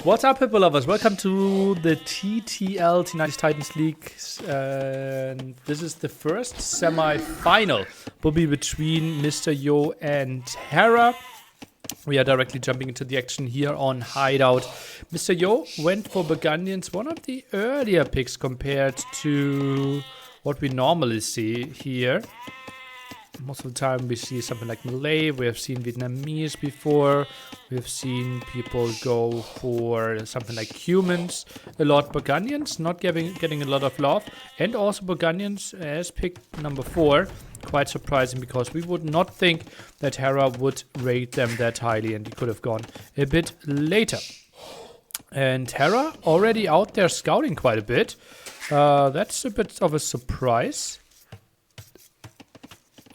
What's up, people lovers? Welcome to the TTL T90s Titans League. And this is the first semi-final. Will be between Mr. Yo and Hera. We are directly jumping into the action here on Hideout. Mr. Yo went for Burgundians, one of the earlier picks compared to what we normally see here. Most of the time we see something like Malay, we have seen Vietnamese before, we've seen people go for something like humans, a lot Burgundians, not getting a lot of love, and also Burgundians as pick number 4, quite surprising because we would not think that Hera would rate them that highly and he could have gone a bit later. And Hera already out there scouting quite a bit, that's a bit of a surprise.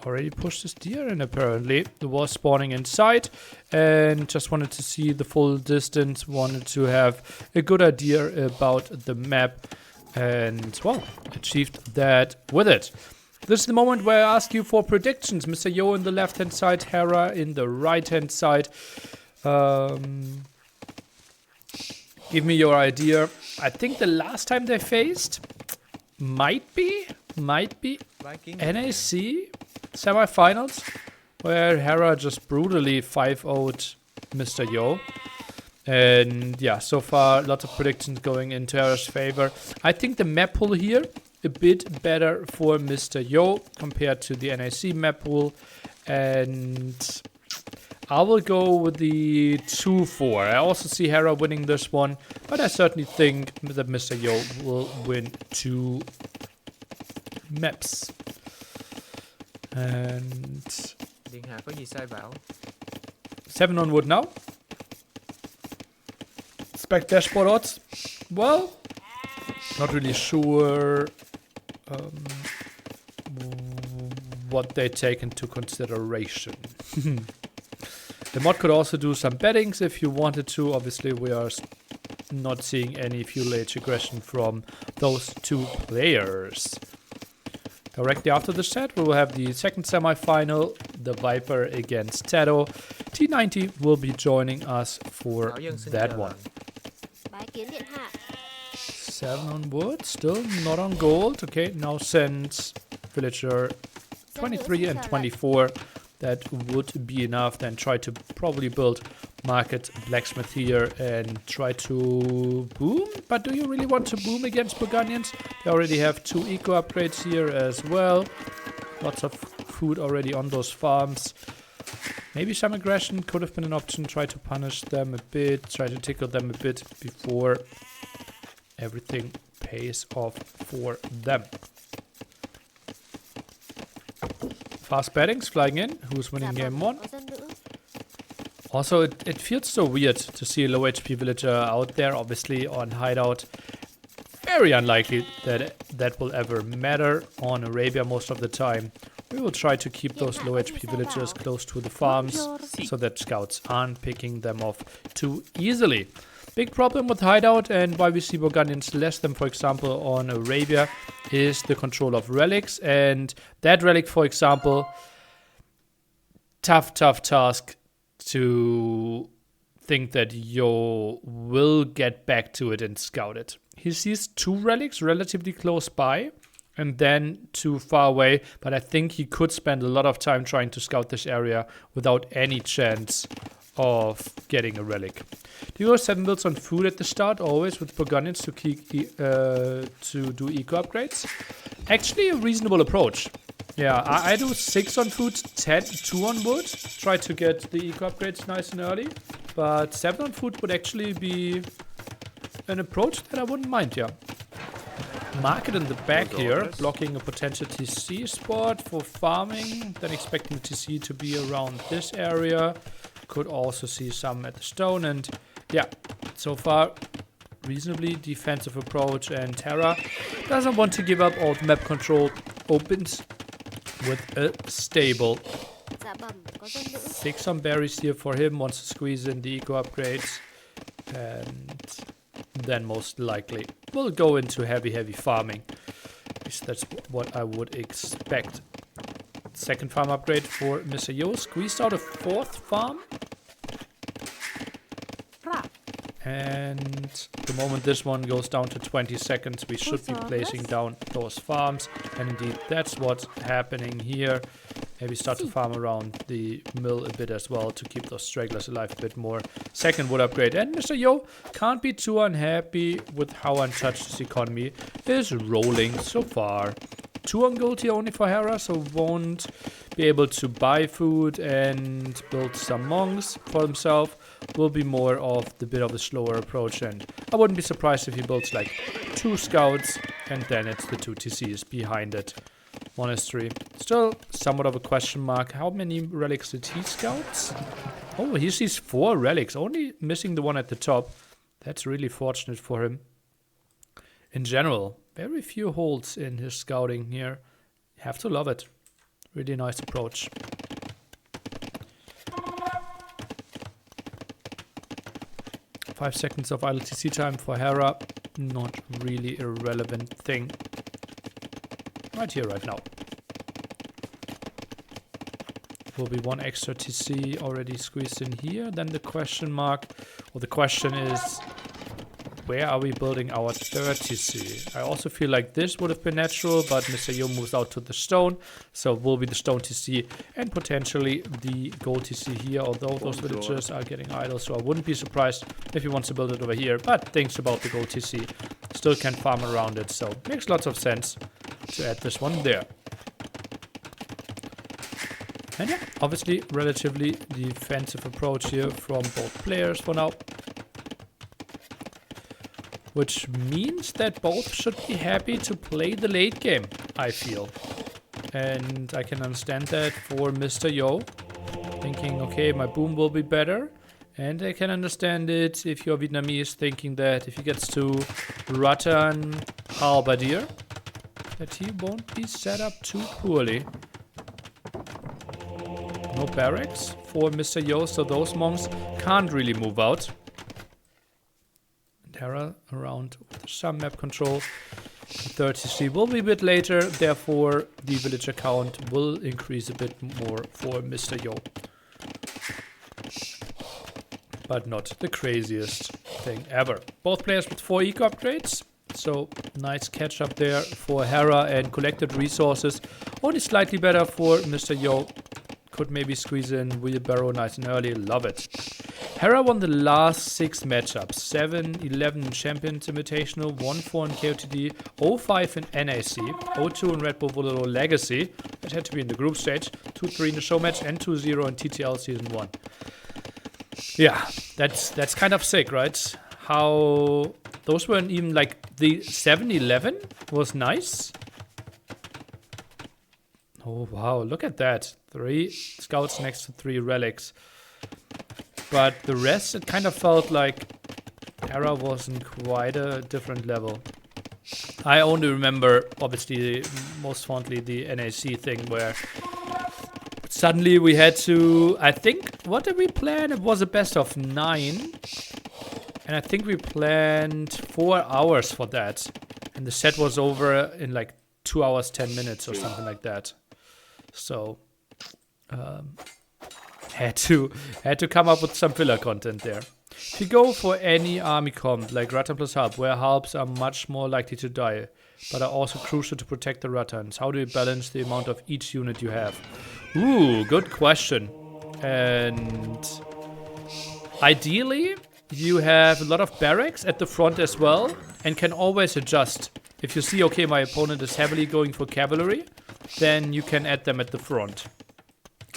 Already pushed his deer in apparently. The was spawning inside and just wanted to see the full distance, wanted to have a good idea about the map and, well, achieved that with it. This is the moment where I ask you for predictions. Mr. Yo in the left hand side, Hera in the right hand side. Give me your idea. I think the last time they faced might be NAC semifinals, where Hera just brutally 5-0'd Mr. Yo. And yeah, so far lots of predictions going into Hera's favor. I think the map pool here a bit better for Mr. Yo compared to the NAC map pool, and I will go with the 2-4. I also see Hera winning this one, but I certainly think that Mr. Yo will win 2 maps. And 7 on wood now. Spec dashboard odds. Well, not really sure what they take into consideration. The mod could also do some bettings if you wanted to. Obviously, we are not seeing any feudal age aggression from those 2 players. Directly after the set, we will have the second semi-final, the Viper against Tato. T90 will be joining us for that one. 7 on wood, still not on gold. Okay, now send villager 23 and 24. That would be enough. Then try to probably build market blacksmith here and try to boom. But do you really want to boom against Burgundians? They already have 2 eco upgrades here as well. Lots of food already on those farms. Maybe some aggression could have been an option. Try to punish them a bit. Try to tickle them a bit before everything pays off for them. Fast bettings flying in. Who's winning game 1? Also, it feels so weird to see a low HP villager out there, obviously on Hideout. Very unlikely that that will ever matter on Arabia most of the time. We will try to keep those low HP villagers close to the farms so that scouts aren't picking them off too easily. Big problem with Hideout and why we see Burgundians less than, for example, on Arabia is the control of relics. And that relic, for example, tough task to think that Yo will get back to it and scout it. He sees 2 relics relatively close by and then 2 far away, but I think he could spend a lot of time trying to scout this area without any chance of getting a relic. Do you go 7 builds on food at the start, always with Burgundians to do eco upgrades? Actually a reasonable approach. Yeah, I do 6 on food, 2 on wood. Try to get the eco upgrades nice and early. But 7 on food would actually be an approach that I wouldn't mind, yeah. Market in the back here, blocking a potential TC spot for farming. Then expecting TC to be around this area. Could also see some at the stone, and yeah, so far reasonably defensive approach, and Terra doesn't want to give up. Alt map control opens with a stable. 6 on berries here for him, wants to squeeze in the eco upgrades, and then most likely will go into heavy farming. At least that's what I would expect. Second farm upgrade for Mr. Yo. Squeezed out a 4th farm. And the moment this one goes down to 20 seconds, we should be placing down those farms. And indeed, that's what's happening here. Maybe start to farm around the mill a bit as well to keep those stragglers alive a bit more. Second wood upgrade. And Mr. Yo can't be too unhappy with how untouched this economy is rolling so far. 2 on gold here only for Hera, so won't be able to buy food and build some monks for himself. Will be more of the bit of a slower approach, and I wouldn't be surprised if he builds like 2 scouts and then it's the 2 TCs behind it. Monastery. Still somewhat of a question mark. How many relics did he scout? Oh, he sees 4 relics, only missing the one at the top. That's really fortunate for him. In general, very few holds in his scouting here. You have to love it. Really nice approach. Five seconds of idle TC time for Hera. Not really a relevant thing. Right here, right now. Will be 1 extra TC already squeezed in here. Then the question mark, or the question is, where are we building our 3rd TC? I also feel like this would have been natural, but Mr. Yo moves out to the stone. So it will be the stone TC and potentially the gold TC here, although those villagers are getting idle. So I wouldn't be surprised if he wants to build it over here. But thinks about the gold TC. Still can farm around it, so makes lots of sense to add this one there. And yeah, obviously relatively defensive approach here from both players for now. Which means that both should be happy to play the late game, I feel. And I can understand that for Mr. Yo. Thinking, okay, my boom will be better. And I can understand it if you're Vietnamese, thinking that if he gets to Rattan Halberdier, that he won't be set up too poorly. No barracks for Mr. Yo, so those monks can't really move out. Hera around with some map control. 30C will be a bit later, therefore the villager count will increase a bit more for Mr. Yo. But not the craziest thing ever. Both players with 4 eco upgrades, so nice catch up there for Hera and collected resources. Only slightly better for Mr. Yo. Could maybe squeeze in wheelbarrow nice and early, love it. Hera won the last 6 matchups, 7-11 in Champions Invitational, 1-4 in KOTD, 0-5 in NAC, 0-2 in Red Bull Vololo Legacy, that had to be in the group stage, 2-3 in the show match, and 2-0 in TTL Season 1. Yeah, that's kind of sick, right? How those weren't even like the 7-11 was nice. Oh wow, look at that. 3 scouts next to 3 relics. But the rest, it kind of felt like Hera was in quite a different level. I only remember, obviously, most fondly the NAC thing where suddenly we had to, I think, what did we plan? It was a best of 9. And I think we planned 4 hours for that. And the set was over in like 2 hours, 10 minutes or something like that. So, had to come up with some filler content there. If you go for any army comp like Rattan plus Halb, where Halbs are much more likely to die, but are also crucial to protect the Rattans, how do you balance the amount of each unit you have? Ooh, good question. And ideally, you have a lot of barracks at the front as well, and can always adjust. If you see, okay, my opponent is heavily going for cavalry, then you can add them at the front.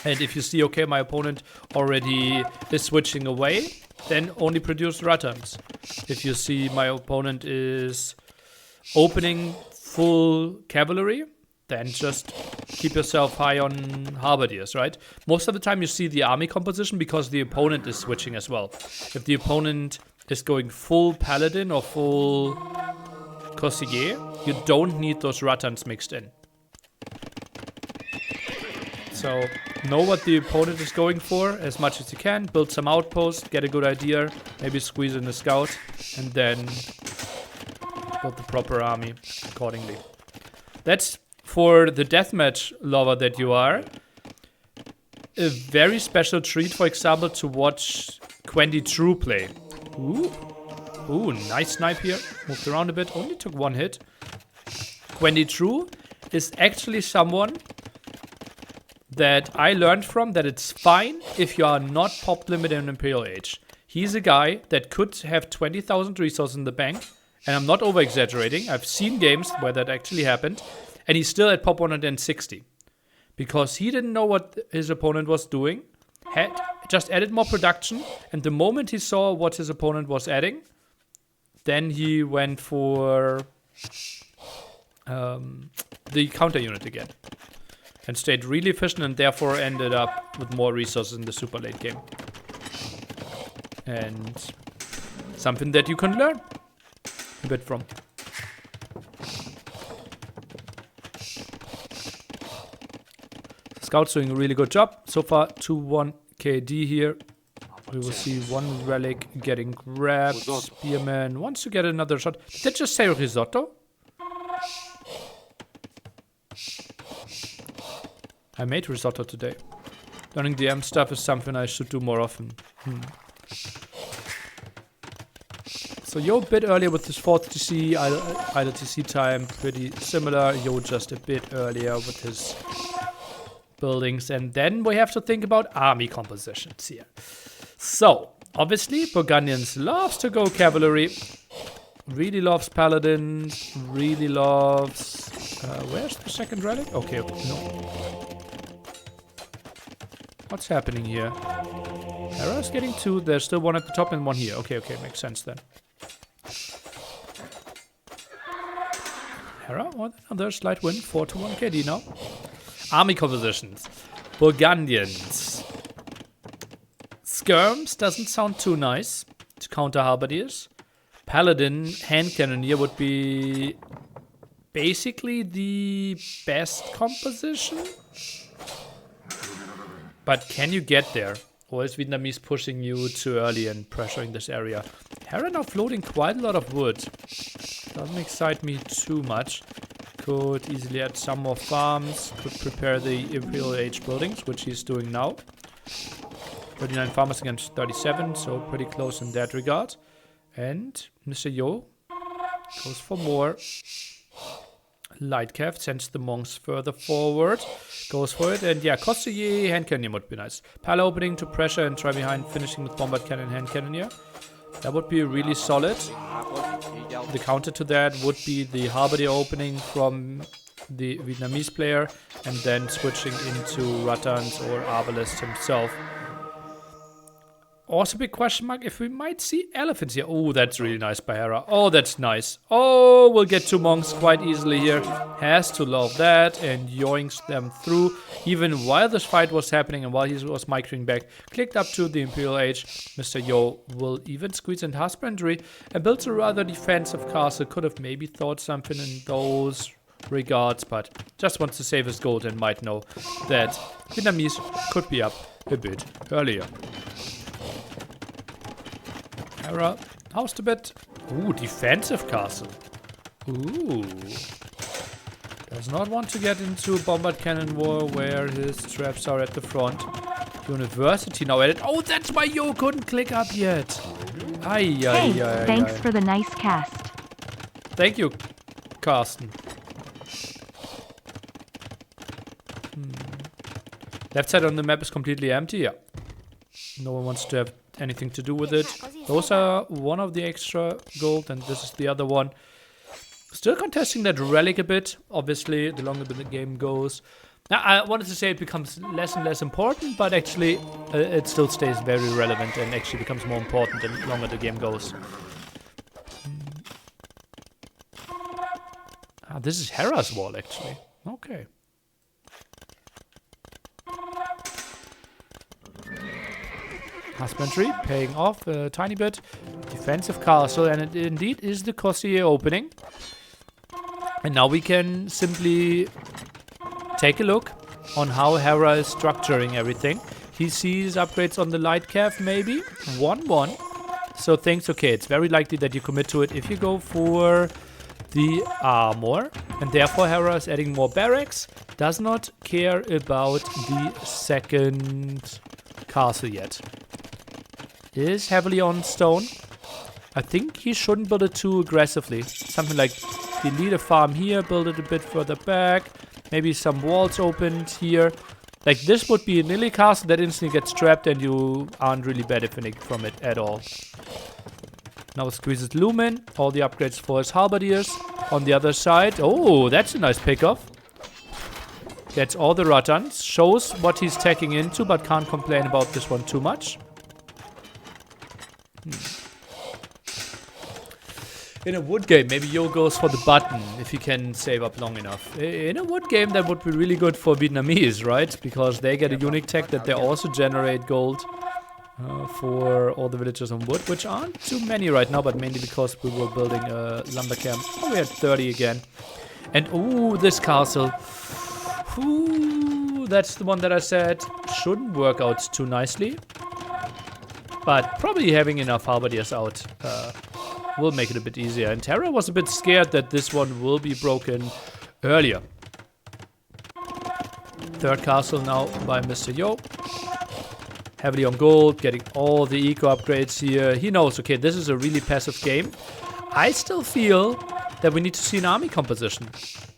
And if you see, okay, my opponent already is switching away, then only produce Rattans. If you see my opponent is opening full cavalry, then just keep yourself high on halberdiers, right? Most of the time you see the army composition because the opponent is switching as well. If the opponent is going full paladin or full conseiller, you don't need those Rattans mixed in. So know what the opponent is going for as much as you can. Build some outposts, get a good idea, maybe squeeze in a scout, and then build the proper army accordingly. That's for the deathmatch lover that you are. A very special treat, for example, to watch Quendi True play. Ooh. Ooh, nice snipe here. Moved around a bit. Only took 1 hit. Wendy True is actually someone that I learned from that it's fine if you are not pop limit in Imperial Age. He's a guy that could have 20,000 resources in the bank. And I'm not over-exaggerating. I've seen games where that actually happened. And he's still at pop 160. Because he didn't know what his opponent was doing. Had just added more production. And the moment he saw what his opponent was adding, then he went for the counter unit again. And stayed really efficient and therefore ended up with more resources in the super late game. And something that you can learn a bit from. Scout's doing a really good job. So far, 2-1 KD here. We will see one relic getting grabbed. Spearman wants to get another shot. Did that just say risotto? I made risotto today. Learning DM stuff is something I should do more often. So Yo a bit earlier with his 4th TC, either TC time pretty similar. Yo just a bit earlier with his buildings. And then we have to think about army compositions here. So, obviously, Burgundians loves to go cavalry. Really loves paladins. Really loves... where's the second relic? Okay, no. What's happening here? Hera's getting 2. There's still 1 at the top and 1 here. Okay, makes sense then. Hera, another slight win. 4-1 KD now. Army compositions. Burgundians. Skirms doesn't sound too nice to counter halberdiers. Paladin hand cannoneer would be basically the best composition. But can you get there? Or is Vietnamese pushing you too early and pressuring this area? Hera now floating quite a lot of wood. Doesn't excite me too much. Could easily add some more farms. Could prepare the Imperial Age buildings, which he's doing now. 39 farmers against 37, so pretty close in that regard. And Mr. Yo goes for more. Lightcav sends the monks further forward. Goes for it. And yeah, Costier hand cannon would be nice. Pala opening to pressure and try behind, finishing with bombard cannon hand cannoneer. That would be really solid. The counter to that would be the halberdier opening from the Vietnamese player and then switching into Rattans or Arbalest himself. Also big question mark if we might see elephants here. Oh, that's really nice by Hera. Oh, that's nice. Oh, we'll get 2 monks quite easily here. Has to love that and yoinks them through. Even while this fight was happening and while he was migrating back, clicked up to the Imperial Age. Mr. Yo will even squeeze in husbandry and builds a rather defensive castle. Could have maybe thought something in those regards, but just wants to save his gold and might know that Vietnamese could be up a bit earlier. Hera housed a bit. Ooh, defensive castle. Ooh. Does not want to get into bombard cannon war where his traps are at the front. University now added. Oh, that's why Yo couldn't click up yet. Thanks for the nice cast. Thank you, Carsten. Left side on the map is completely empty. Yeah. No one wants to have anything to do with it. Those are one of the extra gold and this is the other one. Still contesting that relic a bit, obviously, the longer the game goes. Now, I wanted to say it becomes less and less important, but actually it still stays very relevant and actually becomes more important the longer the game goes. Ah, this is Hera's wall, actually. Okay. Husbandry paying off a tiny bit. Defensive castle, and it indeed is the Cossier opening. And now we can simply take a look on how Hera is structuring everything. He sees upgrades on the light calf, maybe 1-1. So thinks, okay, it's very likely that you commit to it if you go for the armor. And therefore Hera is adding more barracks. Does not care about the second castle yet. Is heavily on stone. I think he shouldn't build it too aggressively. Something like delete a farm here, build it a bit further back. Maybe some walls opened here. Like this would be a Nilly castle that instantly gets trapped and you aren't really benefiting from it at all. Now squeezes Lumen. All the upgrades for his halberdiers. On the other side. Oh, that's a nice pickoff. Gets all the Rattans. Shows what he's tagging into, but can't complain about this one too much. In a wood game, maybe Yo goes for the button if he can save up long enough. In a wood game, that would be really good for Vietnamese, right? Because they get a unique tech that they also generate gold for all the villagers on wood, which aren't too many right now, but mainly because we were building a lumber camp. Oh, we had 30 again. And ooh, this castle. Ooh, that's the one that I said shouldn't work out too nicely. But probably having enough halberdiers out will make it a bit easier. And Terra was a bit scared that this one will be broken earlier. Third castle now by Mr. Yo. Heavily on gold, getting all the eco upgrades here. He knows, okay, this is a really passive game. I still feel that we need to see an army composition.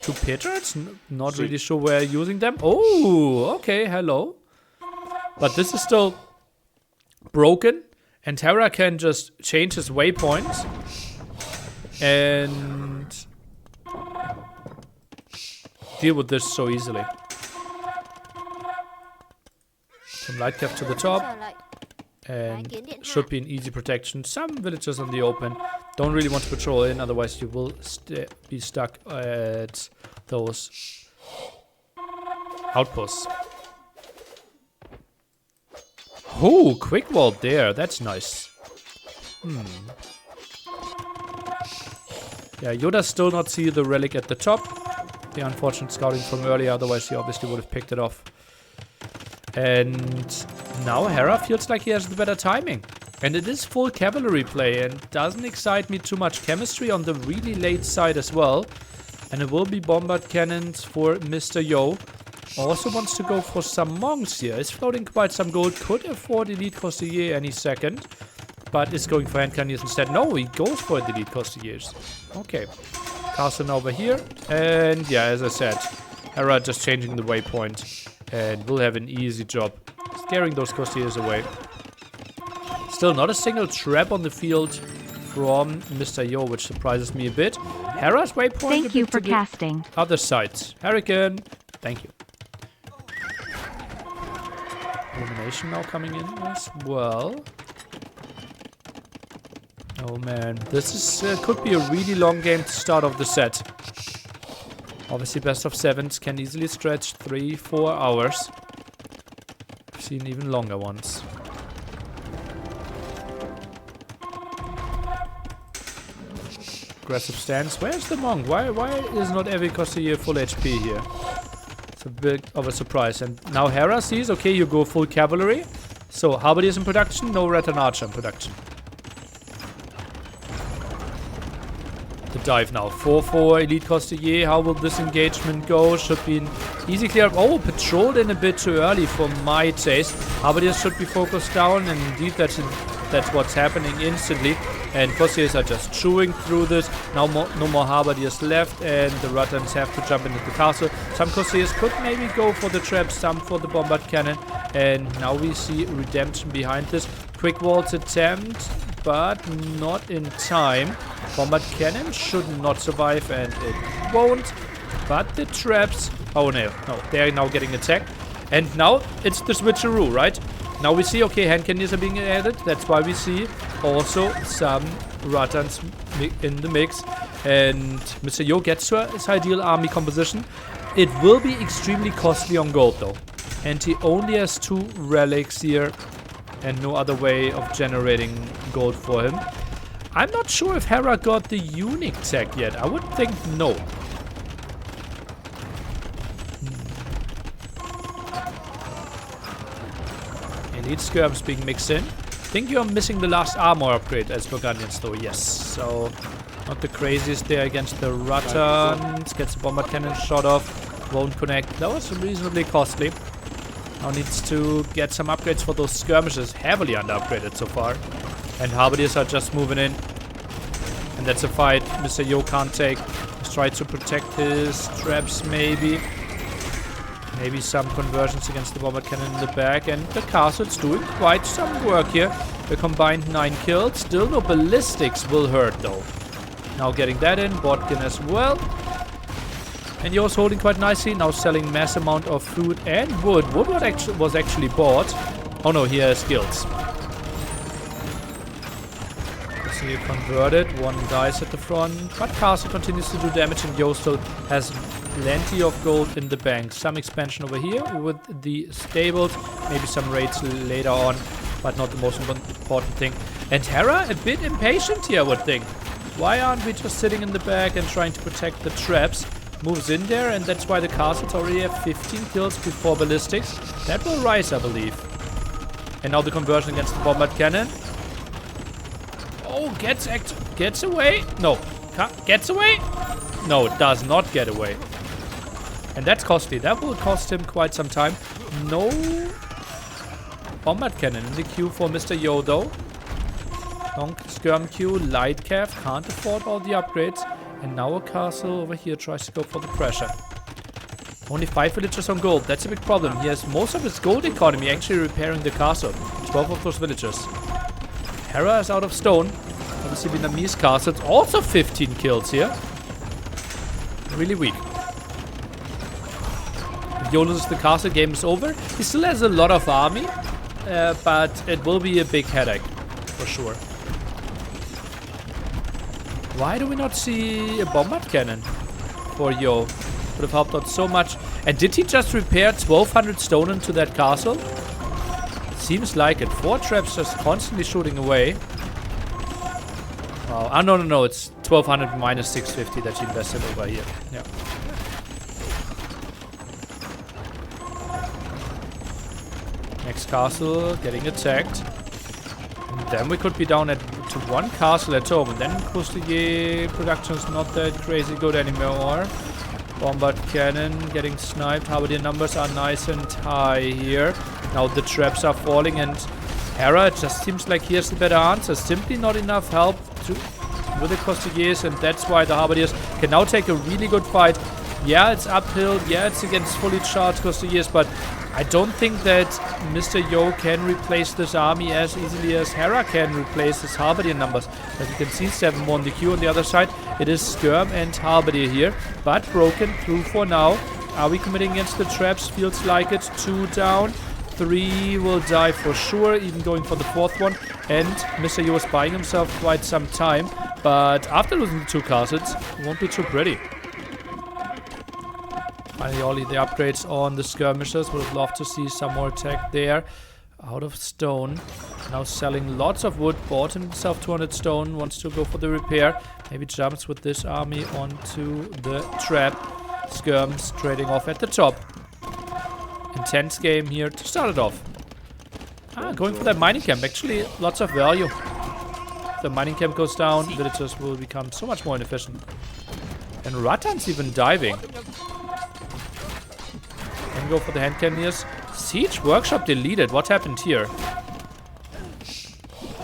2 Petards? Not really sure where using them. Oh, okay, hello. But this is still broken. And Terra can just change his waypoints. And deal with this so easily. Some light cap to the top. And should be an easy protection. Some villagers on the open. Don't really want to patrol in, otherwise you will be stuck at those outposts. Oh, quick wall there. That's nice. Yeah, Yoda still not see the relic at the top. The unfortunate scouting from earlier, otherwise he obviously would have picked it off. And now Hera feels like he has the better timing. And it is full cavalry play and doesn't excite me too much. Chemistry on the really late side as well. And it will be bombard cannons for Mr. Yo. Also wants to go for some monks here. Is floating quite some gold. Could afford Elite Costier any second. But is going for hand cannons instead. No, he goes for the Elite Costiers. Okay. Castle over here. And yeah, as I said, Hera just changing the waypoint. And will have an easy job scaring those Costiers away. Still not a single trap on the field from Mr. Yo, which surprises me a bit. Hera's waypoint. Thank you for casting. Other side. Hurricane. Thank you. Illumination now coming in as well. Oh man, this is could be a really long game to start off the set. Obviously, best of 7s can easily stretch 3-4 hours. I've seen even longer ones. Aggressive stance. Where's the monk? Why is not every Costier full HP here? It's a bit of a surprise. And now Hera sees, okay, you go full cavalry. So, halberdiers in production, no Rattan Archer in production. The dive now. 4-4 Elite Costier. How will this engagement go? Should be an easy clear. Oh, patrolled in a bit too early for my taste. Halberdiers should be focused down, and indeed that's what's happening instantly. And Costiers are just chewing through this. Now no more halberdiers left, and the Rattans have to jump into the castle. Some Costiers could maybe go for the trap, some for the bombard cannon. And now we see redemption behind this. Quick waltz attempt, but not in time. Bombard cannon should not survive, and it won't. But the traps... Oh no, they're now getting attacked. And now it's the switcheroo, right? Now we see, okay, hand cannons are being added. That's why we see also some Rattans in the mix. And Mr. Yo gets to his ideal army composition. It will be extremely costly on gold, though. And he only has 2 relics here. And no other way of generating gold for him. I'm not sure if Hera got the unique tech yet. I would think no. Elite skirms being mixed in. Think you're missing the last armor upgrade as Burgundians though, yes. So, not the craziest there against the Rattans. Gets the bombard cannon shot off. Won't connect. That was reasonably costly. Now needs to get some upgrades for those skirmishes. Heavily under upgraded so far. And halberdiers are just moving in. And that's a fight Mr. Yo can't take. He's tried to protect his traps, maybe. Maybe some conversions against the bombard cannon in the back. And the castle's doing quite some work here. The combined 9 kills. Still no ballistics will hurt, though. Now getting that in. Botkin as well. And Yo's holding quite nicely. Now selling mass amount of food and wood. Wood was actually bought. Oh no, he has guilds. See, converted. 1 dies at the front. But Castle continues to do damage, and Yo still has plenty of gold in the bank. Some expansion over here with the stables. Maybe some raids later on, but not the most important thing. And Hera a bit impatient here, I would think. Why aren't we just sitting in the back and trying to protect the traps? Moves in there, and that's why the castles already have 15 kills before ballistics. That will rise, I believe. And now the conversion against the bombard cannon. Oh, gets away. No, gets away. No, it does not get away. And that's costly. That will cost him quite some time. No bombard cannon in the queue for Mr. Yo, though. Long skirm queue, light cav, can't afford all the upgrades. And now a castle over here tries to go for the pressure. Only 5 villagers on gold. That's a big problem. He has most of his gold economy actually repairing the castle. 12 of those villagers. Hera is out of stone. Obviously Vietnamese castles. Also 15 kills here. Really weak. If Yo loses the castle, game is over. He still has a lot of army. But it will be a big headache. For sure. Why do we not see a bombard cannon for Yo? Would have helped out so much. And did he just repair 1200 stone into that castle? Seems like it. 4 traps just constantly shooting away. Oh, no. It's 1200 minus 650 that he invested over here. Yeah. Next castle getting attacked. And then we could be down to 1 castle at home. And then Costier production is not that crazy good anymore. Bombard cannon getting sniped. Halberdier numbers are nice and high here. Now the traps are falling, and Hera, it just seems like he has the better answer. Simply not enough help with the Costiers, and that's why the Halberdiers can now take a really good fight. Yeah, it's uphill. Yeah, it's against fully charged Costiers, but I don't think that Mr. Yo can replace this army as easily as Hera can replace his Halberdier numbers. As you can see, 7 more on the queue. On the other side, it is Skirm and Halberdier here, but broken through for now. Are we committing against the traps? Feels like it. 2 down. 3 will die for sure, even going for the 4th one. And Mr. Yo is buying himself quite some time, but after losing the 2 castles, it won't be too pretty. Finally, all the upgrades on the skirmishers. Would have loved to see some more attack there. Out of stone. Now selling lots of wood. Bought himself 200 stone. Wants to go for the repair. Maybe jumps with this army onto the trap. Skirms trading off at the top. Intense game here to start it off. Going for that mining camp. Actually, lots of value. If the mining camp goes down, villagers will become so much more inefficient. And Rattan's even diving. Can go for the hand cannoneers. Siege workshop deleted. What happened here?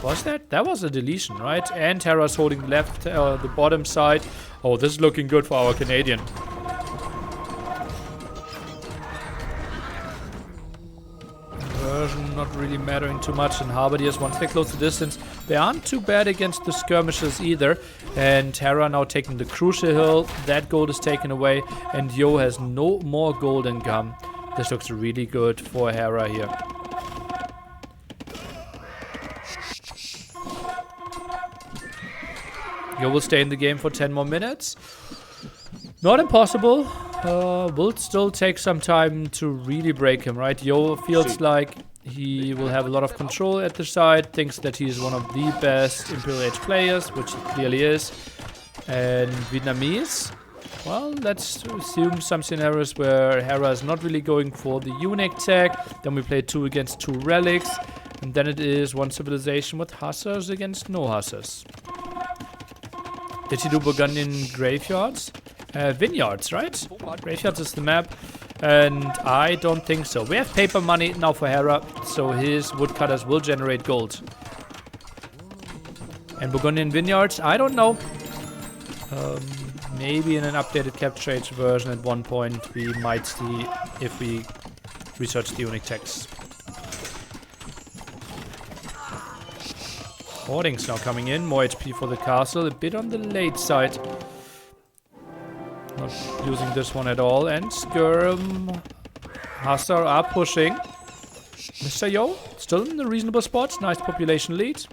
Was that? That was a deletion, right? And Hera's holding left, the bottom side. Oh, this is looking good for our Canadian. Conversion not really mattering too much. And Halberdiers, once they close the distance, they aren't too bad against the skirmishers either. And Hera now taking the crucial hill. That gold is taken away. And Yo has no more gold income. This looks really good for Hera here. Yo will stay in the game for 10 more minutes. Not impossible. Will still take some time to really break him, right? Yo feels like he will have a lot of control at the side. Thinks that he is one of the best Imperial Age players, which he clearly is. And Vietnamese, well, let's assume some scenarios where Hera is not really going for the unique tag. Then we play 2 against 2 relics. And then it is 1 civilization with hussars against no hussars. Did he do Burgundian graveyards? Vineyards, right? Graveyards is the map. And I don't think so. We have paper money now for Hera, so his woodcutters will generate gold. And Burgundian vineyards, I don't know. Maybe in an updated Capture Age version at one point we might see if we research the unique text. Hoarding's now coming in, more HP for the castle, a bit on the late side. Not using this one at all, and Skirm, Hussar are pushing. Mr. Yo, still in a reasonable spot, nice population lead.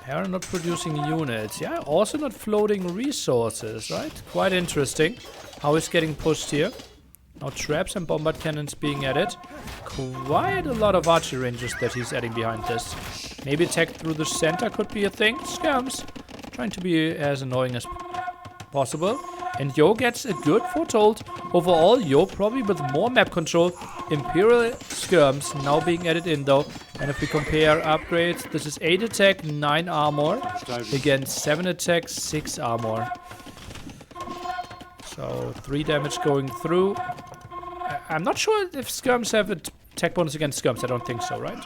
Hera not producing units, yeah, also not floating resources, right? Quite interesting how he's getting pushed here. Now traps and bombard cannons being added. Quite a lot of archery ranges that he's adding behind this. Maybe attack through the center could be a thing. Skirms trying to be as annoying as possible. And Yo gets a good foothold. Overall, Yo probably with more map control. Imperial Skirms now being added in though. And if we compare upgrades, this is 8 attack, 9 armor. Against 7 attack, 6 armor. So 3 damage going through. I'm not sure if Skirms have an attack bonus against Skirms. I don't think so, right?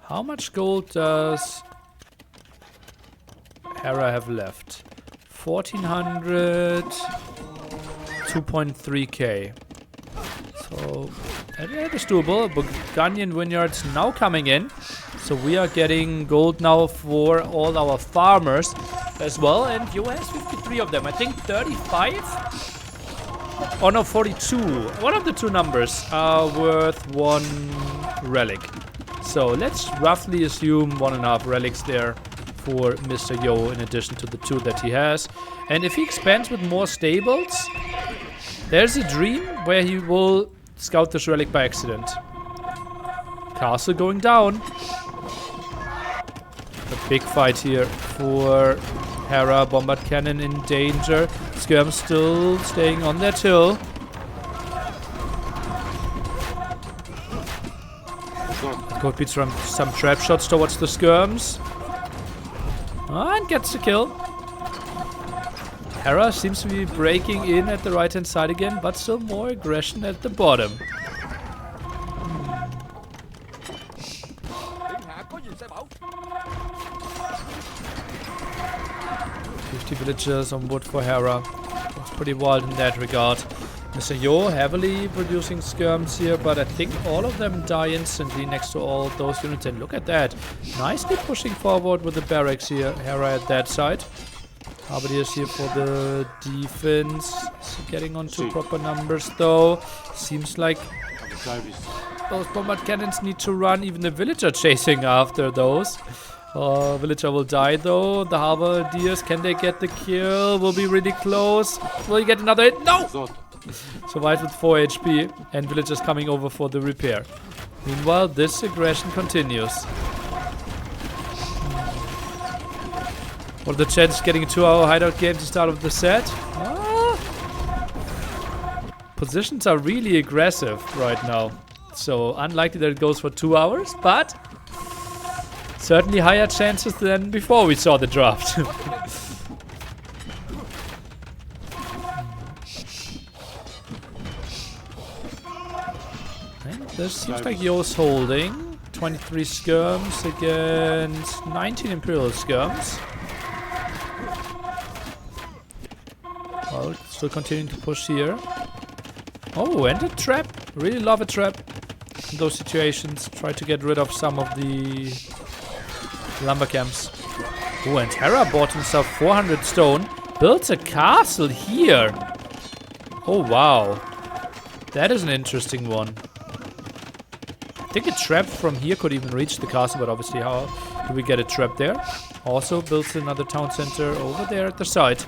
How much gold does Hera have left? 1400, 2.3k. So that is doable. Burgundian vineyards now coming in. So we are getting gold now for all our farmers as well. And Yo has 53 of them. I think 35? Oh no, 42. One of the two numbers are worth 1 relic. So let's roughly assume 1.5 relics there for Mr. Yo in addition to the 2 that he has. And if he expands with more stables, there's a dream where he will scout this relic by accident. Castle going down. A big fight here for Hera. Bombard cannon in danger. Skirm still staying on that hill. Could be some trap shots towards the Skirms. And gets the kill. Hera seems to be breaking in at the right hand side again, but still more aggression at the bottom. 50 villagers on wood for Hera. It's pretty wild in that regard. Mr. Yo heavily producing skirms here, but I think all of them die instantly next to all those units. And look at that. Nicely pushing forward with the barracks here. Hera at that side. Halberdiers here for the defense. Getting onto proper numbers though. Seems like those bombard cannons need to run. Even the villager chasing after those. Villager will die though. The halberdiers, can they get the kill? Will be really close. Will he get another hit? No! Survived with 4 HP. And villagers coming over for the repair. Meanwhile, this aggression continues. What are the chances of getting a 2-hour hideout game to start with the set? Positions are really aggressive right now. So unlikely that it goes for 2 hours, but certainly higher chances than before we saw the draft. And this seems like Yo's holding. 23 skirms against 19 Imperial skirms. Well, still continuing to push here. Oh, and a trap. Really love a trap in those situations. Try to get rid of some of the lumber camps. Oh, and Hera bought himself 400 stone. Builds a castle here. Oh, wow. That is an interesting one. I think a trap from here could even reach the castle, but obviously how do we get a trap there? Also builds another town center over there at the side.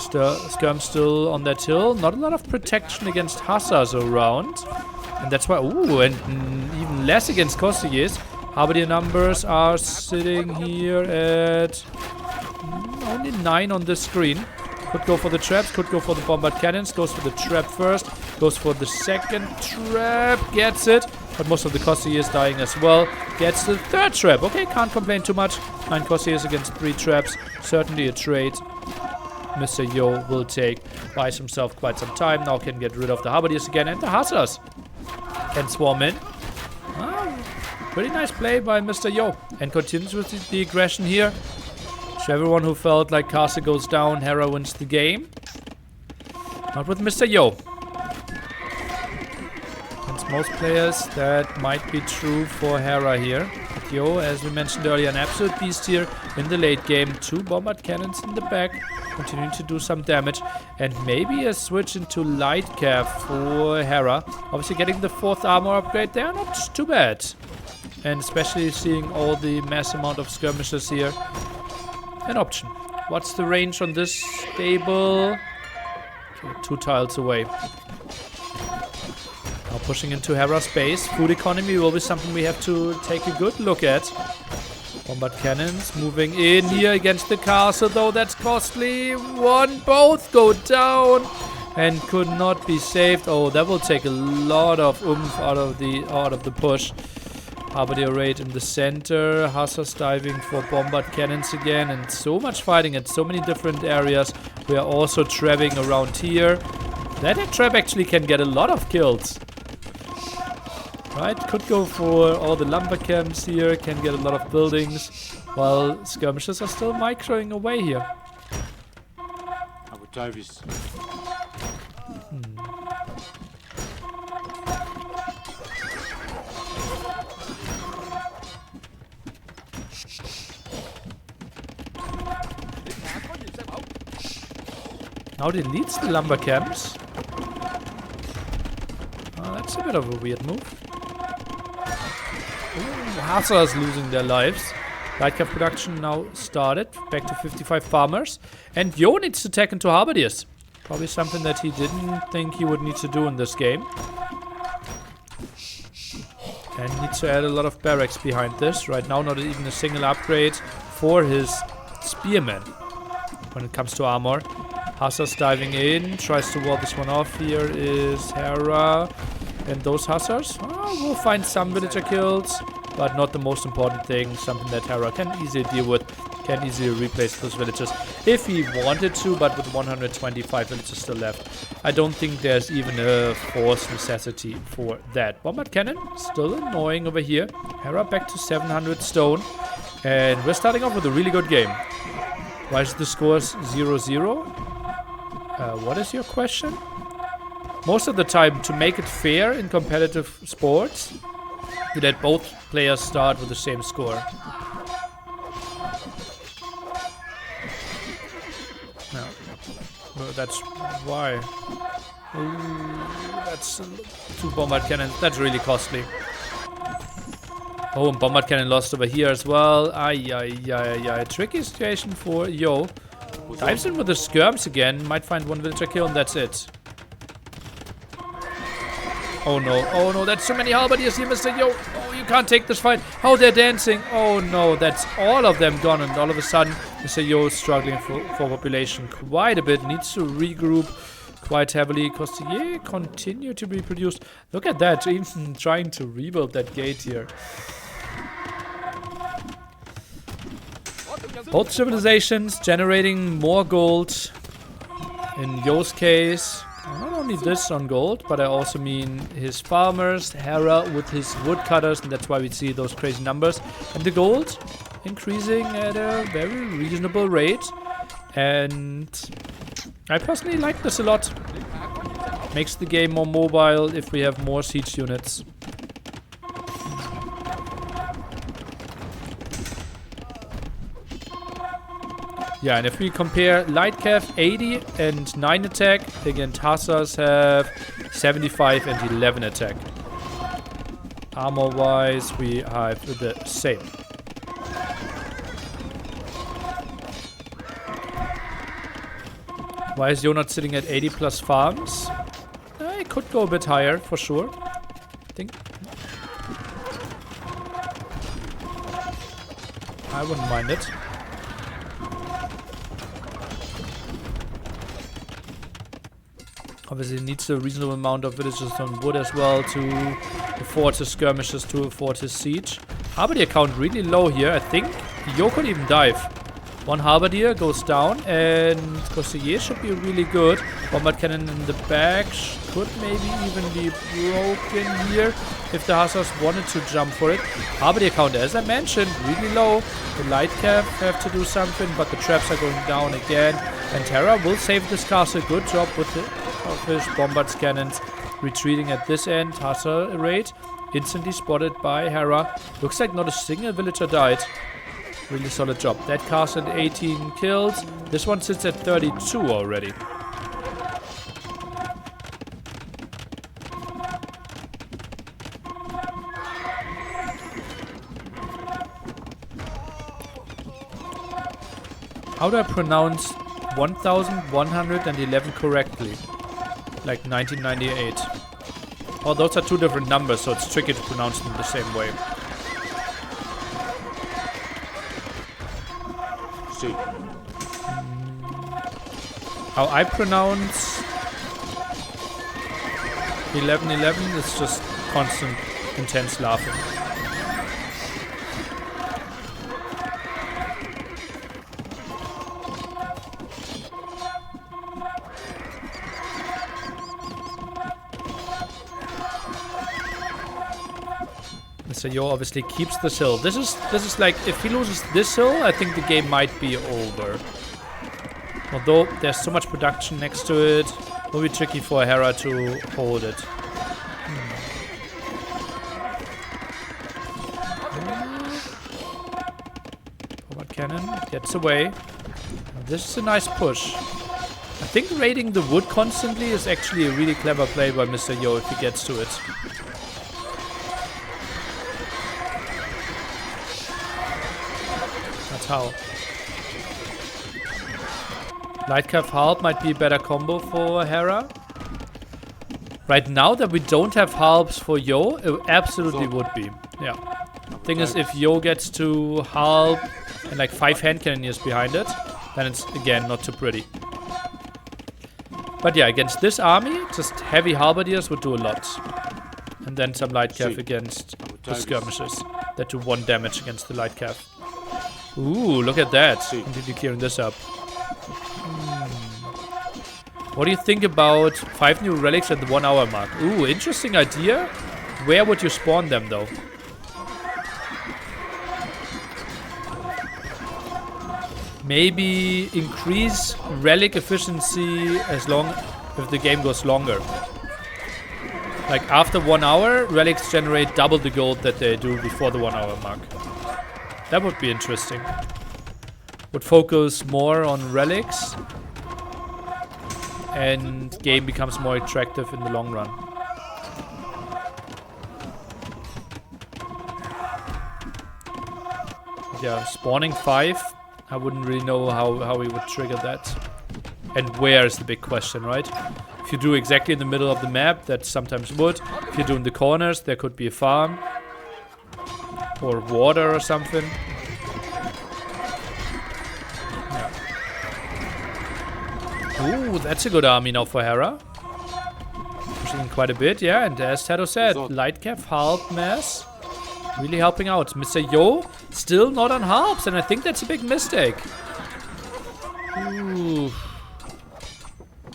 Skirm still on that hill. Not a lot of protection against Hussars around. And that's why... Ooh, and even less against Costiers. Halberdier numbers are sitting here at... only 9 on this screen. Could go for the traps, could go for the bombard cannons. Goes for the trap first. Goes for the second trap. Gets it. But most of the Costiers dying as well. Gets the third trap. Okay, can't complain too much. 9 Costiers against 3 traps. Certainly a trade Mr. Yo will take. Buys himself quite some time. Now can get rid of the Halberdiers again and the Hussars. can swarm in. Pretty nice play by Mr. Yo. And continues with the aggression here. So everyone who felt like castle goes down, Hera wins the game. Not with Mr. Yo. Against most players, that might be true for Hera here. But Yo, as we mentioned earlier, an absolute beast here in the late game. 2 bombard cannons in the back, continuing to do some damage. And maybe a switch into light cap for Hera. Obviously getting the 4th armor upgrade there, not too bad. And especially seeing all the mass amount of skirmishes here. An option. What's the range on this stable? Okay, 2 tiles away. Now pushing into Hera's base. Food economy will be something we have to take a good look at. Bombard cannons moving in here against the castle, though that's costly. Both go down and could not be saved. Oh, that will take a lot of oomph out of the push. Halberdier raid in the center. Hussars diving for bombard cannons again. And so much fighting at so many different areas. We are also trapping around here. That trap actually can get a lot of kills. Right, could go for all the lumber camps here. Can get a lot of buildings. While skirmishers are still microing away here. Now he leads the lumber camps. That's a bit of a weird move. Hussars losing their lives. Light cap production now started. Back to 55 farmers. And Yo needs to tech into Halberdiers. Probably something that he didn't think he would need to do in this game. And needs to add a lot of barracks behind this. Right now not even a single upgrade for his spearmen when it comes to armor. Hussars diving in, tries to wall this one off. Here is Hera and those Hussars. We'll find some villager kills, but not the most important thing. Something that Hera can easily deal with, can easily replace those villagers if he wanted to, but with 125 villagers still left, I don't think there's even a forced necessity for that. Bombard cannon, still annoying over here. Hera back to 700 stone, and we're starting off with a really good game. Why is the score 0-0? What is your question? Most of the time, to make it fair in competitive sports, you let both players start with the same score. No. Well, that's why. Ooh, that's 2 bombard cannons. That's really costly. Oh, and bombard cannon lost over here as well. Ay. Tricky situation for Yo. Dives in with the skirms again. Might find 1 villager kill and that's it. Oh no, that's so many halberdiers here, Mr. Yo. Oh, you can't take this fight. How they're dancing. Oh no, that's all of them gone. And all of a sudden, Mr. Yo is struggling for population quite a bit. Needs to regroup quite heavily. Costier continue to be produced. Look at that, even trying to rebuild that gate here. Both civilizations generating more gold. In Yo's case, not only this on gold, but I also mean his farmers, Hera with his woodcutters, and that's why we see those crazy numbers. And the gold increasing at a very reasonable rate. And I personally like this a lot. Makes the game more mobile if we have more siege units. Yeah, and if we compare light cav 80 and 9 attack, again Hussars have 75 and 11 attack. Armor wise, we have the same. Why is Yo not sitting at 80 plus farms? It could go a bit higher for sure. I think. I wouldn't mind it. Obviously it needs a reasonable amount of villagers on wood as well to afford his skirmishes, to afford his siege. Halberdier count really low here. I think Yo could even dive. One halberdier goes down, and Conseiller should be really good. Bombard cannon in the back could maybe even be broken here if the hussars wanted to jump for it. Halberdier count, as I mentioned, really low. The light cap have to do something, but the traps are going down again. And Terra will save this castle. Good job with the fish. Bombard's cannons retreating at this end. Hussar raid instantly spotted by Hera. Looks like not a single villager died. Really solid job. That castle at 18 kills. This one sits at 32 already. How do I pronounce 1111 correctly? Like 1998. Oh, those are two different numbers, so it's tricky to pronounce them the same way. How I pronounce 1111 is just constant, intense laughing. Mr. Yo obviously keeps this hill. This is like, if he loses this hill, I think the game might be over. Although there's so much production next to it, it will be tricky for Hera to hold it. Forward cannon gets away. This is a nice push. I think raiding the wood constantly is actually a really clever play by Mr. Yo if he gets to it. That's how. Lightcav Harp might be a better combo for Hera. Right now that we don't have Harps for Yo, it absolutely would be. Yeah. Thing is, if Yo gets to Harp and like 5 hand cannoneers behind it, then it's again not too pretty. But yeah, against this army, just heavy halberdiers would do a lot. And then some Lightcav against the skirmishers that do 1 damage against the Lightcav. Ooh, look at that. Completely clearing this up. What do you think about 5 new relics at the 1 hour mark? Ooh, interesting idea. Where would you spawn them though? Maybe increase relic efficiency if the game goes longer. Like after 1 hour, relics generate double the gold that they do before the 1 hour mark. That would be interesting. Would focus more on relics. And game becomes more attractive in the long run. Yeah, spawning 5. I wouldn't really know how we would trigger that. And where is the big question, right? If you do exactly in the middle of the map, that sometimes would. If you do in the corners, there could be a farm. Or water or something. Ooh, that's a good army now for Hera. Pushing quite a bit, yeah. And as Tato said, Lightcav Harp Mass really helping out. Mr. Yo still not on harps, and I think that's a big mistake. Ooh.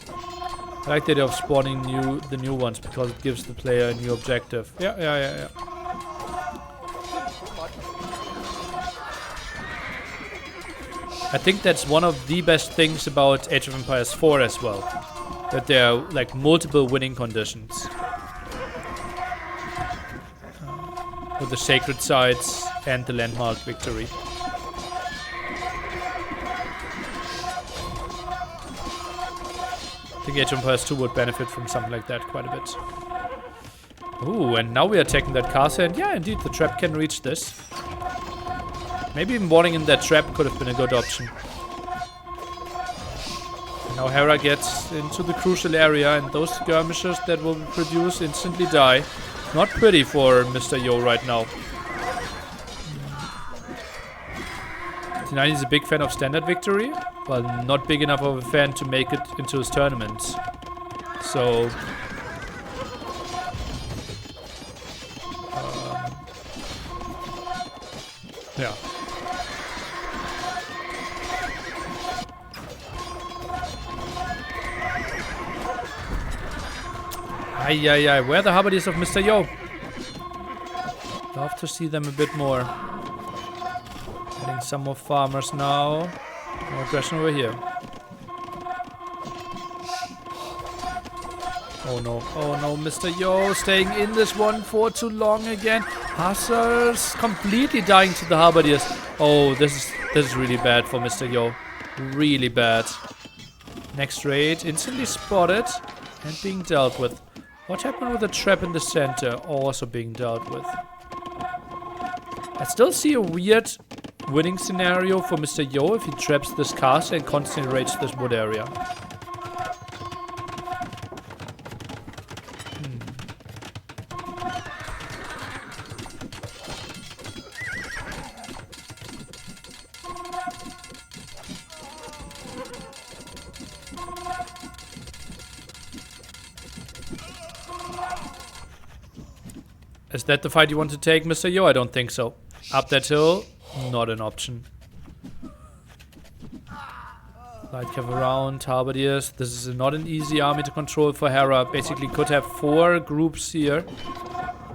I like the idea of spawning the new ones because it gives the player a new objective. Yeah. I think that's one of the best things about Age of Empires 4 as well. That there are like multiple winning conditions. With the sacred sites and the landmark victory. I think Age of Empires 2 would benefit from something like that quite a bit. Ooh, and now we are taking that castle, and yeah, indeed, the trap can reach this. Maybe even warding in that trap could have been a good option. And now Hera gets into the crucial area, and those skirmishers that will produce instantly die. Not pretty for Mr. Yo right now. T90 is a big fan of standard victory, but not big enough of a fan to make it into his tournaments. So... yeah. Ay, ay, ay. Where are the Halberdiers of Mr. Yo? Love to see them a bit more. Getting some more farmers now. More aggression over here. Oh no, Mr. Yo staying in this one for too long again. Hussars completely dying to the Halberdiers. Oh, this is really bad for Mr. Yo. Really bad. Next raid, instantly spotted and being dealt with. What happened with the trap in the center? Also being dealt with. I still see a weird winning scenario for Mr. Yo if he traps this castle and constantly raids this wood area. Is that the fight you want to take, Mr. Yo? I don't think so. Up that hill, not an option. Light cav around, Halberdiers. This is not an easy army to control for Hera. Basically could have 4 groups here.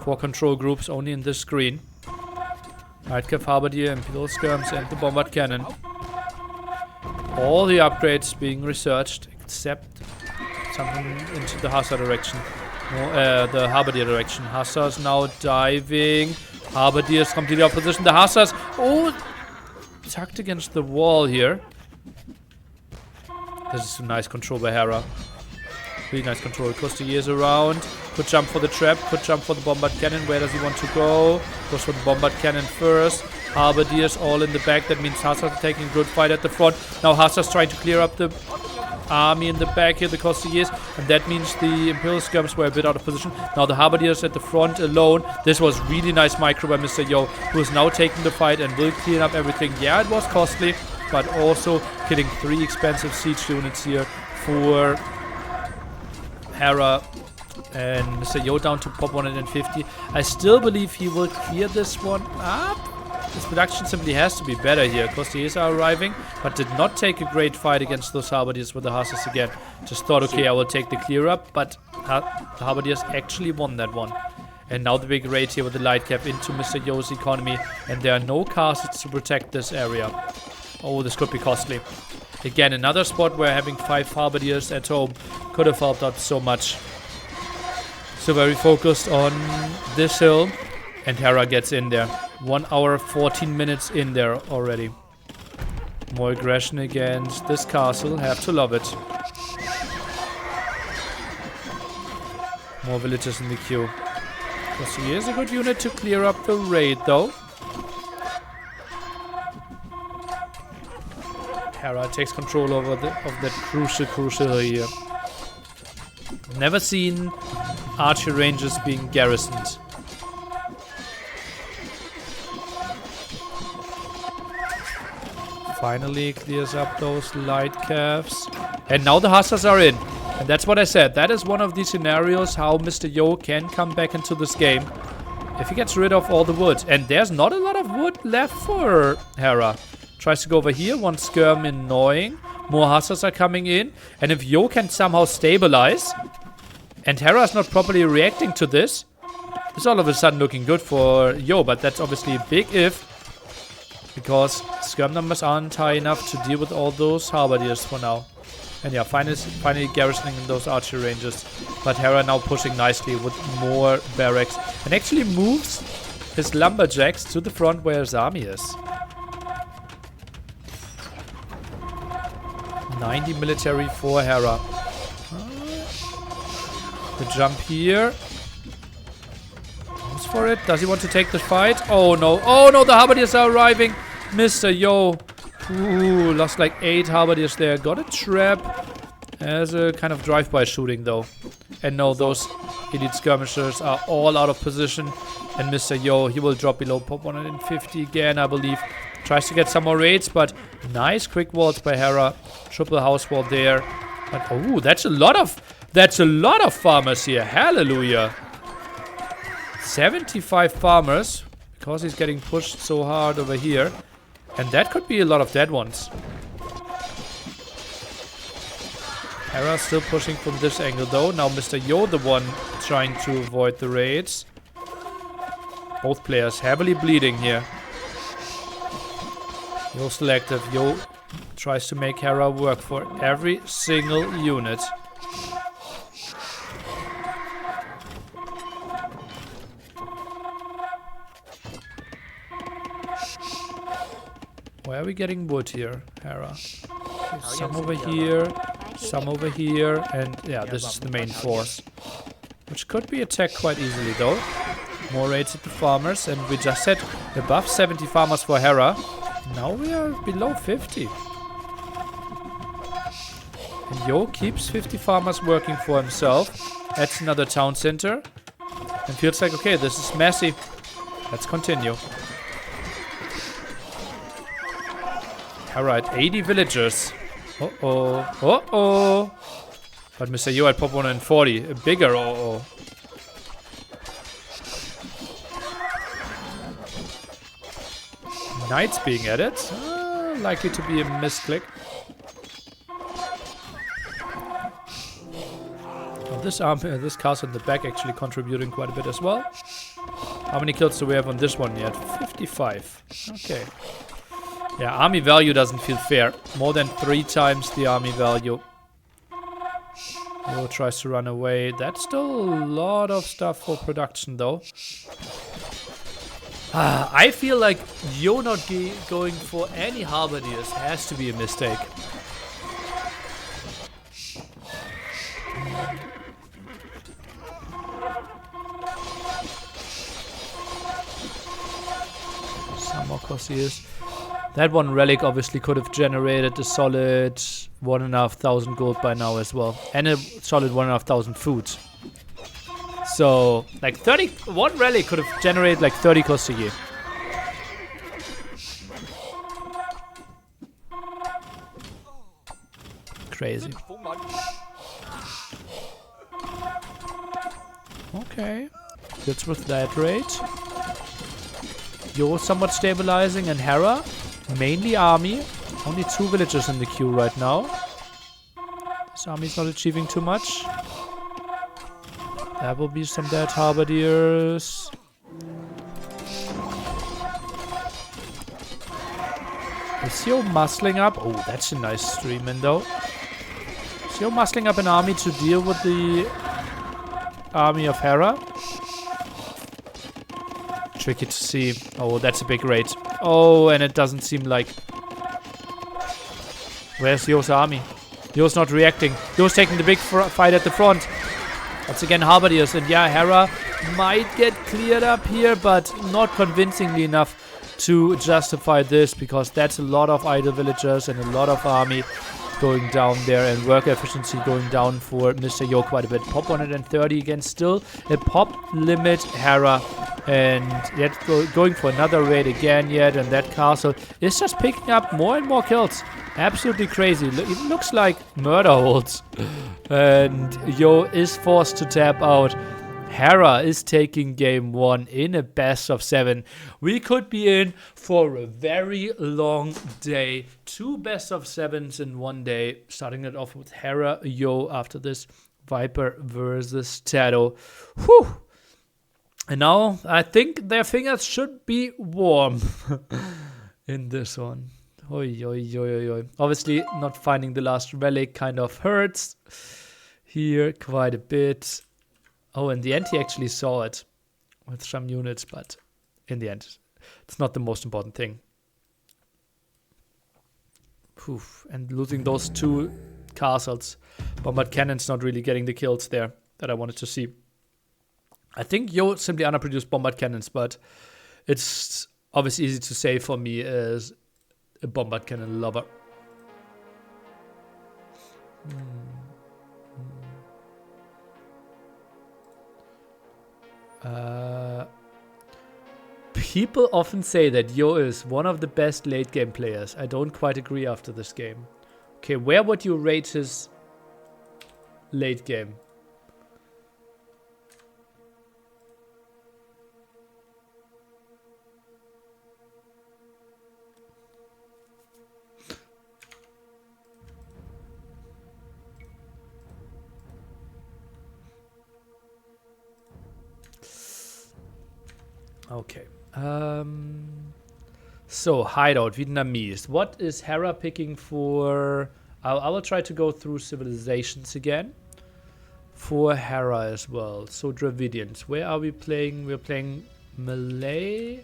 4 control groups only in this screen. Light cav, Halberdier, Imperial skirms and the bombard cannon. All the upgrades being researched except something into the Hussar direction. The Halberdier direction. Hussars now diving. Halberdiers completely out of position. The Hussars, tucked against the wall here. This is a nice control by Hera. Really nice control. Costiers around. Could jump for the trap. Could jump for the bombard cannon. Where does he want to go? Goes for the bombard cannon first. Halberdiers all in the back. That means Hussars are taking a good fight at the front. Now Hussars trying to clear up the army in the back here, the Costiers, and that means the Imperial skirms were a bit out of position. Now the Halberdiers at the front alone. This was really nice micro by Mr. Yo, who is now taking the fight and will clean up everything. Yeah, it was costly, but also killing 3 expensive siege units here for Hera. And Mr. Yo down to pop 150. I still believe he will clear this one up. His production simply has to be better here. Costiers are arriving, but did not take a great fight against those Halberdiers with the Hussars again. Just thought, okay, I will take the clear up, but the Halberdiers actually won that one. And now the big raid here with the light cap into Mr. Yo's economy, and there are no castles to protect this area. Oh, this could be costly. Again, another spot where having 5 Halberdiers at home could have helped out so much. So very focused on this hill, and Hera gets in there. 1 hour, 14 minutes in there already. More aggression against this castle. Have to love it. More villagers in the queue. So here's a good unit to clear up the raid, though. Hera takes control over of that crucial here. Never seen archer ranges being garrisoned. Finally clears up those light calves. And now the Hussars are in. And that's what I said. That is one of the scenarios how Mr. Yo can come back into this game. If he gets rid of all the wood. And there's not a lot of wood left for Hera. Tries to go over here. 1 skirm annoying. More Hussars are coming in. And if Yo can somehow stabilize. And Hera is not properly reacting to this. It's all of a sudden looking good for Yo. But that's obviously a big if. Because skirm numbers aren't high enough to deal with all those Halberdiers for now. And yeah, finally garrisoning in those archer ranges. But Hera now pushing nicely with more barracks. And actually moves his lumberjacks to the front where his army is. 90 military for Hera. The jump here. Goes for it. Does he want to take the fight? Oh no. Oh no, the Halberdiers are arriving. Mr. Yo. Ooh, lost like 8 Halberdiers there. Got a trap. As a kind of drive-by shooting though. And no, those elite skirmishers are all out of position. And Mr. Yo, he will drop below pop 150 again, I believe. Tries to get some more raids, but nice quick walls by Hera. Triple house wall there. But oh, that's a lot of farmers here. Hallelujah. 75 farmers. Because he's getting pushed so hard over here. And that could be a lot of dead ones. Hera still pushing from this angle though. Now Mr. Yo the one trying to avoid the raids. Both players heavily bleeding here. Yo selective. Yo tries to make Hera work for every single unit. Where are we getting wood here, Hera? Okay, some over here, some over here, and yeah, this is the main force. Which could be attacked quite easily though. More raids at the farmers, and we just said above 70 farmers for Hera. Now we are below 50. And Yo keeps 50 farmers working for himself. Adds another town center. And feels like, okay, this is messy. Let's continue. Hera at 80 villagers. Uh-oh. Uh-oh. But Mr. Yo at pop 140. A bigger uh-oh. Knights being added. Likely to be a misclick. Oh, this castle in the back actually contributing quite a bit as well. How many kills do we have on this one yet? 55. Okay. Yeah, army value doesn't feel fair. More than 3 times the army value. Yo tries to run away. That's still a lot of stuff for production though. I feel like Yo not going for any halberdiers has to be a mistake. Some more Cossiers. That one relic obviously could have generated a solid 1,500 gold by now as well. And a solid 1,500 food. So, like one relic could have generated like 30 Cossier. Crazy. Okay. Good with that rate. Yo somewhat stabilizing, and Hera mainly army. Only 2 villagers in the queue right now. This army's not achieving too much. There will be some dead halberdiers. Is Yo muscling up? Oh, that's a nice stream in though. Is Yo muscling up an army to deal with the army of Hera? Tricky to see. Oh, that's a big raid. Oh, and it doesn't seem like... Where's Yo's army? Yo's not reacting. Yo's taking the big fight at the front. Once again, halberdiers. And yeah, Hera might get cleared up here, but not convincingly enough to justify this, because that's a lot of idle villagers and a lot of army going down there, and worker efficiency going down for Mr. Yo quite a bit. Pop 130 again, still a pop limit Hera, and yet going for another raid again yet, and that castle is just picking up more and more kills. Absolutely crazy. It looks like murder holds. And Yo is forced to tap out. Hera is taking game 1 in a best of 7. We could be in for a very long day. 2 best of 7s in one day. Starting it off with Hera, Yo after this. Viper versus Tato. Whew. And now I think their fingers should be warm in this one. Oi, oi, oi, oi, oi. Obviously, not finding the last relic kind of hurts here quite a bit. Oh, in the end, he actually saw it with some units, but in the end, it's not the most important thing. Poof. And losing those 2 castles. Bombard cannons not really getting the kills there that I wanted to see. I think Yo simply underproduced bombard cannons, but it's obviously easy to say for me as a bombard cannon lover. People often say that Yo is one of the best late game players. I don't quite agree after this game. Okay, where would you rate his late game? Okay. So, hideout, Vietnamese. What is Hera picking for... I will try to go through civilizations again. For Hera as well. So, Dravidians. Where are we playing? We're playing Malay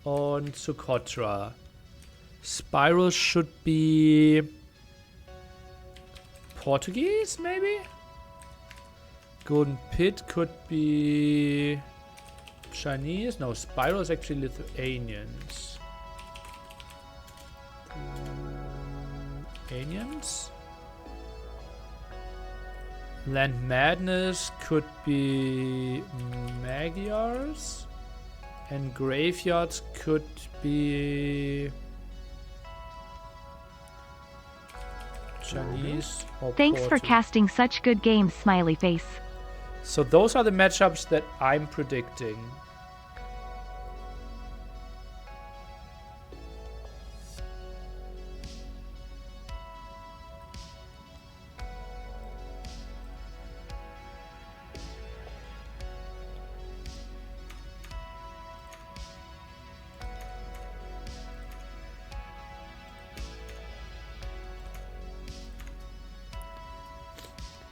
on Socotra. Spiral should be... Portuguese, maybe? Golden Pit could be... Chinese? No, Spiral is actually Lithuanians. Aliens? Land Madness could be Magyars. And Graveyards could be Chinese or Thanks for casting such good games, smiley face. So those are the matchups that I'm predicting.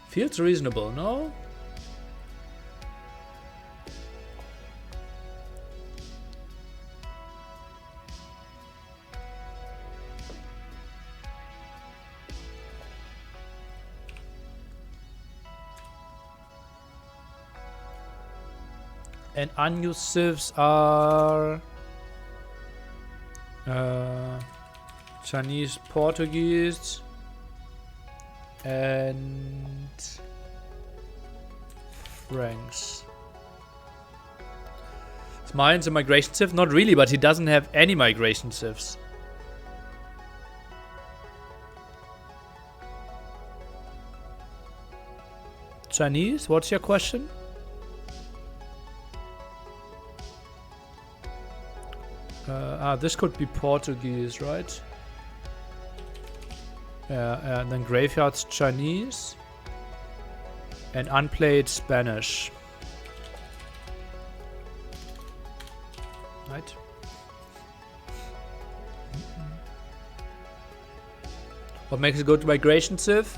Feels reasonable, no? And unused civs are Chinese, Portuguese, and Franks. Is Mayan's a migration civ? Not really, but he doesn't have any migration civs. Chinese, what's your question? This could be Portuguese, right? And then Graveyard's Chinese. And unplayed Spanish. Right? What makes a good migration civ?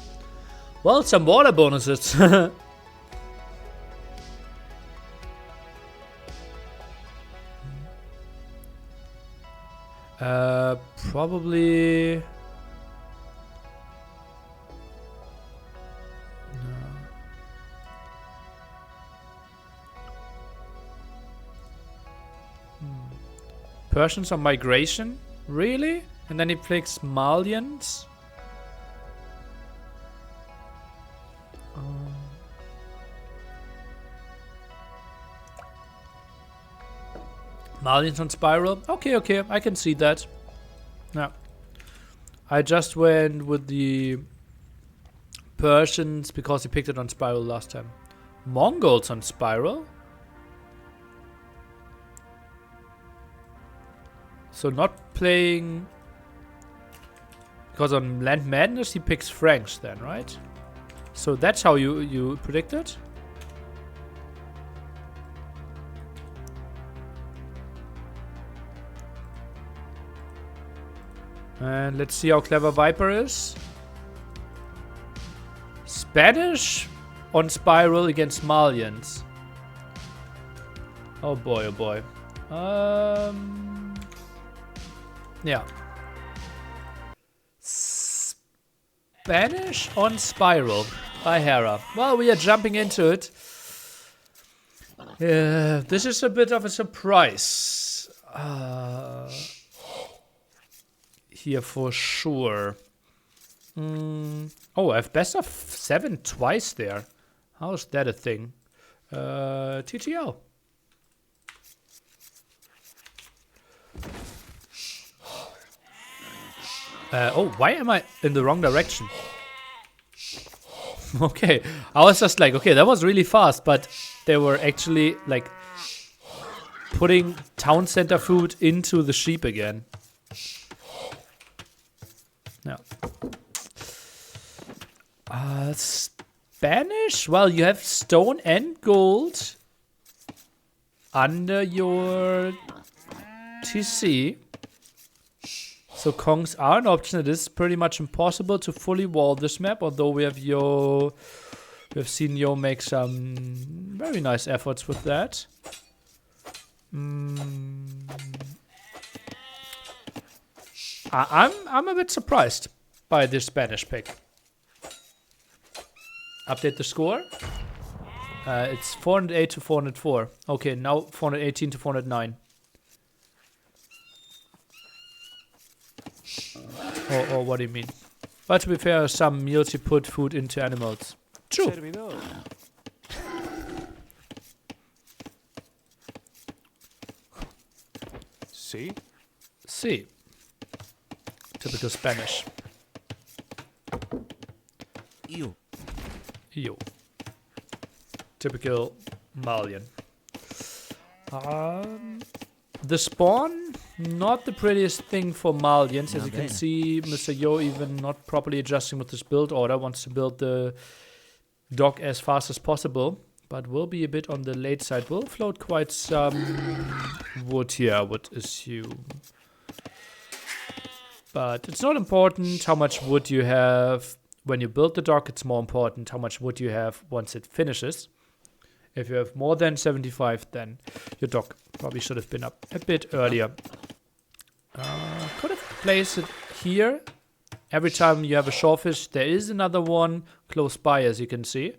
Well, some water bonuses. Probably... Persians on migration? Really? And then he plays Malians? Malians on Spiral? Okay, okay, I can see that. Yeah. I just went with the Persians because he picked it on Spiral last time. Mongols on Spiral? So not playing... Because on Land Madness he picks Franks then, right? So that's how you predict it? And let's see how clever Viper is. Spanish on Spiral against Malians. Oh boy, oh boy. Yeah. Spanish on Spiral by Hera. Well, we are jumping into it. This is a bit of a surprise. Here for sure. Oh, I have best of 7 twice there. How is that a thing? TTL. Oh, why am I in the wrong direction? Okay, I was just like, okay, that was really fast, but they were actually like putting town center food into the sheep again. No. Spanish? Well, you have stone and gold. under your TC. So Kongs are an option. It is pretty much impossible to fully wall this map, although we have seen Yo make some very nice efforts with that. I'm a bit surprised by this Spanish pick. Update the score. It's 408 to 404. Okay, now 418 to 409. Or what do you mean? But to be fair, some multi put food into animals. True. See? See. Typical Spanish. Ew. Ew. Typical Malian. The spawn, not the prettiest thing for Malians. As you can see, Mr. Yo even not properly adjusting with his build order. Wants to build the dock as fast as possible, but will be a bit on the late side. Will float quite some wood here, I would assume. But it's not important how much wood you have when you build the dock. It's more important how much wood you have once it finishes. If you have more than 75, then your dock probably should have been up a bit earlier. Could have placed it here. Every time you have a shorefish, there is another one close by, as you can see.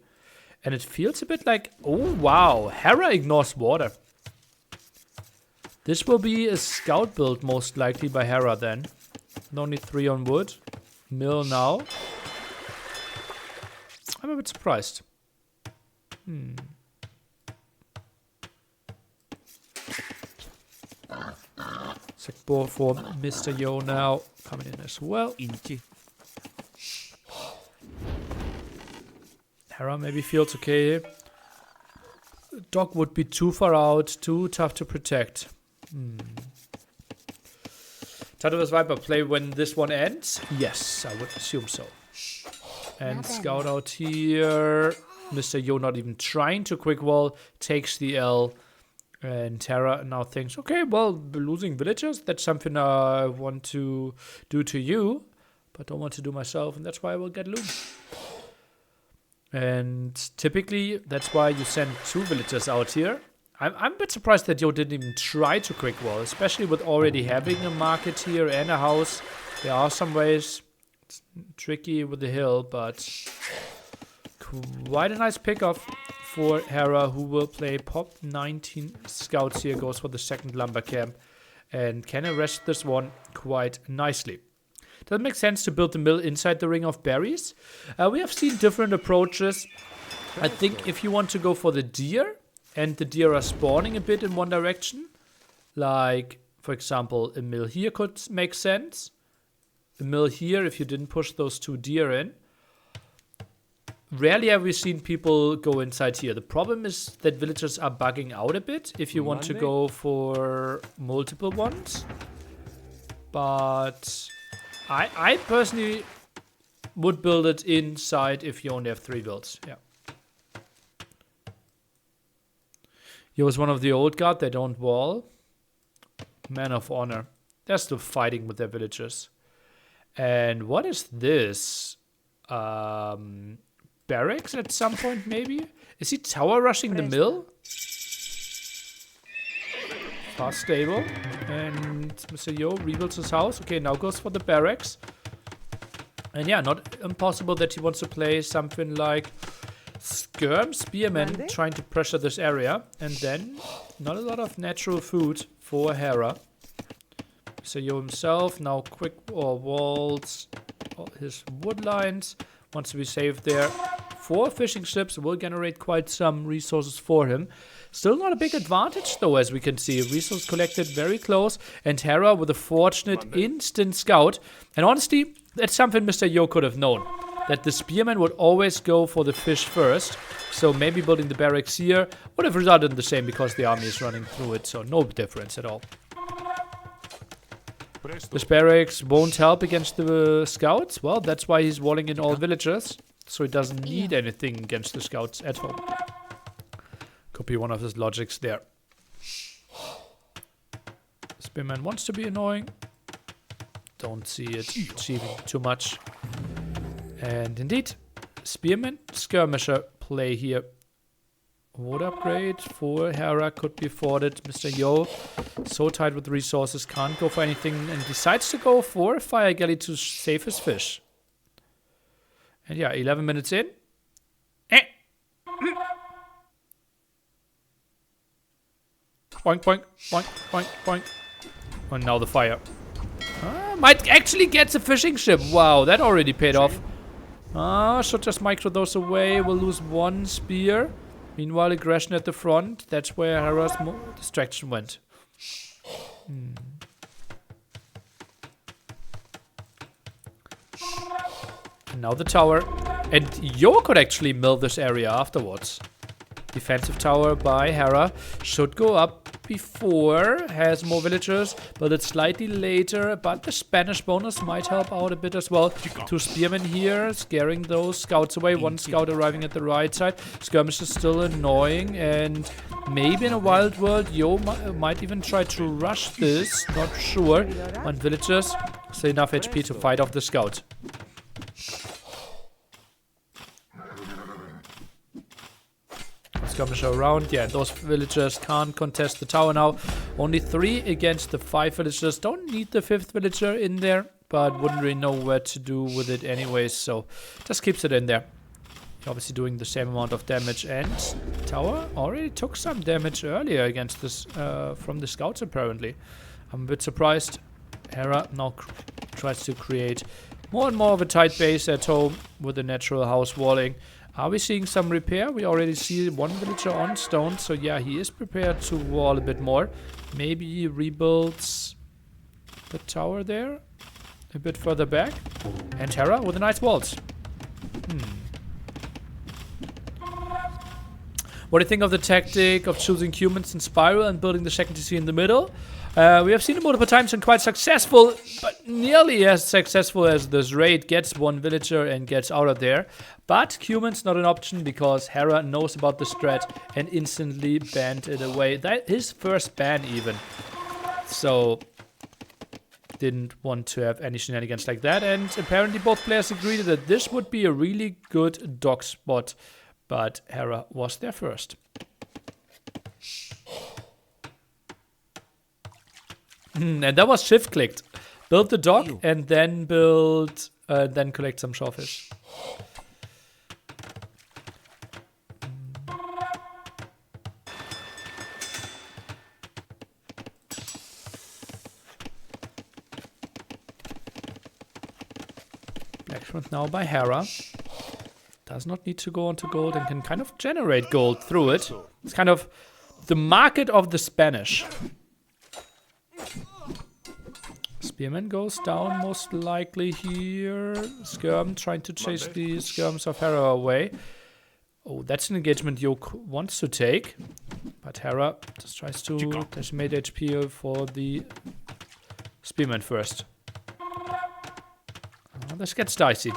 And it feels a bit like, oh wow, Hera ignores water. This will be a scout build most likely by Hera then. Only 3 on wood. Mill now. I'm a bit surprised. Sector for Mr. Yo now coming in as well. Hera maybe feels okay. Dog would be too far out, too tough to protect. Tartarus Viper play when this one ends? Yes, I would assume so. And scout out here. Mr. Yo not even trying to quick wall, takes the L. And Terra now thinks, okay, well, losing villagers, that's something I want to do to you, but don't want to do myself, and that's why I will get loom. And typically, that's why you send 2 villagers out here. I'm a bit surprised that Yo didn't even try to quick wall, especially with already having a market here and a house. There are some ways. It's tricky with the hill, but quite a nice pickoff for Hera, who will play pop 19 scouts here, goes for the second lumber camp, and can arrest this one quite nicely. Does it make sense to build the mill inside the ring of berries? We have seen different approaches. I think if you want to go for the deer, and the deer are spawning a bit in one direction, like, for example, a mill here could make sense. A mill here, if you didn't push those 2 deer in. Rarely have we seen people go inside here. The problem is that villagers are bugging out a bit if you want to go for multiple ones. But I personally would build it inside if you only have 3 builds. Yeah. He was one of the old guard. They don't wall. Man of honor. They're still fighting with their villagers. And what is this? Barracks at some point, maybe? Is he tower rushing the mill? Fast stable. And Mr. Yo rebuilds his house. Okay, now goes for the barracks. And yeah, not impossible that he wants to play something like Skirm, Spearman, trying to pressure this area. And then, not a lot of natural food for Hera. Mr. Yo himself, now quick walls his wood lines. Wants to be safe there. 4 fishing ships will generate quite some resources for him. Still not a big advantage though, as we can see. Resource collected very close. And Hera with a fortunate instant scout. And honestly, that's something Mr. Yo could have known. That the spearman would always go for the fish first. So maybe building the barracks here would have resulted in the same because the army is running through it. So no difference at all. This barracks won't help against the scouts. Well, that's why he's walling in all villagers. So he doesn't need anything against the scouts at all. Could be one of his logics there. Spearman wants to be annoying. Don't see it achieving too much. And indeed, Spearman Skirmisher play here. Wood upgrade for Hera could be afforded. Mr. Yo, so tight with resources, can't go for anything, and decides to go for Fire Galley to save his fish. And yeah, 11 minutes in. Boink, boink, boink, boink, boink. And now the fire. Might actually get the fishing ship. Wow, that already paid off. Should just micro those away. We'll lose one spear. Meanwhile, aggression at the front. That's where Hera's distraction went. And now the tower. And Yo could actually mill this area afterwards. Defensive tower by Hera. Should go up before. Has more villagers, but it's slightly later. But the Spanish bonus might help out a bit as well. Two spearmen here, scaring those scouts away. One scout arriving at the right side. Skirmish is still annoying, and maybe in a wild world, Yo might even try to rush this. Not sure. One villagers, still enough HP to fight off the scout. Skirmisher around. Yeah, those villagers can't contest the tower now. Only 3 against the 5 villagers. Don't need the 5th villager in there, but wouldn't really know what to do with it anyways, so just keeps it in there. Obviously doing the same amount of damage, and tower already took some damage earlier against this from the scouts apparently. I'm a bit surprised. Hera now tries to create more and more of a tight base at home with the natural house walling. Are we seeing some repair? We already see one villager on stone, so yeah, he is prepared to wall a bit more. Maybe he rebuilds the tower there a bit further back. And Hera with a nice waltz. What do you think of the tactic of choosing humans in spiral and building the second TC in the middle? We have seen it multiple times and quite successful, but nearly as successful as this raid. Gets one villager and gets out of there. But humans not an option because Hera knows about the strat and instantly banned it away. That his first ban even. So didn't want to have any shenanigans like that. And apparently both players agreed that this would be a really good dog spot. But Hera was there first. And that was shift clicked. Build the dock and then build, then collect some shellfish. Blacksmith now by Hera. Does not need to go onto gold and can kind of generate gold through it. It's kind of the market of the Spanish. Spearman goes down most likely here. Skirm trying to chase the skirms of Hera away. Oh, that's an engagement Yoke wants to take. But Hera just tries to decimate HP for the Spearman first. Oh, this gets dicey.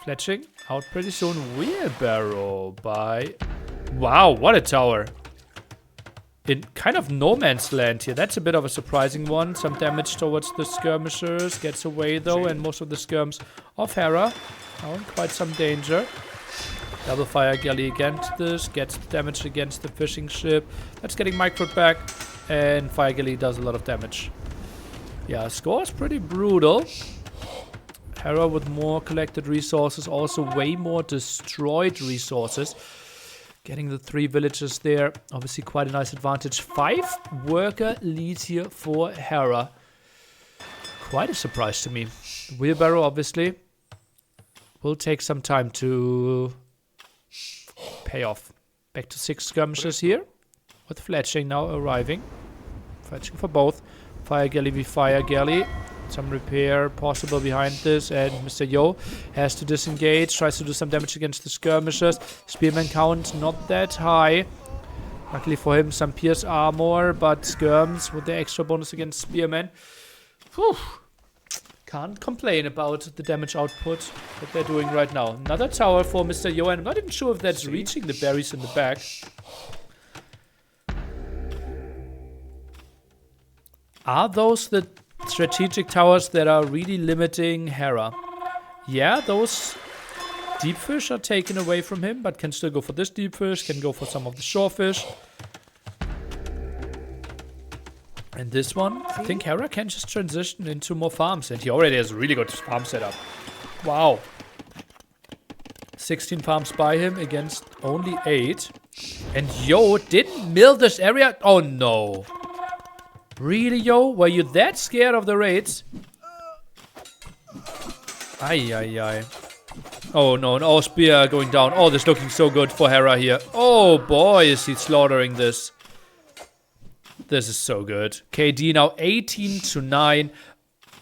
Fletching out pretty soon. Wheelbarrow by... Wow, what a tower. In kind of no man's land here. That's a bit of a surprising one. Some damage towards the skirmishers. Gets away though, and most of the skirms of Hera are in quite some danger. Double fire galley against this. Gets damage against the fishing ship. That's getting microed back. And fire galley does a lot of damage. Yeah, score is pretty brutal. Hera with more collected resources. Also way more destroyed resources. Getting the 3 villages there, obviously quite a nice advantage. 5 worker leads here for Hera. Quite a surprise to me. Wheelbarrow, obviously, will take some time to pay off. Back to 6 skirmishes here, with Fletching now arriving. Fletching for both. Fire galley v fire galley. Some repair possible behind this, and Mr. Yo has to disengage, tries to do some damage against the skirmishers. Spearman count not that high. Luckily for him, some pierce armor, but skirms with the extra bonus against spearmen. Whew. Can't complain about the damage output that they're doing right now. Another tower for Mr. Yo, and I'm not even sure if that's reaching the berries in the back. Are those the strategic towers that are really limiting Hera? Yeah, those deep fish are taken away from him, but can still go for this deep fish, can go for some of the shore fish. And this one, I think Hera can just transition into more farms, and he already has a really good farm setup. Wow. 16 farms by him against only 8. And Yo didn't mill this area. Oh no. Really, Yo? Were you that scared of the raids? Ay, ay, ay. Oh no, an all spear going down. Oh, this is looking so good for Hera here. Oh boy, is he slaughtering this. This is so good. KD now 18 to 9.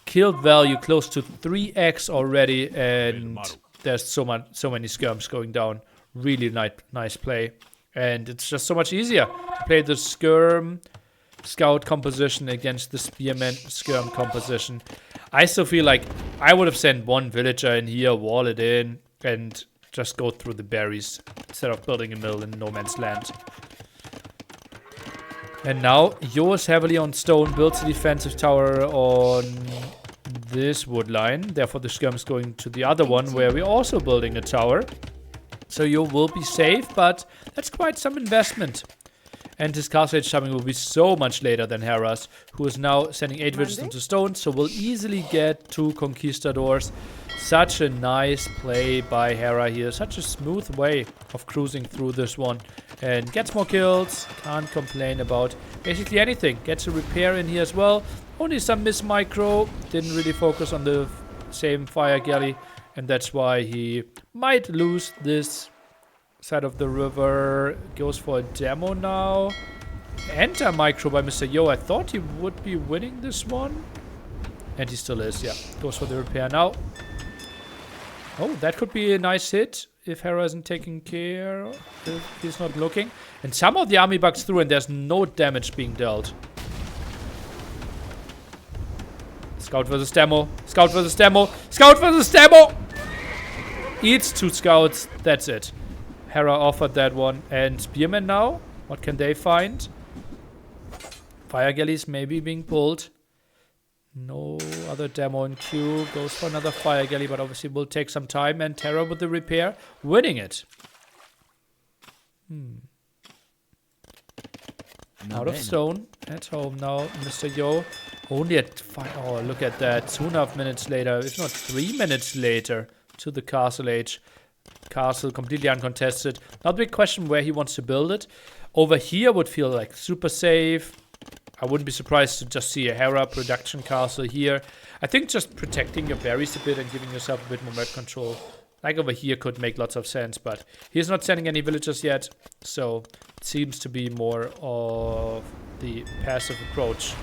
Killed value close to 3x already. And there's so many skirms going down. Really nice play. And it's just so much easier to play the skirm scout composition against the spearman skirm composition. I still feel like I would have sent one villager in here, wall it in, and just go through the berries instead of building a mill in no man's land. And now Yo is heavily on stone, builds a defensive tower on this wood line. Therefore the skirm is going to the other one where we're also building a tower. So Yo will be safe, but that's quite some investment. And his castle age timing will be so much later than Hera's, who is now sending 8 villages into stone, so will easily get 2 conquistadors. Such a nice play by Hera here. Such a smooth way of cruising through this one. And gets more kills. Can't complain about basically anything. Gets a repair in here as well. Only some miss micro. Didn't really focus on the same fire galley. And that's why he might lose this side of the river. Goes for a demo now. Enter micro by Mr. Yo. I thought he would be winning this one. And he still is, yeah. Goes for the repair now. Oh, that could be a nice hit if Hera isn't taking care, if he's not looking. And somehow the army bugs through and there's no damage being dealt. Scout versus demo. Scout versus demo. Scout versus demo! Eats 2 scouts. That's it. Hera offered that one. And spearmen now? What can they find? Fire galleys maybe being pulled. No other demo in queue. Goes for another fire galley, but obviously will take some time. And Terra with the repair, winning it. Out of stone. At home now, Mr. Yo. Only at 5. Oh, look at that. 2.5 minutes later, if not 3 minutes later, to the castle age. Castle completely uncontested. Now the big question where he wants to build it. Over here would feel like super safe. I wouldn't be surprised to just see a Hera production castle here. I think just protecting your berries a bit and giving yourself a bit more map control, like over here, could make lots of sense. But he's not sending any villagers yet, so it seems to be more of the passive approach.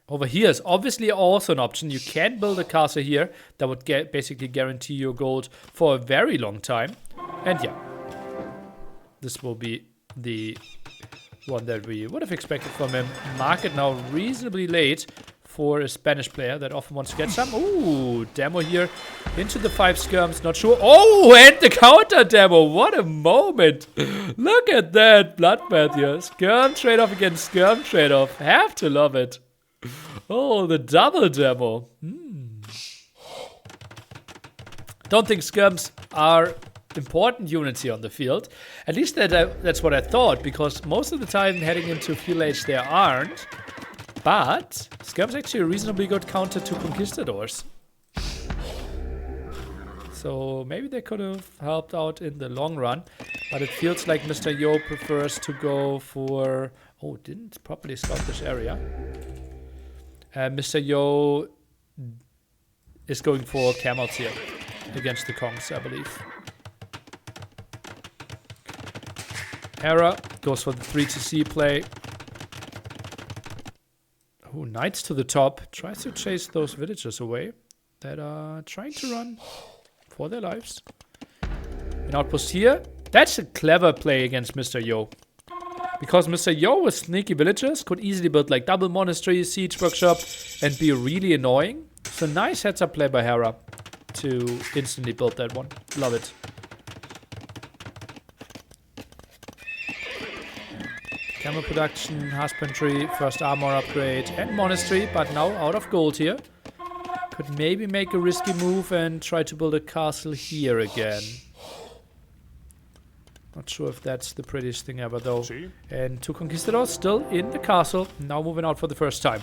Over here is obviously also an option. You can build a castle here that would basically guarantee your gold for a very long time. And yeah, this will be the one that we would have expected from him. Market now reasonably late for a Spanish player that often wants to get some. Ooh, demo here into the 5 skirms. Not sure. Oh, and the counter demo. What a moment. Look at that bloodbath here. Skirm trade-off against skirm trade-off. Have to love it. Oh, the double demo. Don't think skirms are important units here on the field. At least that's what I thought, because most of the time heading into feudal age there aren't. But skirm's actually a reasonably good counter to conquistadors. So maybe they could have helped out in the long run. But it feels like Mr. Yo prefers to go for... Oh, didn't properly scout this area. Mr. Yo is going for camels here against the Kongs, I believe. Hera goes for the 3-to-C play. Oh, knights to the top. Tries to chase those villagers away that are trying to run for their lives. An outpost here. That's a clever play against Mr. Yo. Because Mr. Yo with sneaky villagers could easily build like double monastery, siege workshop, and be really annoying. So nice heads up play by Hera to instantly build that one. Love it. Camel production, husbandry, first armor upgrade, and monastery, but now out of gold here. Could maybe make a risky move and try to build a castle here again. Not sure if that's the prettiest thing ever though. See? And 2 conquistadors still in the castle, now moving out for the first time.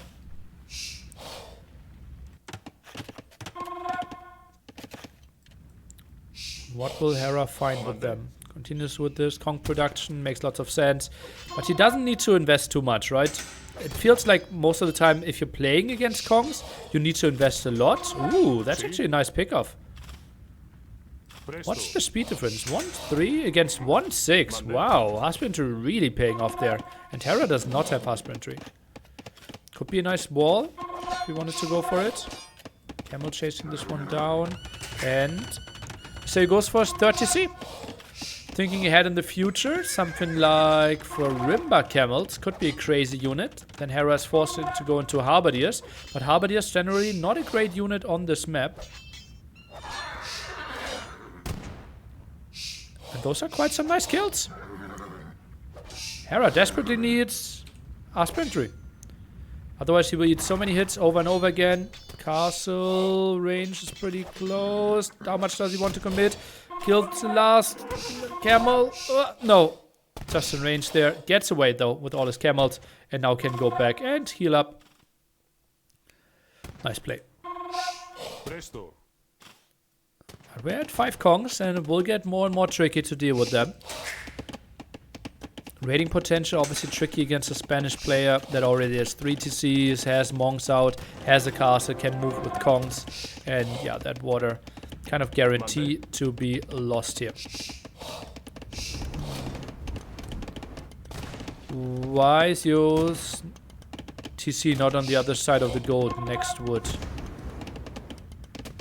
What will Hera find with them? Continues with this Kong production, makes lots of sense. But he doesn't need to invest too much, right? It feels like most of the time if you're playing against Kongs, you need to invest a lot. Ooh, that's actually a nice pick-off. What's the speed difference? 1-3 against 1-6. Wow, husbandry really paying off there. And Hera does not have husbandry. Could be a nice wall if you wanted to go for it. Camel chasing this one down. And so he goes for his 30C. Thinking ahead in the future, something like for Rimba camels could be a crazy unit. Then Hera is forced to go into Halberdiers. But Halberdiers generally not a great unit on this map. And those are quite some nice kills. Hera desperately needs husbandry. Otherwise he will eat so many hits over and over again. Castle range is pretty close. How much does he want to commit? Killed the last camel. No. Just in range there. Gets away though with all his camels. And now can go back and heal up. Nice play. Presto. We're at 5 Kongs and it will get more and more tricky to deal with them. Raiding potential, obviously tricky against a Spanish player that already has 3 TCs, has monks out, has a castle, can move with Kongs. And yeah, that water kind of guaranteed to be lost here. Why is your TC not on the other side of the gold next wood?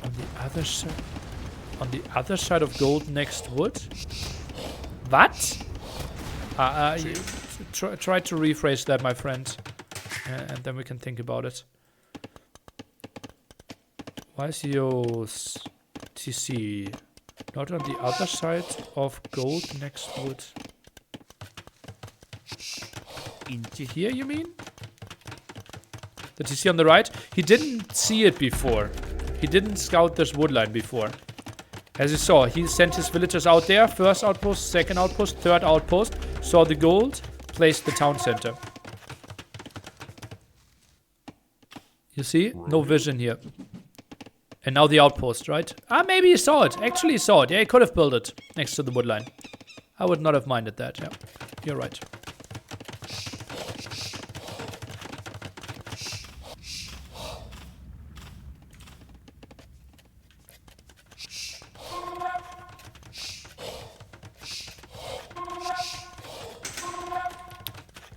On the other side? On the other side of gold next wood? What? Try to rephrase that, my friend. And then we can think about it. Why is your TC not on the other side of gold next wood? Into here, you mean? The TC on the right? He didn't see it before. He didn't scout this woodline before. As you saw, he sent his villagers out there. First outpost, second outpost, third outpost. Saw the gold, placed the town center. You see? No vision here. And now the outpost, right? Ah, maybe he saw it. Actually he saw it. Yeah, he could have built it next to the woodline. I would not have minded that, yeah. You're right.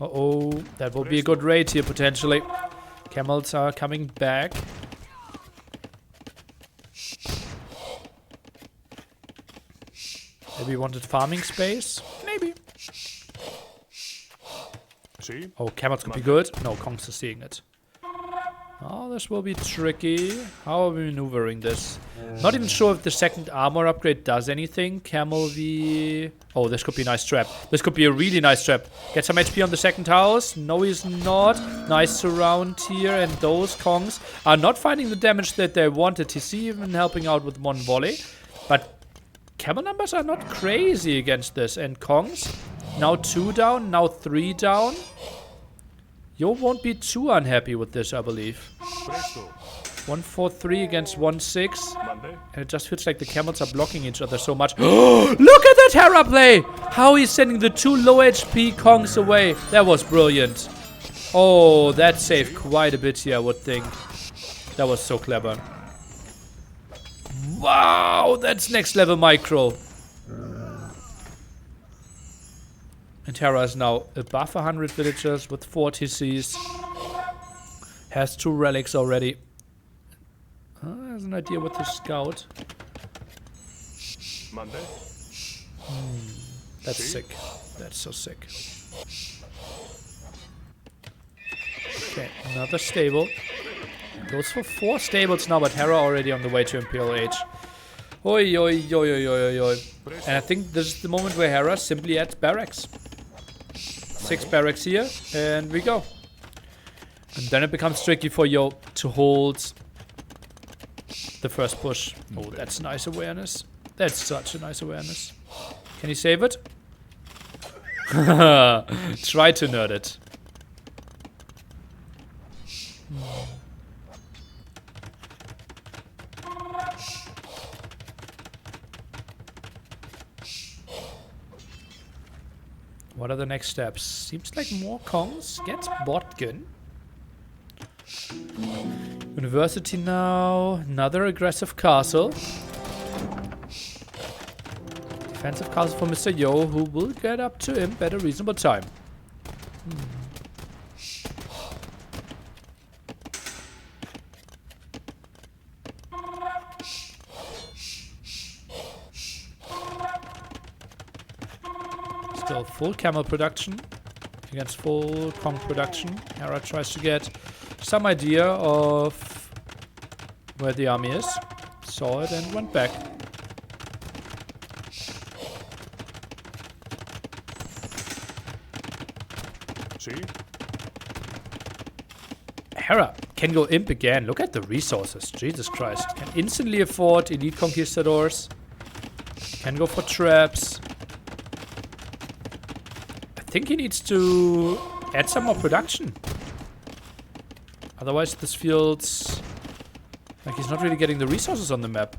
Uh-oh, that will be a good raid here, potentially. Camels are coming back. Maybe he wanted farming space? Maybe. See? Oh, camels could be good. No, Kongs are seeing it. Oh, this will be tricky. How are we maneuvering this? Not even sure if the second armor upgrade does anything. Camel V... Oh, this could be a nice trap. This could be a really nice trap. Get some HP on the second house. No, he's not. Nice surround here. And those Kongs are not finding the damage that they wanted. TC even helping out with one volley. But camel numbers are not crazy against this. And Kongs, now 2 down, now 3 down. You won't be too unhappy with this, I believe. 1-4-3 against 1-6. And it just feels like the camels are blocking each other so much. Look at that Hera play! How he's sending the 2 low HP Kongs away. That was brilliant. Oh, that saved quite a bit here, I would think. That was so clever. Wow, that's next level micro. And Hera is now above 100 villagers with 4 TCs. Has 2 relics already. Has an idea with the scout. That's sick. That's so sick. Okay, another stable. Goes for 4 stables now, but Hera already on the way to Imperial Age. Oi, oi, oi, oi, oi, oi. And I think this is the moment where Hera simply adds barracks. 6 barracks here, and we go. And then it becomes tricky for Yo to hold the first push. Oh, that's nice awareness. That's such a nice awareness. Can he save it? Try to nerd it. What are the next steps? Seems like more Kongs. Get Botkin. University now. Another aggressive castle. Defensive castle for Mr. Yo, who will get up to Imp at a reasonable time. Still full camel production against full Kong production. Hera tries to get some idea of where the army is. Saw it and went back. See? Hera can go Imp again. Look at the resources. Jesus Christ. Can instantly afford elite conquistadors. Can go for traps. I think he needs to add some more production. Otherwise this feels like he's not really getting the resources on the map.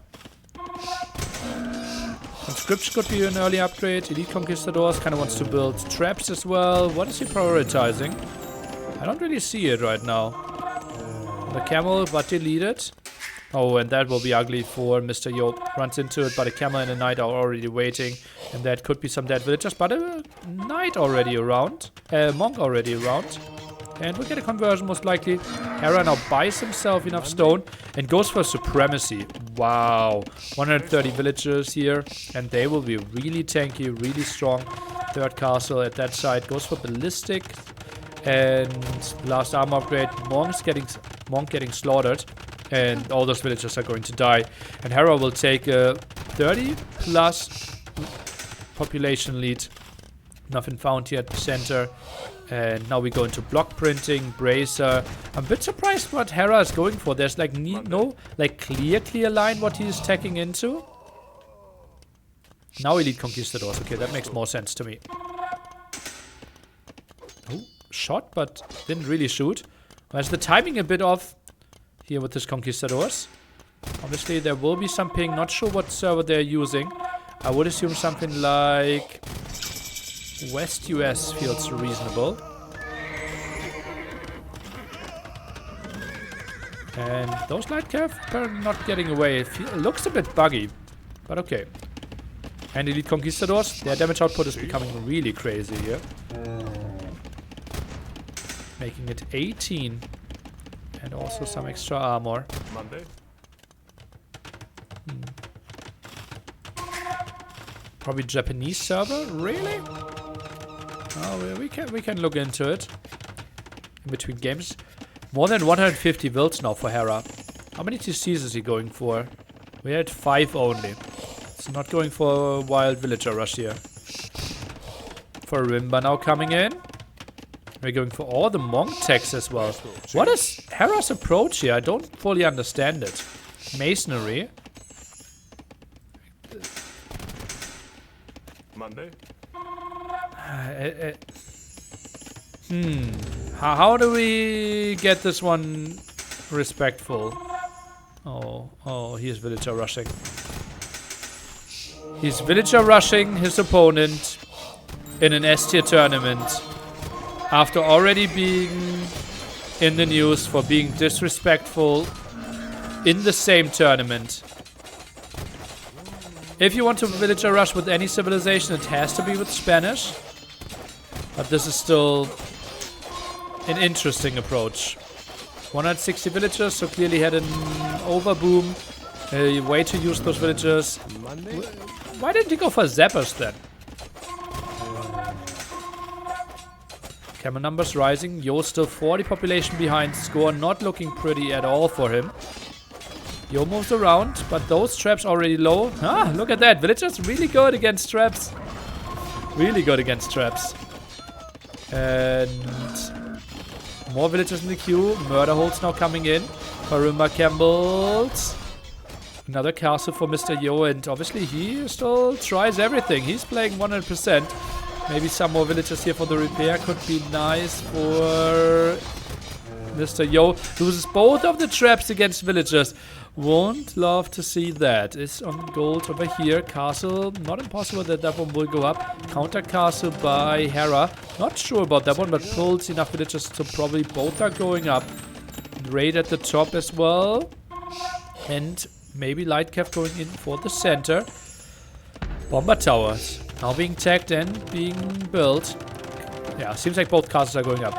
Conscription could be an early upgrade. Elite Conquistadors kind of wants to build traps as well. What is he prioritizing? I don't really see it right now. The camel, but deleted. Oh, and that will be ugly for Mr. Yo. Runs into it, but a camel and a knight are already waiting. And that could be some dead villagers, but a knight already around. A monk already around. And we'll get a conversion most likely. Hera now buys himself enough stone and goes for supremacy. Wow. 130 villagers here. And they will be really tanky, really strong. Third castle at that side goes for ballistic. And last armor upgrade. Monk getting slaughtered. And all those villagers are going to die. And Hera will take a 30 plus population lead. Nothing found here at the center. And now we go into block printing, bracer. I'm a bit surprised what Hera is going for. There's like no like clear line what he is tacking into. Now elite conquistadors. Okay, that makes more sense to me. Oh, shot, but didn't really shoot. Whereas the timing a bit off here with his conquistadors. Obviously there will be some ping. Not sure what server they're using. I would assume something like West US feels reasonable. And those light cav are not getting away. It looks a bit buggy, but okay. And elite conquistadors, their damage output is becoming really crazy here. Making it 18. And also some extra armor. Monday. Probably Japanese server, really? Oh, we can look into it. In between games. More than 150 wilds now for Hera. How many TCs is he going for? We had 5 only. It's not going for a wild villager rush here. For Rimba now coming in. We're going for all the monk techs as well. What is Hera's approach here? I don't fully understand it. Masonry. Monday. How do we get this one respectful? Oh, he's villager rushing. He's villager rushing his opponent in an S tier tournament after already being in the news for being disrespectful in the same tournament. If you want to villager rush with any civilization, it has to be with Spanish. But this is still an interesting approach. 160 villagers, so clearly had an overboom. A way to use those villagers. Why didn't he go for zappers then? Camel numbers rising. Yo still 40 population behind. Score not looking pretty at all for him. Yo moves around, but those traps already low. Ah, look at that. Villagers really good against traps. Really good against traps. And more villagers in the queue. Murder holes now coming in. Paruma Campbell's. Another castle for Mr. Yo, and obviously he still tries everything. He's playing 100%. Maybe some more villagers here for the repair could be nice for Mr. Yo. Loses both of the traps against villagers. Won't love to see that. It's on gold over here. Castle, not impossible that that one will go up. Counter castle by Hera. Not sure about that one, but pulls enough villagers so probably both are going up. Raid at the top as well. And maybe Lightcav going in for the center. Bomber towers now being tagged and being built. Yeah, seems like both castles are going up.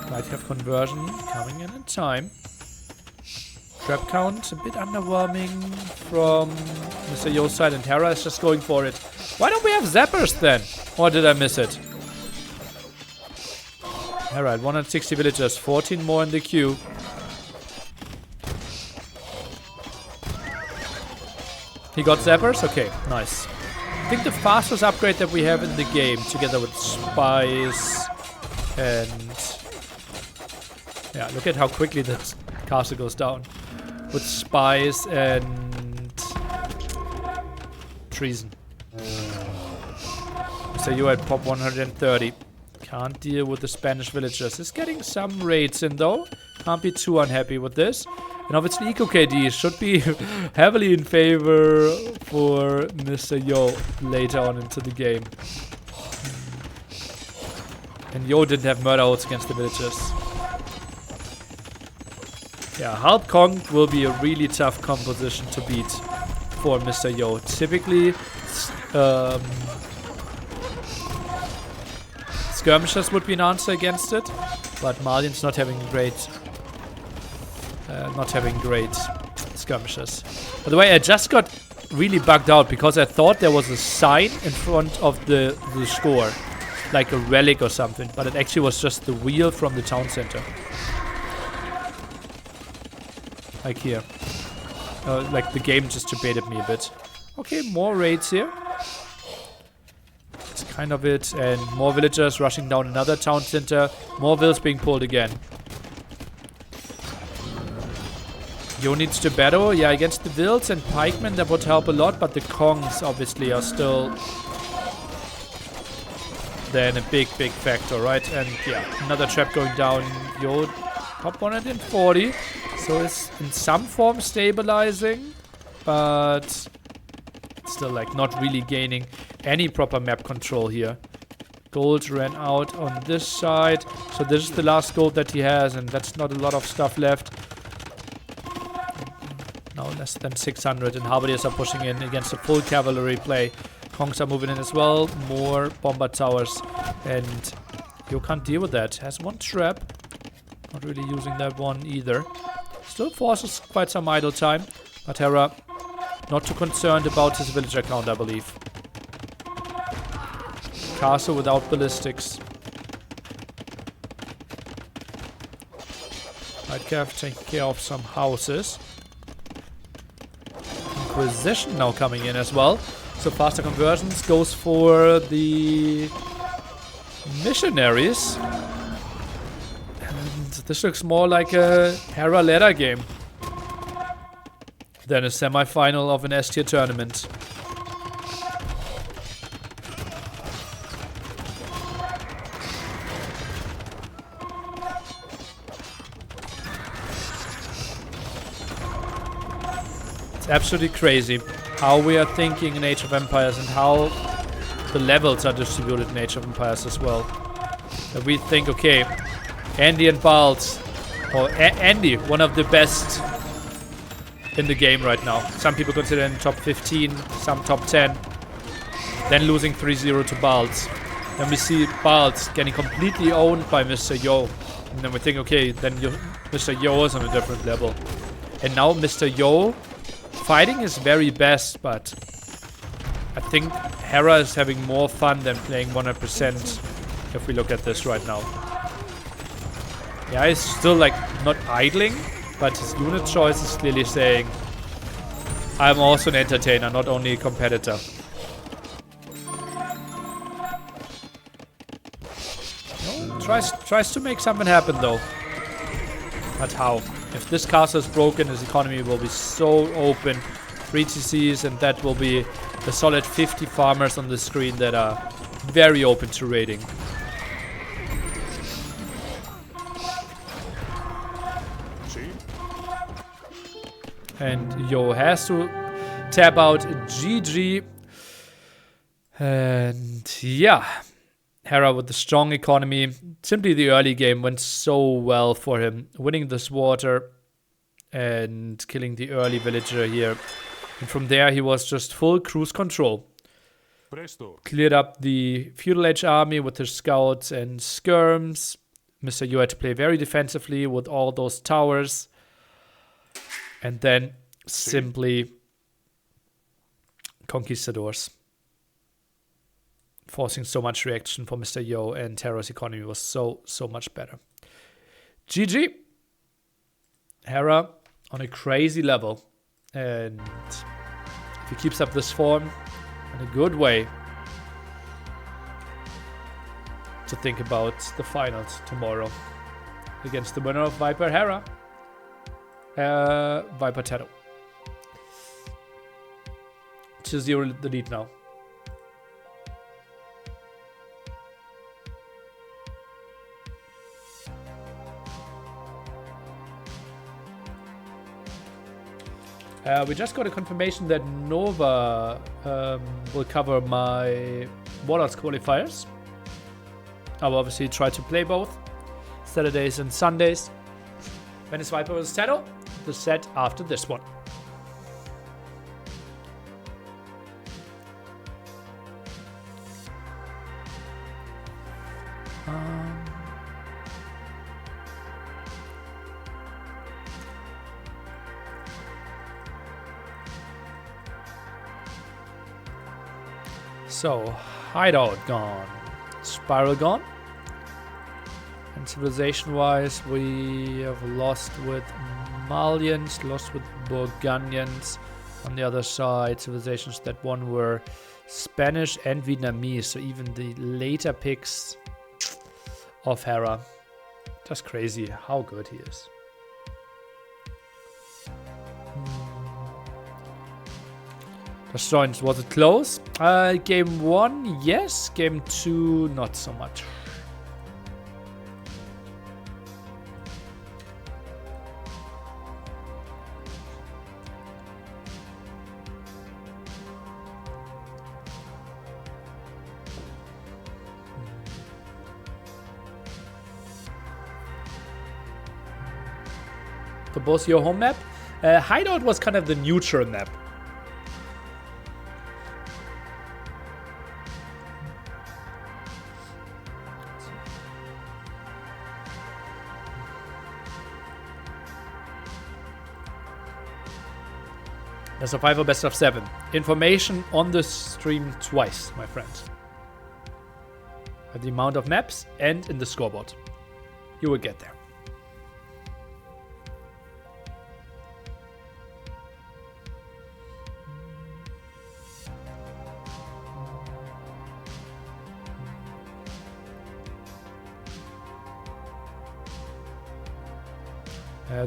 Lightcav conversion coming in time. Trap count a bit underwhelming from Mr. Yo's side, and Hera is just going for it. Why don't we have zappers then? Or did I miss it? Alright, 160 villagers, 14 more in the queue. He got zappers? Okay, nice. I think the fastest upgrade that we have in the game, together with Spice and... yeah, look at how quickly this castle goes down. With Spice and... Treason. So you at pop 130. Can't deal with the Spanish villagers. Is getting some raids in though. Can't be too unhappy with this. And obviously Eco KD should be heavily in favor for Mr. Yo later on into the game. And Yo didn't have murder holes against the villagers. Yeah, Halb Kong will be a really tough composition to beat for Mr. Yo. Typically, skirmishers would be an answer against it, but Malian's not having great skirmishers. By the way, I just got really bugged out because I thought there was a sign in front of the score, like a relic or something, but it actually was just the wheel from the town center. Like here. Like the game just debated me a bit. Okay, more raids here. That's kind of it. And more villagers rushing down another town center. More vills being pulled again. Yo needs to battle. Yeah, against the vills and pikemen that would help a lot. But the Kongs obviously are still then a big factor, right? And yeah, another trap going down. Yo, top 140. So it's in some form stabilizing, but still like not really gaining any proper map control here. Gold ran out on this side, so this is the last gold that he has, and that's not a lot of stuff left. Now less than 600, and Halberdiers are pushing in against a full cavalry play. Kongs are moving in as well, more bomber towers, and you can't deal with that. Has one trap, not really using that one either. Still forces quite some idle time, but Hera not too concerned about his villager count, I believe. Castle without ballistics. Lightcav taking care of some houses. Inquisition now coming in as well. So faster conversions goes for the missionaries. This looks more like a Hera ladder game than a semi-final of an S-tier tournament. It's absolutely crazy how we are thinking in Age of Empires and how the levels are distributed in Age of Empires as well. That we think, okay, Andy and Balz, or Andy, one of the best in the game right now. Some people consider him top 15, some top 10. Then losing 3-0 to Balz. Then we see Balz getting completely owned by Mr. Yo. And then we think, okay, then Mr. Yo is on a different level. And now Mr. Yo fighting his very best, but I think Hera is having more fun than playing 100% if we look at this right now. Yeah, he's still like not idling, but his unit choice is clearly saying, I'm also an entertainer, not only a competitor. No, tries to make something happen though. But how? If this castle is broken, his economy will be so open. 3 TCs, and that will be a solid 50 farmers on the screen that are very open to raiding. And Yo has to tap out GG. And yeah, Hera with the strong economy. Simply the early game went so well for him. Winning this water and killing the early villager here. And from there he was just full cruise control. Presto. Cleared up the feudal age army with his scouts and skirms. Mr. Yu had to play very defensively with all those towers. And then simply conquistadors. Forcing so much reaction for Mr. Yo, and Hera's economy was so much better. GG. Hera on a crazy level. And if he keeps up this form in a good way, to think about the finals tomorrow against the winner of Viper Hera. Viper Tato. 2-0 the lead now. We just got a confirmation that Nova will cover my Warlords qualifiers. I will obviously try to play both Saturdays and Sundays. Venice Viper vs. Tato, the set after this one. So, Hideout gone, Spiral gone, and civilization-wise we have lost with Malians, lost with Burgundians. On the other side, civilizations that won were Spanish and Vietnamese, so even the later picks of Hera. Just crazy how good he is. Joined. Was it close? Game 1, yes. Game 2, not so much. For both your home map, Hideout was kind of the neutral map. Best of 5 or best of 7. Information on the stream twice, my friend. At the amount of maps and in the scoreboard. You will get there.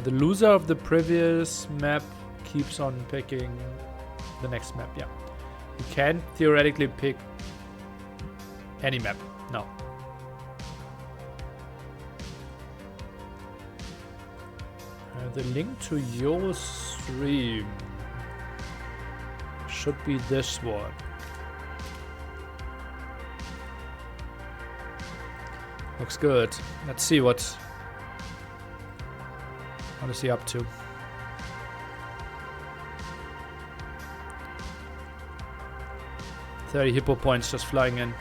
The loser of the previous map keeps on picking the next map, yeah. You can theoretically pick any map now. The link to your stream should be this one. Looks good. Let's see what is he up to. 30 hippo points just flying in.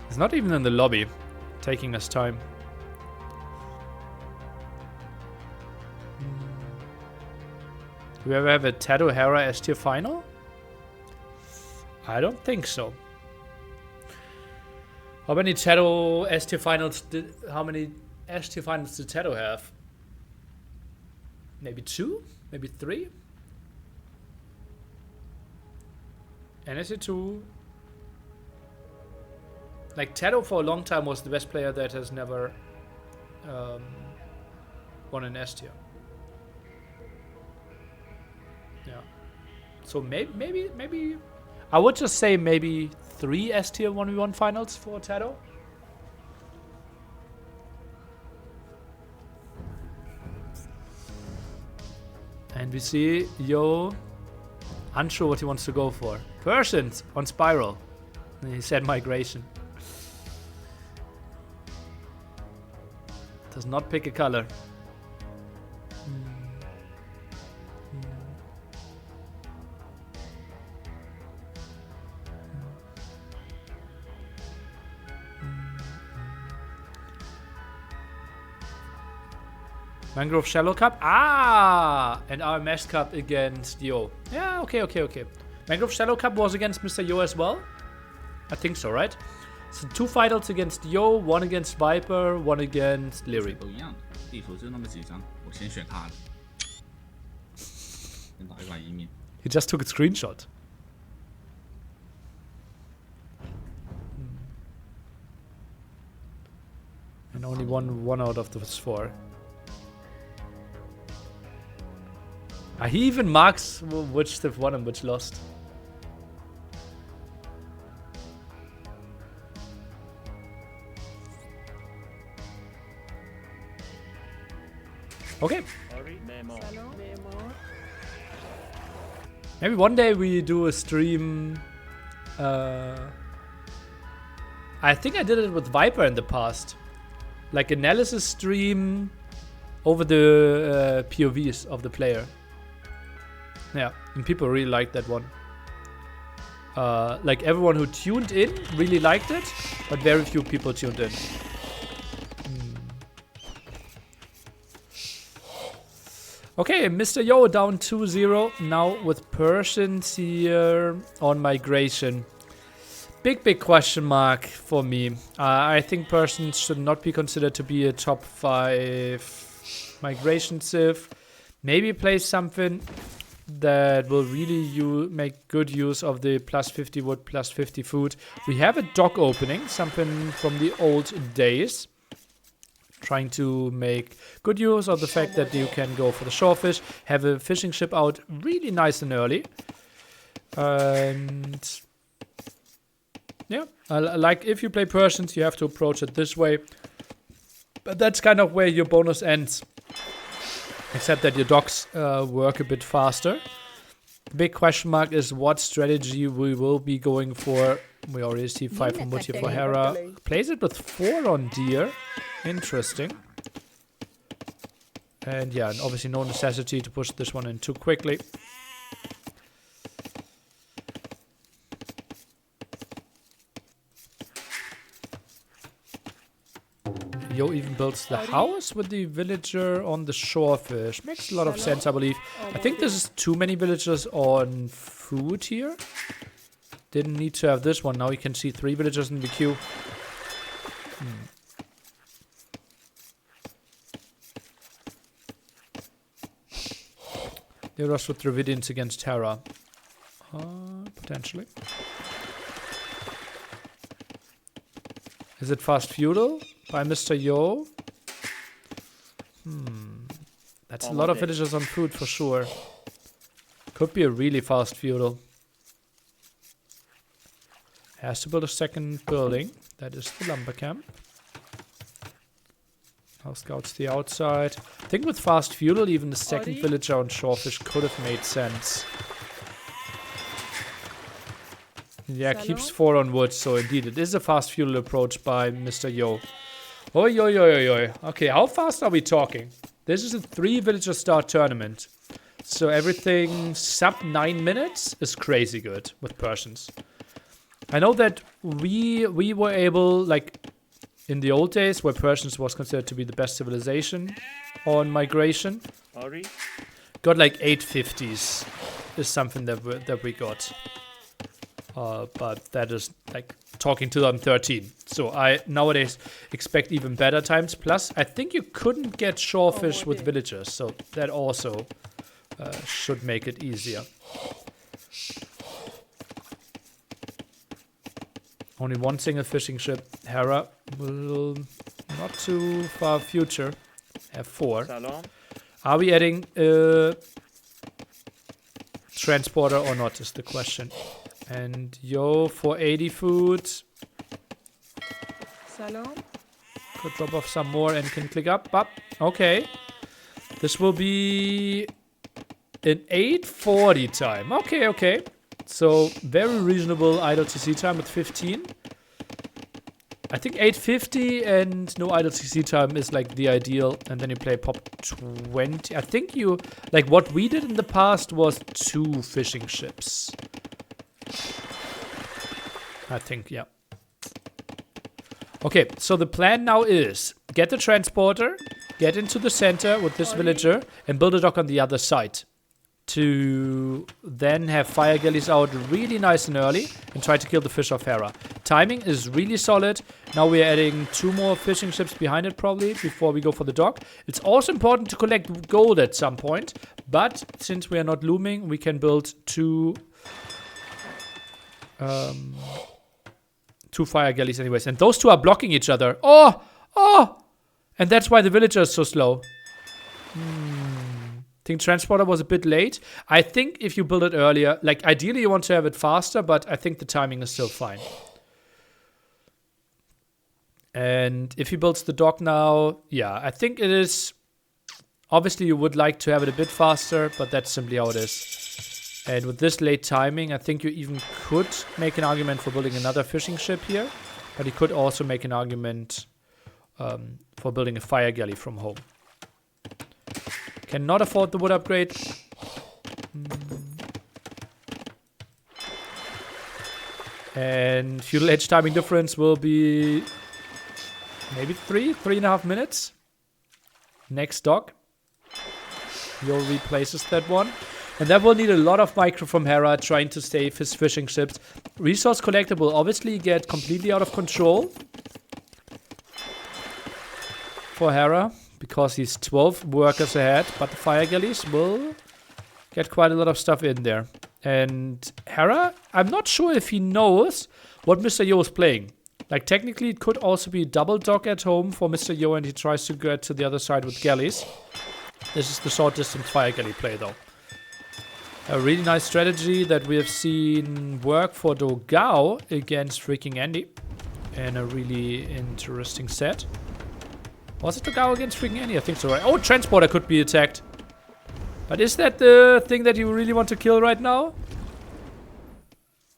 He's not even in the lobby, taking his time. Do we ever have a Tato Hera S tier final? I don't think so. How many Tato S tier finals did? How many S-tier finals did Tato have? Maybe 2? Maybe 3? NSC 2. Like, Tato for a long time was the best player that has never won an S-tier. Yeah. So maybe I would just say maybe 3 S-tier 1v1 finals for Tato. And we see Yo unsure what he wants to go for. Persians on Spiral. And he said migration. Does not pick a color. Mangrove Shallow Cup. Ah! And RMS Cup against Yo. Yeah, okay. Mangrove Shallow Cup was against Mr. Yo as well? I think so, right? So 2 finals against Yo, 1 against Viper, 1 against Leary. 都一样的，地图就那么几张，我先选他的，先打一把移民。 He just took a screenshot. And only one out of those 4. He even marks which Civ won and which lost. Okay. Maybe one day we do a stream. I think I did it with Viper in the past. Like analysis stream over the POVs of the player. Yeah, and people really liked that one. Like everyone who tuned in really liked it, but very few people tuned in. Okay, Mr. Yo down 2-0 now with Persians here on migration. Big question mark for me. I think Persians should not be considered to be a top 5 migration civ. Maybe play something that will really make good use of the plus 50 wood, plus 50 food. We have a dock opening, something from the old days. Trying to make good use of the fact that you can go for the shorefish, have a fishing ship out really nice and early. And yeah, like if you play Persians, you have to approach it this way. But that's kind of where your bonus ends. Except that your docks work a bit faster. The big question mark is what strategy we will be going for. We already see 5 from Wood here for Hera. Plays it with 4 on Deer. Interesting. And yeah, and obviously no necessity to push this one in too quickly. Yo even builds the house with the villager on the shorefish. Makes a lot of sense, I believe. I think this is too many villagers on food here. Didn't need to have this one. Now you can see 3 villagers in the queue. They rush with Dravidians against Terra. Potentially. Is it fast feudal by Mr. Yo? That's a lot of villagers on food for sure. Could be a really fast feudal. Has to build a second building. That is the lumber camp. Now scouts the outside. I think with fast feudal, even the second villager on shorefish could have made sense. Yeah, keeps 4 on wood, so indeed it is a fast feudal approach by Mr. Yo. Oi, oi, oi, oi. Okay, how fast are we talking? This is a 3 villager start tournament. So everything sub 9 minutes is crazy good with Persians. I know that we were able, like in the old days where Persians was considered to be the best civilization on migration. Got like 850s is something that we got. But that is like talking 2013. So I nowadays expect even better times. Plus, I think you couldn't get shorefish with villagers, so that also should make it easier. Only one single fishing ship. Hera will not too far future have 4. سلام. Are we adding transporter or not is the question. And yo, for 80 food. سلام. Could drop off some more and can click up. Okay. This will be an 8:40 time. Okay. So, very reasonable idle TC time with 15. I think 8:50 and no idle TC time is like the ideal. And then you play pop 20. I think you... Like what we did in the past was 2 fishing ships. I think, yeah. Okay, so the plan now is get the transporter, get into the center with this villager, and build a dock on the other side. To then have fire galleys out really nice and early and try to kill the fish of Hera. Timing is really solid. Now we're adding 2 more fishing ships behind it probably before we go for the dock. It's also important to collect gold at some point, but since we are not looming, we can build 2 fire galleys anyways. And those 2 are blocking each other. Oh! And that's why the villager is so slow. I think transporter was a bit late. I think if you build it earlier, like ideally you want to have it faster, but I think the timing is still fine. And if he builds the dock now, yeah, I think it is... Obviously you would like to have it a bit faster, but that's simply how it is. And with this late timing, I think you even could make an argument for building another fishing ship here. But you could also make an argument for building a fire galley from home. Cannot afford the wood upgrade. And feudal age timing difference will be maybe 3.5 minutes. Next dock. Yo replaces that one. And that will need a lot of micro from Hera trying to save his fishing ships. Resource collector will obviously get completely out of control for Hera, because he's 12 workers ahead, but the fire galleys will get quite a lot of stuff in there. And Hera, I'm not sure if he knows what Mr. Yo is playing. Like, technically, it could also be double dock at home for Mr. Yo, and he tries to get to the other side with galleys. This is the short distance fire galley play, though. A really nice strategy that we have seen work for Dogao against freaking Andy. And a really interesting set. Was it Dogao against freaking Andy? I think so, right? Oh, transporter could be attacked. But is that the thing that you really want to kill right now?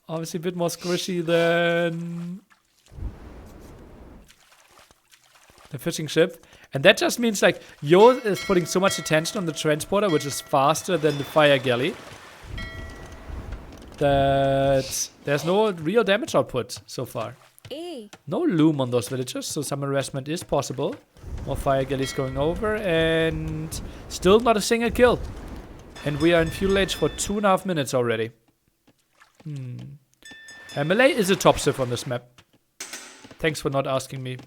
Obviously a bit more squishy than the fishing ship. And that just means like Yo is putting so much attention on the transporter, which is faster than the fire galley, that there's no real damage output so far. No loom on those villagers, so some harassment is possible. More fire galleys going over, and still not a single kill. And we are in feudal age for 2.5 minutes already. And Malay is a top civ on this map. Thanks for not asking me.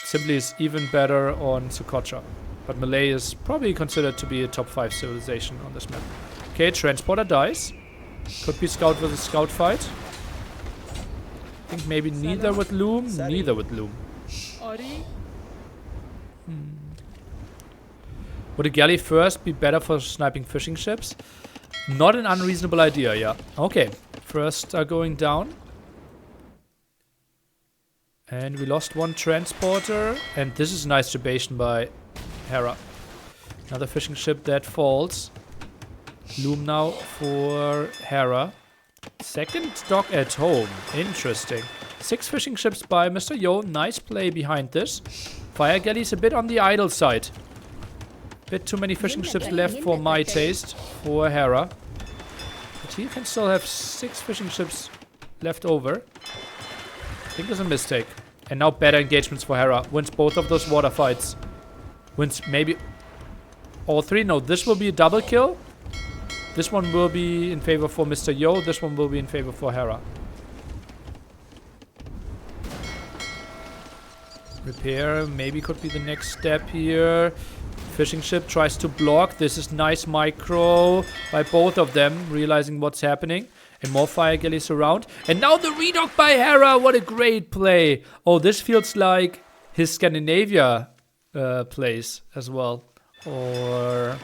Simply is even better on Socotra. But Malay is probably considered to be a top 5 civilization on this map. Okay, transporter dies. Could be scout versus scout fight. I think maybe neither with loom, neither with loom. Would a galley first be better for sniping fishing ships? Not an unreasonable idea, yeah. Okay, first are going down. And we lost one transporter. And this is nice debation by Hera. Another fishing ship that falls. Loom now for Hera. Second dock at home. Interesting. 6 fishing ships by Mr. Yo. Nice play behind this. Fire galleys a bit on the idle side. Bit too many fishing ships left for my taste. For Hera. But he can still have 6 fishing ships left over. I think it's a mistake. And now better engagements for Hera. Wins both of those water fights. Wins maybe all 3. No, this will be a double kill. This one will be in favor for Mr. Yo. This one will be in favor for Hera. Repair maybe could be the next step here. Fishing ship tries to block. This is nice micro by both of them, realizing what's happening. And more fire galleys around. And now the redock by Hera. What a great play. Oh, this feels like his Scandinavia plays as well. Or...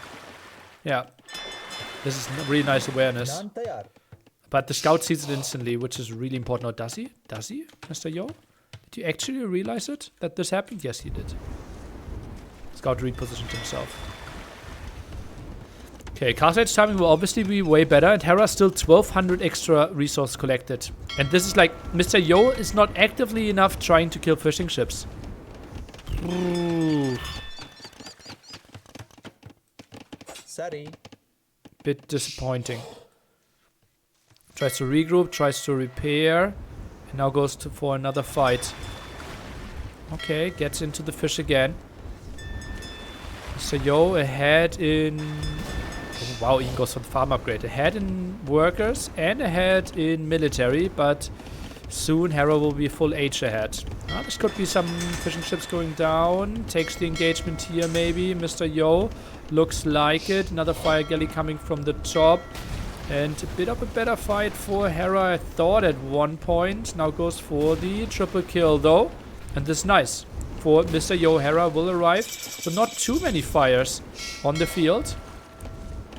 yeah. This is really nice awareness. But the scout sees it instantly, which is really important. Oh, does he? Does he, Mr. Yo? Did you actually realize it? That this happened? Yes, he did. Scout repositioned himself. Okay, Castle Age timing will obviously be way better, and Hera still 1200 extra resource collected. And this is like, Mr. Yo is not actively enough trying to kill fishing ships. Ooh. Sorry. Bit disappointing. Tries to regroup, tries to repair, and now goes for another fight. Okay, gets into the fish again. Mr. Yo ahead in... oh, wow, he goes for the farm upgrade. Ahead in workers and ahead in military, but soon Hera will be full H ahead. This could be some fishing ships going down. Takes the engagement here maybe. Mr. Yo looks like it. Another fire galley coming from the top. And a bit of a better fight for Hera, I thought, at one point. Now goes for the triple kill though. And this is nice. For Mr. Yo, Hera will arrive. So not too many fires on the field.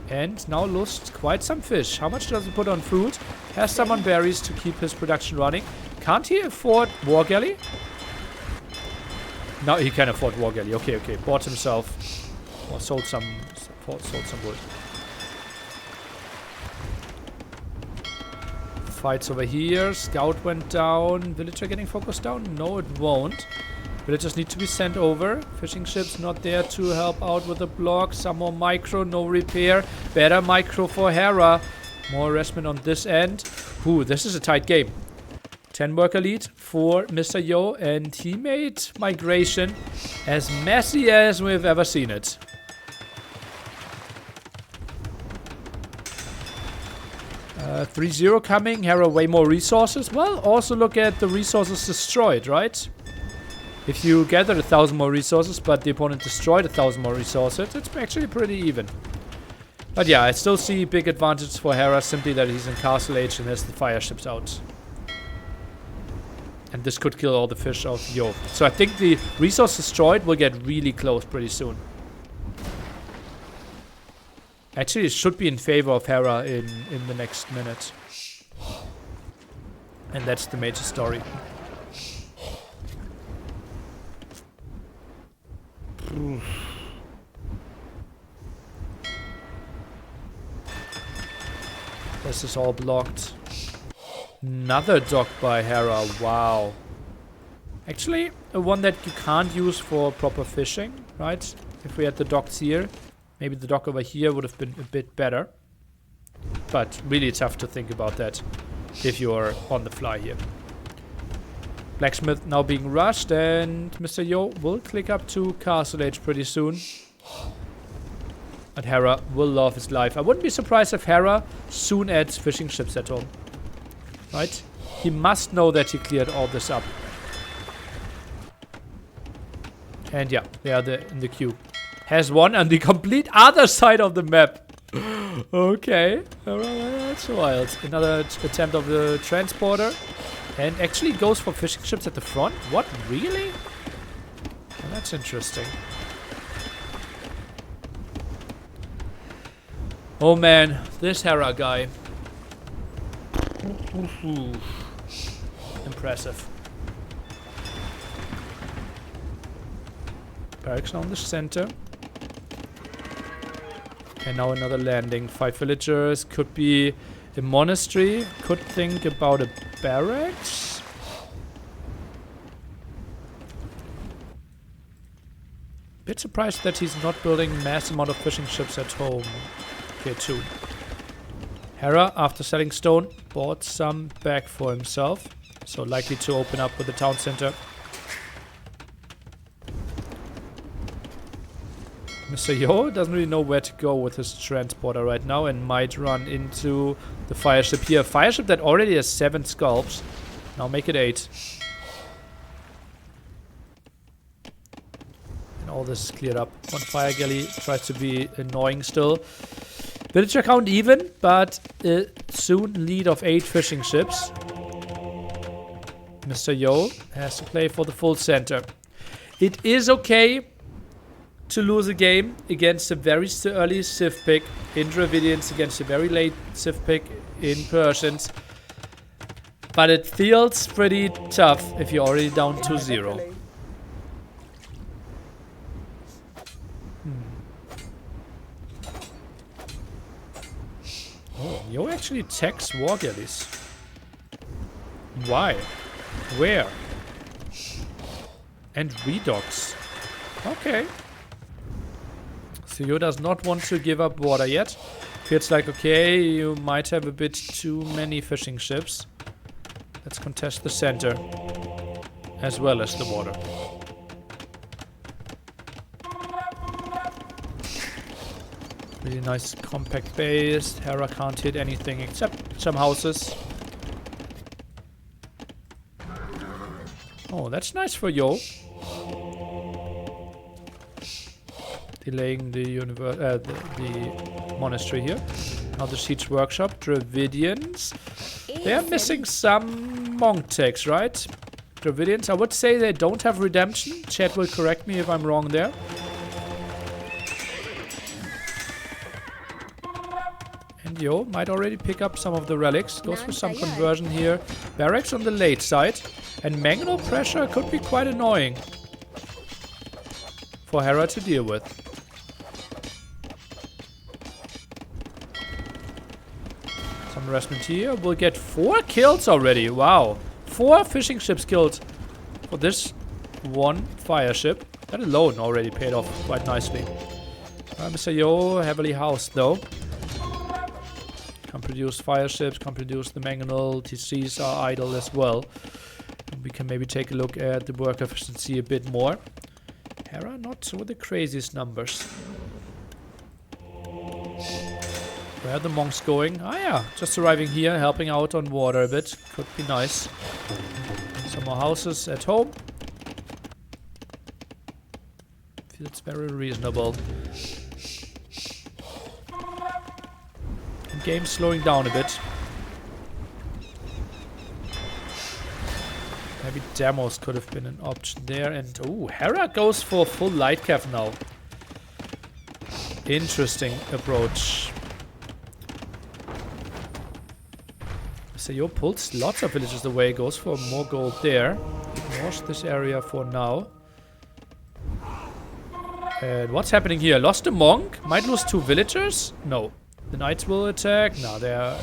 And now lost quite some fish. How much does he put on food? Has some on berries to keep his production running. Can't he afford War Galley? No, he can afford War Galley. Okay, okay. Bought himself. Or sold some wood. Fights over here. Scout went down. Villager getting focused down? No, it won't. Villagers need to be sent over. Fishing ships not there to help out with the block. Some more micro, no repair. Better micro for Hera. More harassment on this end. Ooh, this is a tight game. 10 worker lead for Mr. Yo, and he made migration as messy as we've ever seen it. Uh, 3-0 coming. Hera way more resources. Well, also look at the resources destroyed, right? If you gathered 1,000 more resources, but the opponent destroyed 1,000 more resources, it's actually pretty even. But yeah, I still see big advantage for Hera, simply that he's in Castle Age and has the fire ships out. And this could kill all the fish of Yo. So I think the resource destroyed will get really close pretty soon. Actually, it should be in favor of Hera in the next minute. And that's the major story. This is all blocked. Another dock by Hera. Wow. Actually, one that you can't use for proper fishing, right? If we had the docks here, maybe the dock over here would have been a bit better. But really tough to think about that if you're on the fly here. Blacksmith now being rushed, and Mr. Yo will click up to Castle Age pretty soon. But Hera will love his life. I wouldn't be surprised if Hera soon adds fishing ships at home. Right? He must know that he cleared all this up. And yeah, they are in the queue. Has one on the complete other side of the map. Okay. That's wild. Another attempt of the transporter. And actually goes for fishing ships at the front? What? Really? Well, that's interesting. Oh man, this Hera guy. Impressive. Barracks on the center. And now another landing. 5 villagers. Could be a monastery. Could think about a barracks. Bit surprised that he's not building mass amount of fishing ships at home. Okay, 2. Hera, after selling stone, bought some back for himself. So likely to open up with the town center. Mr. Yo doesn't really know where to go with his transporter right now and might run into the fire ship here. Fire ship that already has 7 scalps. Now make it 8. And all this is cleared up. One fire galley tries to be annoying still. Villager count even, but a soon lead of 8 fishing ships. Mr. Yo has to play for the full center. It is okay to lose a game against a very early Civ pick in Dravidians, against a very late Civ pick in Persians. But it feels pretty tough if you're already down 2-0. Oh, Yo actually attacks war galleys. Why? Where? And redocks. Okay. So Yo does not want to give up water yet. Feels like, okay, you might have a bit too many fishing ships. Let's contest the center. As well as the water. Really nice compact base. Hera can't hit anything except some houses. Oh, that's nice for Yo. Delaying the monastery here. Now the siege workshop. Dravidians. They are missing some monk techs, right? Dravidians. I would say they don't have redemption. Chat will correct me if I'm wrong there. And Yo might already pick up some of the relics. Goes for some conversion here. Barracks on the late side. And mangonel pressure could be quite annoying for Hera to deal with. Some harassment here. We'll get 4 kills already. Wow. 4 fishing ships killed for this one fire ship. That alone already paid off quite nicely. Mr. Yo heavily housed though. Can't produce fire ships, can't produce the mangonel. TCs are idle as well. We can maybe take a look at the work efficiency a bit more. Hera not with the craziest numbers. Where are the monks going? Ah yeah, just arriving here, helping out on water a bit. Could be nice. Some more houses at home. Feels very reasonable. And game's slowing down a bit. Maybe demos could have been an option there. And oh, Hera goes for full light cav now. Interesting approach. So Yo pulls lots of villages away, goes for more gold there. Ignores this area for now. And what's happening here? Lost a monk? Might lose 2 villagers? No. The knights will attack? No, they're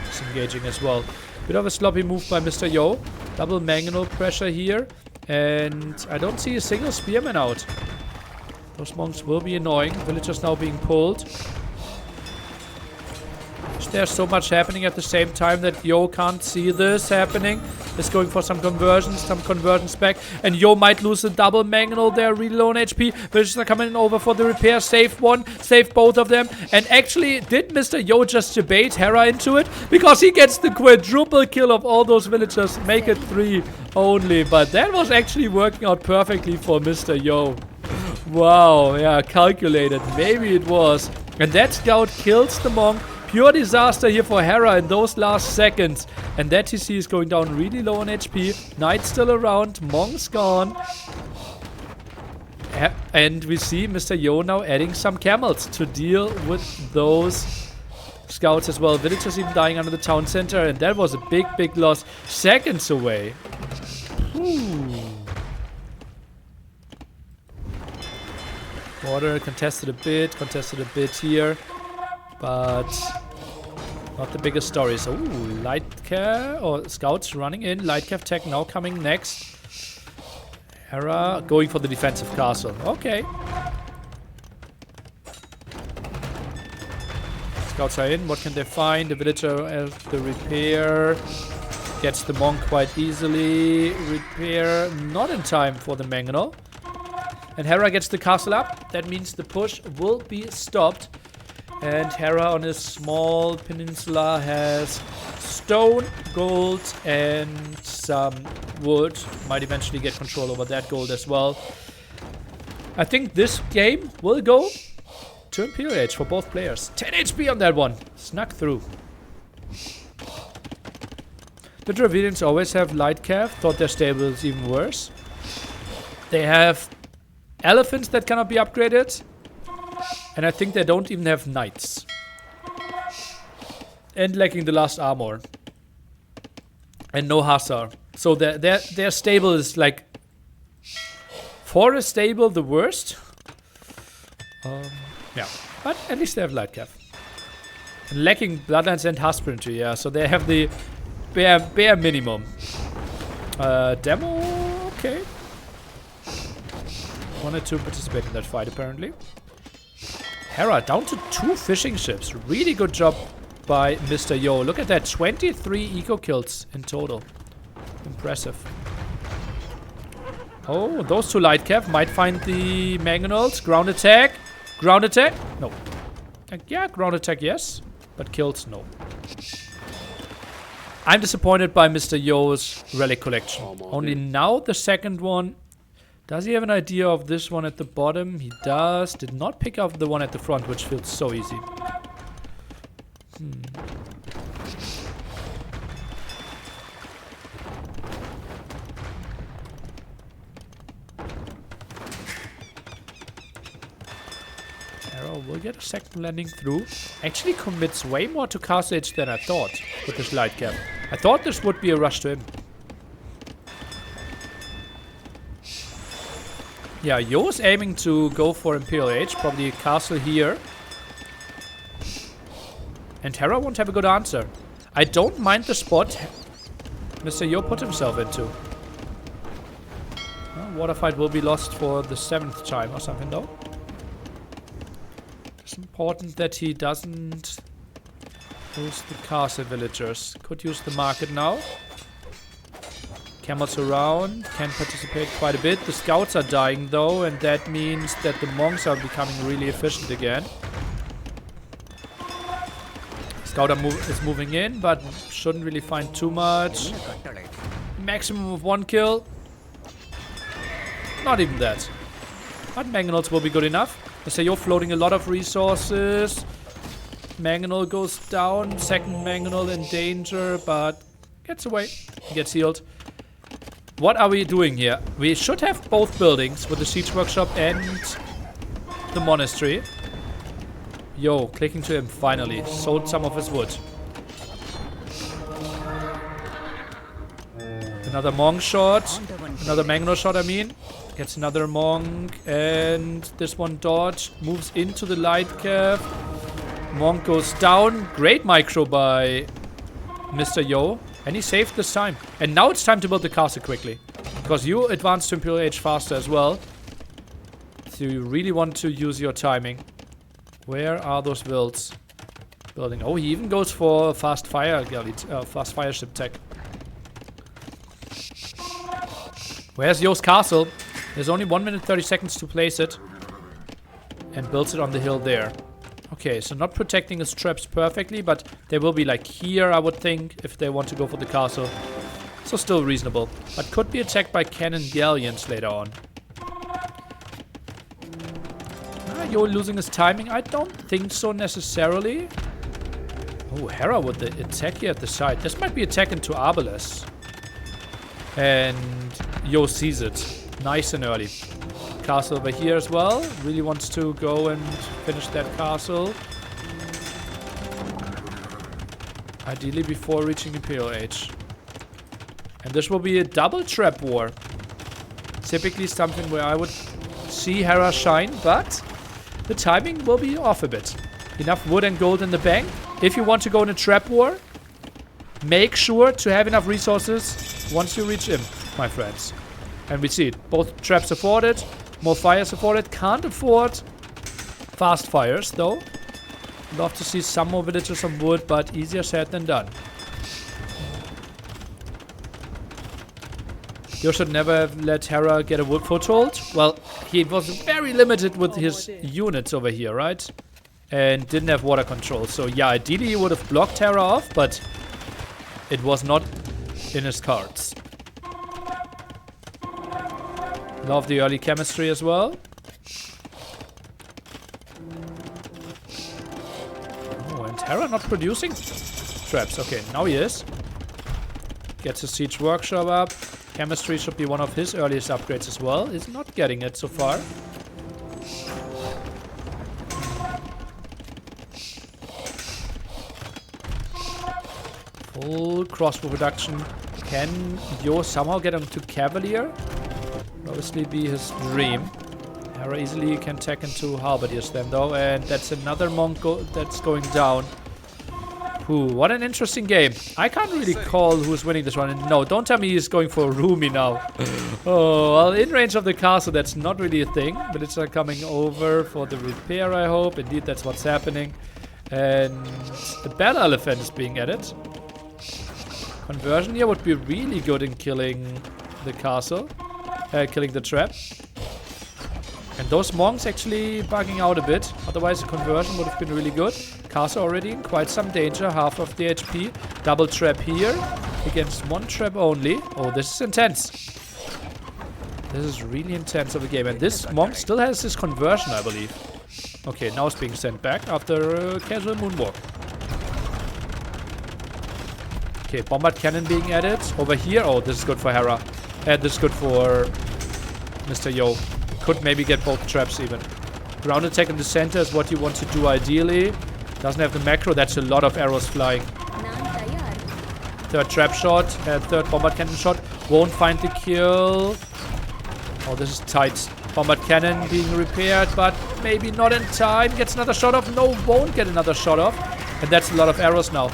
disengaging as well. Bit of a sloppy move by Mr. Yo. Double mangonel pressure here. And I don't see a single spearman out. Those monks will be annoying. Villagers now being pulled. There's so much happening at the same time that Yo can't see this happening. Is going for some conversions back. And Yo might lose a double mangonel there, really low on HP. Villagers are coming over for the repair. Save one, save both of them. And actually, did Mr. Yo just debate Hera into it? Because he gets the quadruple kill of all those villagers. Make it 3 only. But that was actually working out perfectly for Mr. Yo. Wow, yeah, calculated. Maybe it was. And that scout kills the monk. Pure disaster here for Hera in those last seconds. And that TC is going down really low on HP. Knight still around. Monk's gone. And we see Mr. Yo now adding some camels to deal with those scouts as well. Villagers even dying under the town center. And that was a big, big loss. Seconds away. Water contested a bit here. But not the biggest story. So, light cav or scouts running in. Light cav tech now coming next. Hera going for the defensive castle. Okay. Scouts are in. What can they find? The villager at the repair. Gets the monk quite easily. Repair not in time for the mangonel. And Hera gets the castle up. That means the push will be stopped. And Hera on his small peninsula has stone, gold, and some wood. Might eventually get control over that gold as well. I think this game will go to Imperial Age for both players. 10 HP on that one. Snuck through. The Dravidians always have light cav. Thought their stable is even worse. They have elephants that cannot be upgraded. And I think they don't even have knights. And lacking the last armor. And no Hussar. So their stable is like... For a stable, the worst. Yeah. But at least they have light cav. And lacking Bloodlines and Husbandry, yeah. So they have the bare minimum. Demo, okay. Wanted to participate in that fight, apparently. Hera down to 2 fishing ships. Really good job by Mr. Yo. Look at that. 23 eco kills in total. Impressive. Oh, those 2 light cav might find the mangonels. Ground attack. Ground attack. No. Yeah, ground attack, yes. But kills, no. I'm disappointed by Mr. Yo's relic collection. Only now the second one. Does he have an idea of this one at the bottom? He does. Did not pick up the one at the front, which feels so easy. Arrow will get a second landing through. Actually commits way more to Castle Age than I thought with this light cap. I thought this would be a rush to him. Yeah, Yo's aiming to go for Imperial Age, probably a castle here. And Hera won't have a good answer. I don't mind the spot Mr. Yo put himself into. Water fight will be lost for the 7th time or something though. It's important that he doesn't lose the castle villagers. Could use the market now. Camels around, can participate quite a bit. The scouts are dying though, and that means that the monks are becoming really efficient again. Scout is moving in, but shouldn't really find too much. Maximum of 1 kill. Not even that. But mangonels will be good enough. I say you're floating a lot of resources. Mangonel goes down. Second mangonel in danger, but gets away. Gets healed. What are we doing here? We should have both buildings with the siege workshop and the monastery. Yo, clicking to him finally. Sold some of his wood. Another monk shot. Another mangonel shot, I mean. Gets another monk. And this one dodge. Moves into the light cav. Monk goes down. Great micro by Mr. Yo. And he saved this time. And now it's time to build the castle quickly. Because you advance to Imperial Age faster as well. So you really want to use your timing. Where are those builds? Building. Oh, he even goes for fast fire ship tech. Where's Yo's castle? There's only 1 minute 30 seconds to place it. And builds it on the hill there. Okay, so not protecting his traps perfectly, but they will be like here, I would think, if they want to go for the castle. So still reasonable. But could be attacked by cannon galleons later on. Yo losing his timing? I don't think so necessarily. Oh, Hera with the attack here at the side. This might be attack into Arbalest. And Yo sees it. Nice and early. Castle over here as well. Really wants to go and finish that castle. Ideally before reaching Imperial Age. And this will be a double trap war. Typically something where I would see Hera shine, but the timing will be off a bit. Enough wood and gold in the bank. If you want to go in a trap war, make sure to have enough resources once you reach him, my friends. And we see it. Both traps afforded. More fires afforded. Can't afford fast fires, though. Love to see some more villagers on wood, but easier said than done. You should never have let Hera get a foothold. Well, he was very limited with his units over here, right? And didn't have water control. So yeah, ideally he would have blocked Hera off, but it was not in his cards. Love the early chemistry as well. Oh, and Hera not producing traps. Okay, now he is. Gets his siege workshop up. Chemistry should be one of his earliest upgrades as well. He's not getting it so far. Full crossbow production. Can Yo somehow get him to Cavalier? Would obviously be his dream. Hera easily can tech into Halberdiers then though. And that's another monk that's going down. Ooh, what an interesting game. I can't really call who's winning this one. And no, don't tell me he's going for Rumi now. Oh, well, in range of the castle, that's not really a thing. But it's coming over for the repair, I hope. Indeed, that's what's happening. And the Battle Elephant is being added. Conversion here would be really good in killing the castle. Killing the trap. And those monks actually bugging out a bit. Otherwise, the conversion would have been really good. Castle already in quite some danger. Half of the HP. Double trap here. Against one trap only. Oh, this is intense. This is really intense of a game. And this monk still has his conversion, I believe. Okay, now it's being sent back after a casual moonwalk. Okay, bombard cannon being added. Over here. Oh, this is good for Hera. And this is good for Mr. Yo. Could maybe get both traps even. Ground attack in the center is what you want to do ideally. Doesn't have the macro. That's a lot of arrows flying. Third trap shot. Third bombard cannon shot. Won't find the kill. Oh, this is tight. Bombard cannon being repaired, but maybe not in time. Gets another shot off. No, won't get another shot off. And that's a lot of arrows now.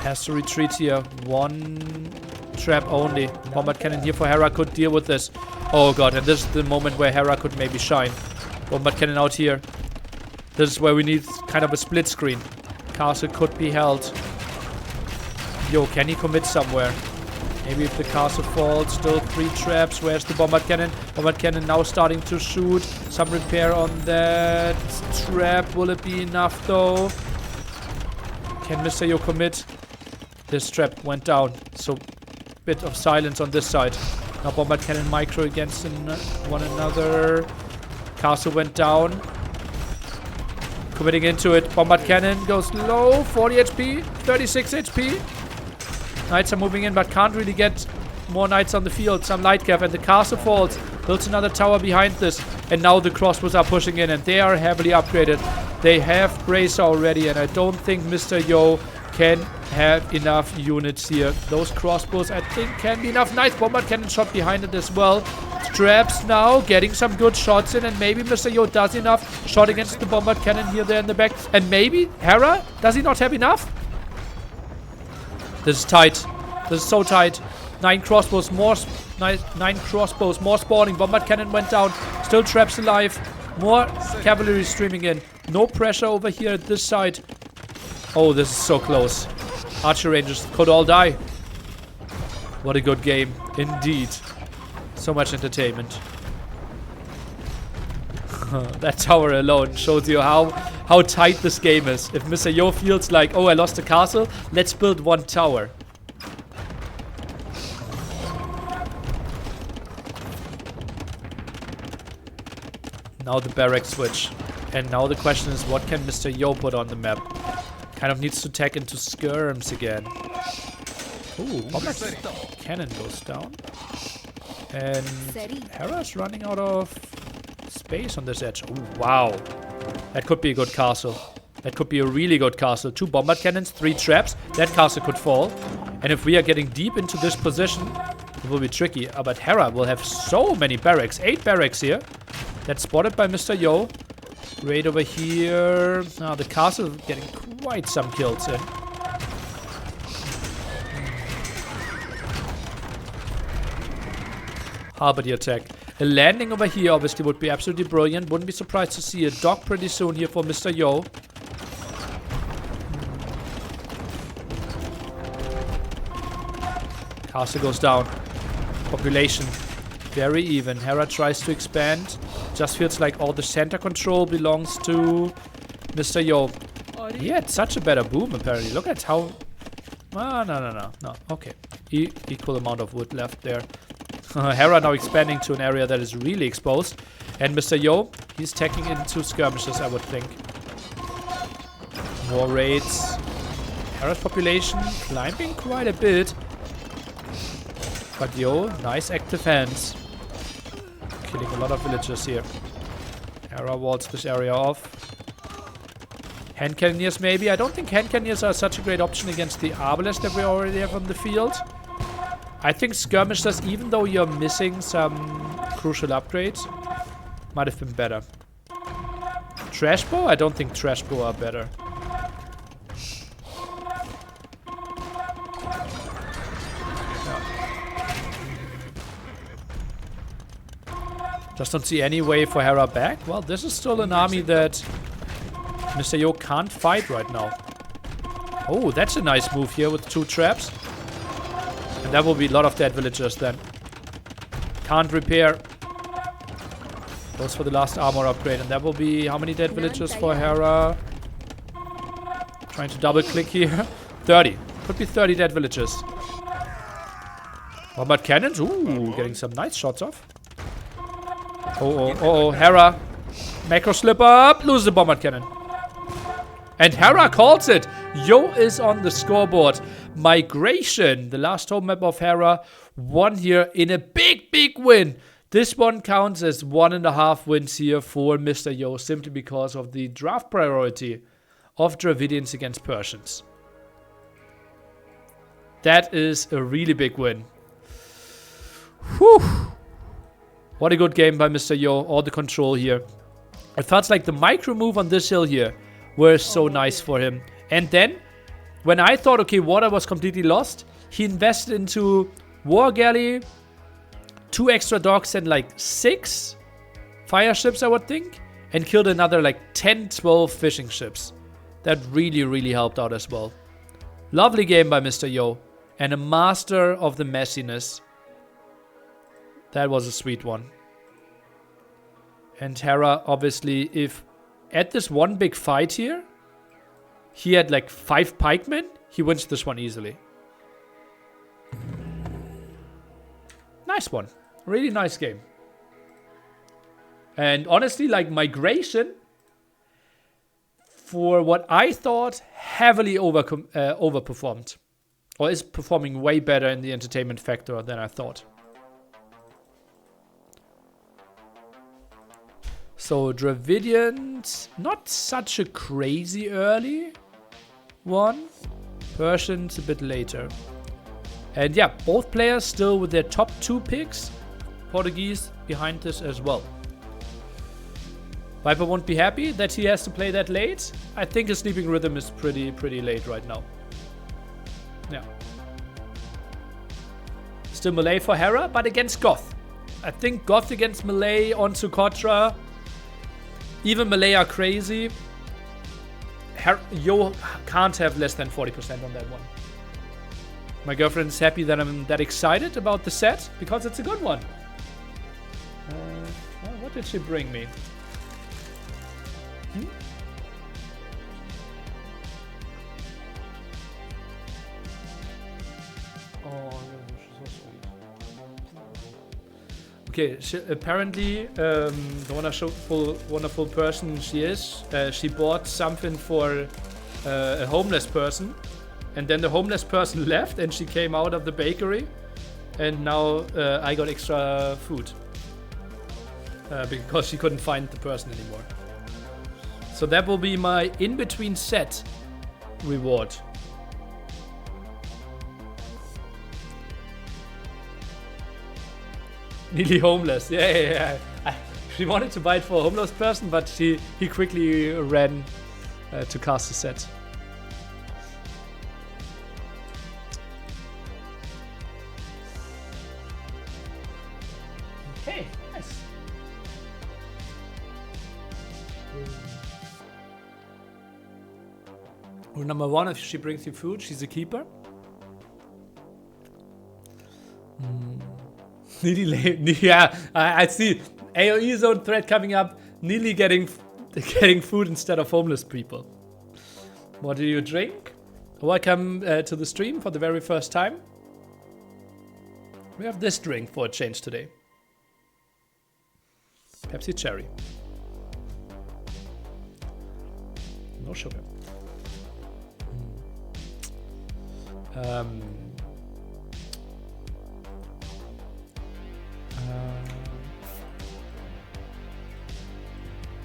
Has to retreat here. One trap only. Bombard cannon here for Hera could deal with this. Oh god, and this is the moment where Hera could maybe shine. Bombard cannon out here. This is where we need kind of a split screen. Castle could be held. Yo, can he commit somewhere? Maybe if the castle falls, still 3 traps. Where's the bombard cannon? Bombard cannon now starting to shoot. Some repair on that trap. Will it be enough though? Can Mr. Yo commit? This trap went down. So bit of silence on this side. Now bombard cannon micro against one another. Castle went down. Committing into it. Bombard cannon goes low. 40 HP. 36 HP. Knights are moving in, but can't really get more knights on the field. Some light cap, and the castle falls. Builds another tower behind this. And now the crossbows are pushing in, and they are heavily upgraded. They have bracer already, and I don't think Mr. Yo can have enough units here. Those crossbows, I think, can be enough. Nice bombard cannon shot behind it as well. Traps now, getting some good shots in, and maybe Mr. Yo does enough. Shot against the bombard cannon here, there in the back. And maybe Hera, does he not have enough? This is tight. This is so tight. 9 crossbows, more 9 crossbows, more spawning. Bombard cannon went down. Still traps alive. More cavalry streaming in. No pressure over here at this side. Oh, this is so close. Archer rangers could all die. What a good game. Indeed. So much entertainment. That tower alone shows you how tight this game is. If Mr. Yo feels like, oh, I lost the castle, let's build one tower. Now the barrack switch. And now the question is, what can Mr. Yo put on the map? Kind of needs to tag into skirms again. Ooh, bombard cannon goes down. And Hera's running out of space on this edge. Ooh, wow. That could be a good castle. That could be a really good castle. 2 bombard cannons, 3 traps. That castle could fall. And if we are getting deep into this position, it will be tricky. But Hera will have so many barracks. 8 barracks here. That's spotted by Mr. Yo. Raid over here. Now the castle is getting quite some kills in. Halberdier attack. A landing over here obviously would be absolutely brilliant. Wouldn't be surprised to see a dock pretty soon here for Mr. Yo. Castle goes down. Population very even. Hera tries to expand. Just feels like all the center control belongs to Mr. Yo. He had such a better boom apparently. Look at how... Oh, no. Okay. Equal amount of wood left there. Hera now expanding to an area that is really exposed. And Mr. Yo, he's tacking into skirmishes, I would think. More raids. Hera's population climbing quite a bit. But Yo, nice active hands. Killing a lot of villagers here. Hera walls this area off. Hand cannoneers maybe. I don't think hand cannoneers are such a great option against the Arbalest that we already have on the field. I think skirmishers, even though you're missing some crucial upgrades, might have been better. Trash bow? I don't think trash bow are better. Just don't see any way for Hera back. Well, this is still an army that Mr. Yo can't fight right now. Oh, that's a nice move here with 2 traps. And that will be a lot of dead villagers then. Can't repair. Goes for the last armor upgrade. And that will be how many dead villagers for Hera? Trying to double click here. 30. Could be 30 dead villagers. Bombard cannons. Ooh, getting some nice shots off. Oh, Hera. Macro slip up. Lose the bombard cannon. And Hera calls it. Yo is on the scoreboard. Migration, the last home map of Hera, won here in a big win. This one counts as 1.5 wins here for Mr. Yo, simply because of the draft priority of Dravidians against Persians. That is a really big win. Whew. What a good game by Mr. Yo. All the control here. It felt like the micro move on this hill here were so nice for him. And then, when I thought, okay, water was completely lost, he invested into War Galley, 2 extra docks and like 6 fire ships, I would think, and killed another like 10, 12 fishing ships. That really helped out as well. Lovely game by Mr. Yo, and a master of the messiness. That was a sweet one. And Hera, obviously, if at this one big fight here, he had like 5 pikemen, he wins this one easily. Nice one. Really nice game. And honestly, like migration, for what I thought, heavily overperformed. Or is performing way better in the entertainment factor than I thought. So Dravidians, not such a crazy early one. Persians a bit later. And yeah, both players still with their top 2 picks. Portuguese behind this as well. Viper won't be happy that he has to play that late. I think his sleeping rhythm is pretty late right now. Yeah. Still Malay for Hera, but against Goth. I think Goth against Malay on Socotra. Even Malay are crazy. Yo can't have less than 40% on that one. My girlfriend is happy that I'm that excited about the set, because it's a good one. Well, what did she bring me? Oh, she's so sweet. Okay, apparently, the wonderful person she is, she bought something for a homeless person. And then the homeless person left and she came out of the bakery. And now I got extra food. Because she couldn't find the person anymore. So that will be my in-between set reward. Nearly homeless. Yeah. She wanted to buy it for a homeless person, but he quickly ran to cast the set. Okay, nice. Rule number 1, if she brings you food, she's a keeper. Yeah, I see. AoE zone threat coming up. Nearly getting food instead of homeless people. What do you drink? Welcome to the stream for the very first time. We have this drink for a change today. Pepsi Cherry. No sugar.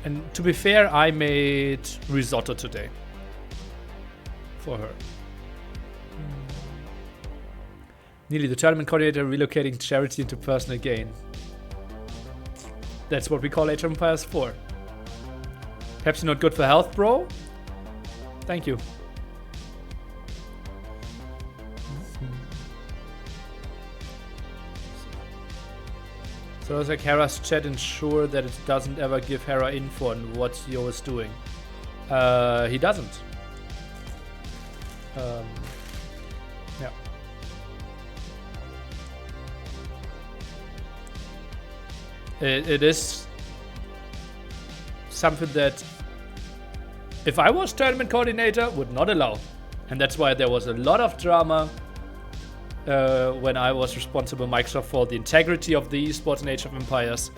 And to be fair, I made risotto today for her. Nearly the tournament coordinator relocating charity into personal gain. That's what we call Age of Empires 4. Pepsi not good for health, bro? Thank you. So it's like Hera's chat ensure that it doesn't ever give Hera info on what Yo is doing. He doesn't. Yeah. It is something that if I was tournament coordinator would not allow. And that's why there was a lot of drama when I was responsible Microsoft for the integrity of the esports in Age of Empires.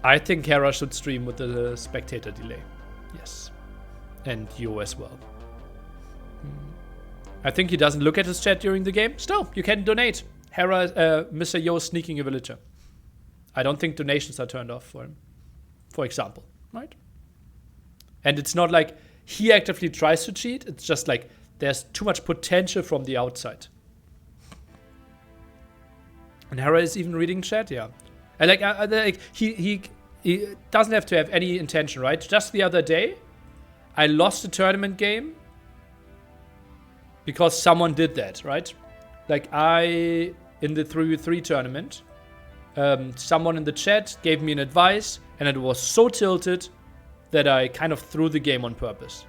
I think Hera should stream with the spectator delay. Yes. And Yo as well. I think he doesn't look at his chat during the game. Still, you can donate. Hera, Mr. Yo is sneaking a villager. I don't think donations are turned off for him. For example, right? And it's not like he actively tries to cheat. It's just like there's too much potential from the outside. And Hera is even reading chat, yeah. And like he doesn't have to have any intention, right? Just the other day, I lost a tournament game because someone did that, right? Like in the 3v3 tournament, someone in the chat gave me an advice, and it was so tilted that I kind of threw the game on purpose.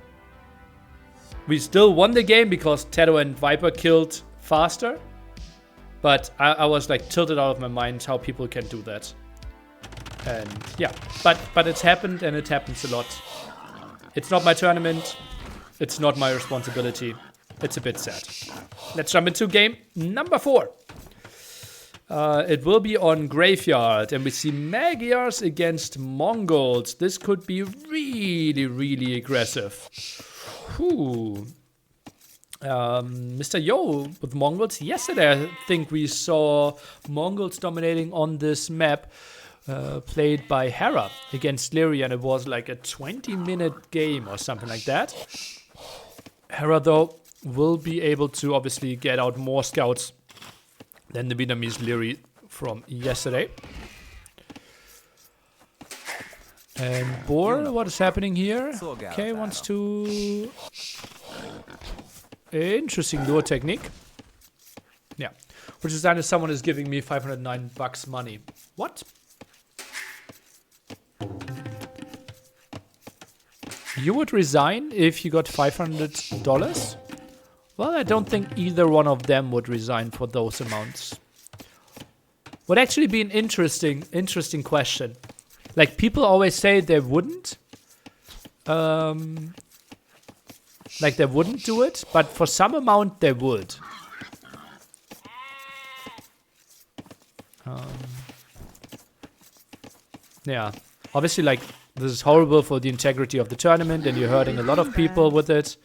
We still won the game because Tedo and Viper killed faster. But I was like tilted out of my mind how people can do that. And yeah, but it's happened, and it happens a lot. It's not my tournament. It's not my responsibility. It's a bit sad. Let's jump into game number 4. It will be on Graveyard, and we see Magyars against Mongols. This could be really, really aggressive. Whew. Mr. Yo with Mongols. Yesterday, I think we saw Mongols dominating on this map, played by Hera against Lyria, and it was like a 20-minute game or something like that. Hera, though, will be able to obviously get out more scouts than the Vietnamese Lyria from yesterday. And Boar, what is happening here? Okay, wants to... Interesting lure technique. Yeah. Which is that someone is giving me $509 money. What? You would resign if you got $500? Well, I don't think either one of them would resign for those amounts. Would actually be an interesting question. Like, people always say they wouldn't. Like, they wouldn't do it, but for some amount they would. Yeah. Obviously, like, this is horrible for the integrity of the tournament, and you're hurting a lot of people with it.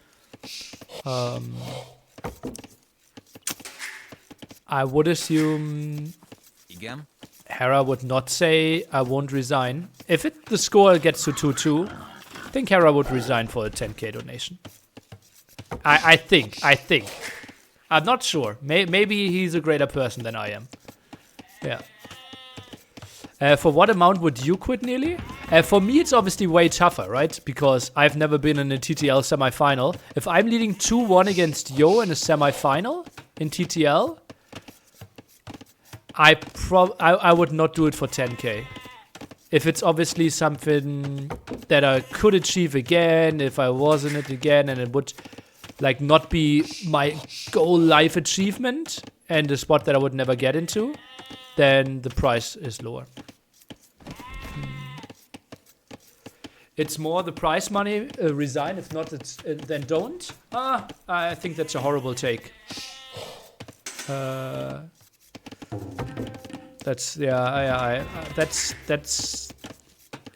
I would assume Hera would not say, I won't resign. If the score gets to 2-2, I think Hera would resign for a 10k donation. I think. I'm not sure. Maybe he's a greater person than I am. Yeah. For what amount would you quit, Nearly? For me, it's obviously way tougher, right? Because I've never been in a TTL semifinal. If I'm leading 2-1 against Yo in a semifinal in TTL, I would not do it for 10k. If it's obviously something that I could achieve again, if I was in it again, and it would like not be my goal life achievement, and a spot that I would never get into, then the price is lower. It's more the prize money, resign. If not, it's then don't. I think that's a horrible take. That's a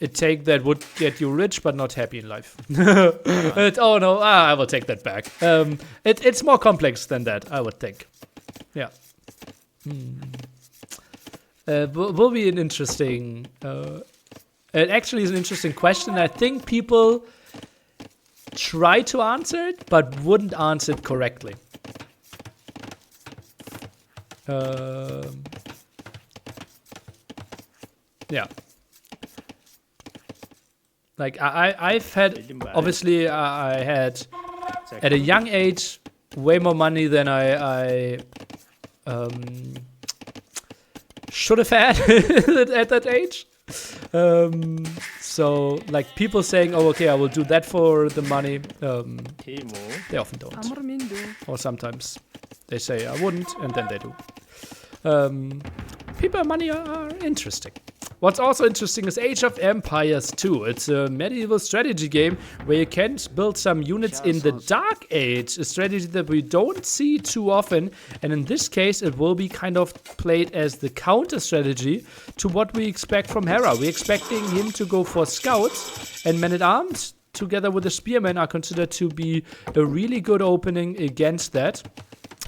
take that would get you rich but not happy in life. Oh no, I will take that back. It's more complex than that, I would think. Yeah. Will be an interesting. It actually is an interesting question. I think people try to answer it, but wouldn't answer it correctly. Yeah. Like I've had, obviously I had at a young age way more money than I should have had at that age. So like people saying, oh okay, I will do that for the money, they often don't. Or sometimes they say I wouldn't and then they do. People and money are interesting. What's also interesting is Age of Empires 2. It's a medieval strategy game where you can build some units in the Dark Age, a strategy that we don't see too often. And in this case, it will be kind of played as the counter strategy to what we expect from Hera. We're expecting him to go for scouts, and men-at-arms together with the spearmen are considered to be a really good opening against that.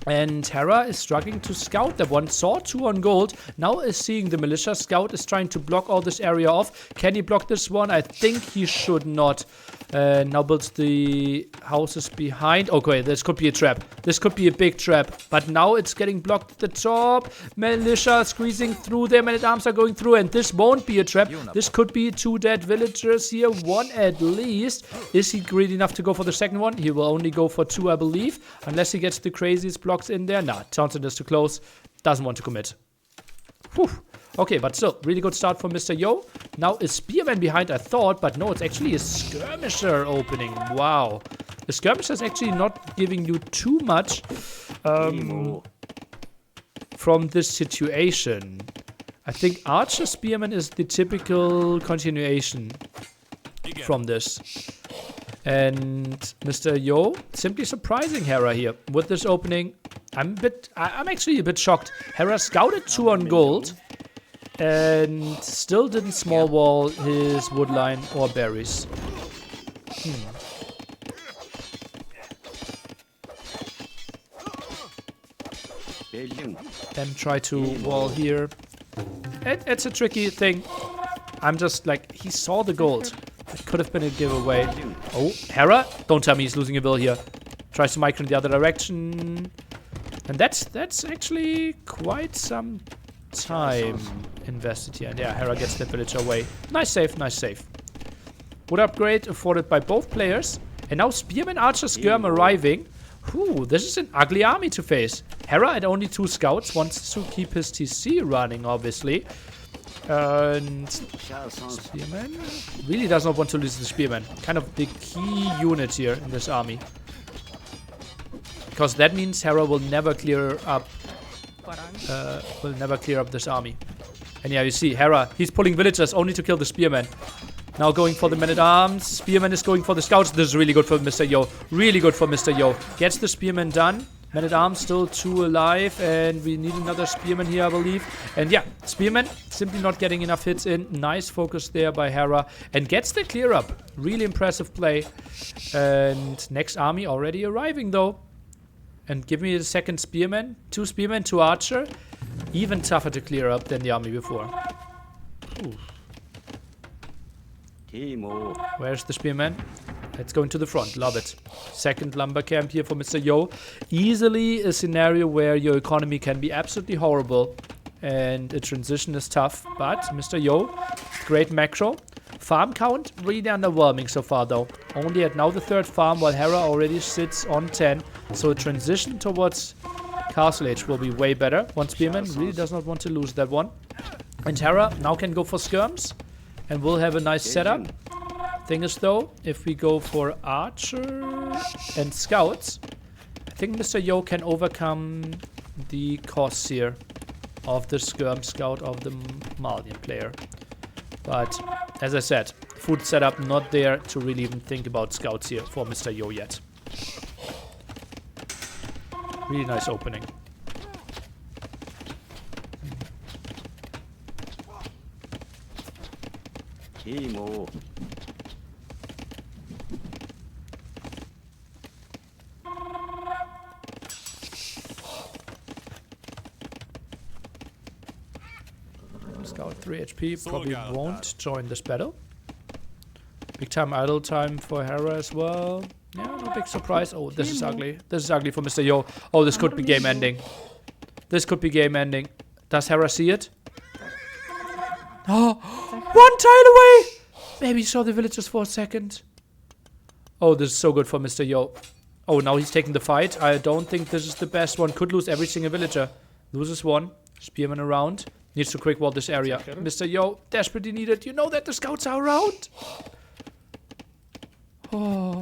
And Hera is struggling to scout that one. Saw 2 on gold. Now is seeing the militia. Scout is trying to block all this area off. Can he block this one? I think he should not. Now builds the houses behind. Okay, this could be a trap. This could be a big trap. But now it's getting blocked at the top. Militia squeezing through there. Men-at-arms are going through. And this won't be a trap. This could be 2 dead villagers here. 1 at least. Is he greedy enough to go for the second one? He will only go for 2, I believe. Unless he gets the craziest blocks in there. Nah, Townsend is too close. Doesn't want to commit. Whew. Okay, but still, really good start for Mr. Yo. Now a spearman behind, I thought, but no, it's actually a skirmisher opening. Wow. The skirmisher is actually not giving you too much from this situation. I think Archer Spearman is the typical continuation from this. And Mr. Yo simply surprising Hera here with this opening. I'm actually a bit shocked. Hera scouted 2 on gold and still didn't small wall his woodline or berries. Then try to wall here. It's a tricky thing. I'm just like, he saw the gold. It could have been a giveaway. Oh, Hera? Don't tell me he's losing a bill here. Tries to micro in the other direction. And that's actually quite some time invested here. And yeah, Hera gets that village away. Nice save, nice save. Wood upgrade afforded by both players. And now Spearman, Archer, Skirm arriving. Whew, this is an ugly army to face. Hera at only 2 scouts. Wants to keep his TC running, obviously. And Spearman really does not want to lose the Spearman. Kind of the key unit here in this army. Because that means Hera will never clear up this army. And yeah, you see, Hera, he's pulling villagers only to kill the Spearman. Now going for the men-at-arms. Spearman is going for the scouts. This is really good for Mr. Yo. Really good for Mr. Yo. Gets the Spearman done. Men-at-arms still 2 alive. And we need another Spearman here, I believe. And yeah, Spearman simply not getting enough hits in. Nice focus there by Hera. And gets the clear up. Really impressive play. And next army already arriving, though. And give me a second Spearman. 2 Spearmen, 2 Archer. Even tougher to clear up than the army before. Ooh. Where's the Spearman? Let's go into the front. Love it. Second lumber camp here for Mr. Yo. Easily a scenario where your economy can be absolutely horrible. And a transition is tough. But Mr. Yo, great macro. Farm count, really underwhelming so far though. Only at now the 3rd farm, while Hera already sits on 10. So a transition towards Castle Age will be way better. 1 Spearman really does not want to lose that one. And Hera now can go for skirms. And we'll have a nice setup. Thing is though, if we go for Archer and Scouts, I think Mr. Yo can overcome the costs here of the Skirm Scout of the Malian player. But as I said, food setup not there to really even think about scouts here for Mr. Yo yet. Really nice opening. Scout 3 HP probably won't join this battle. Big time idle time for Hera as well. Yeah, no big surprise. Oh, this is ugly. This is ugly for Mr. Yo. Oh, this could be game ending. This could be game ending. Does Hera see it? Oh, 1 tile away! Maybe he saw the villagers for a second. Oh, this is so good for Mr. Yo. Oh, now he's taking the fight. I don't think this is the best one. Could lose every single villager. Loses one. Spearman around. Needs to quick wall this area. Mr. Yo, desperately needed. You know that the scouts are around. Oh.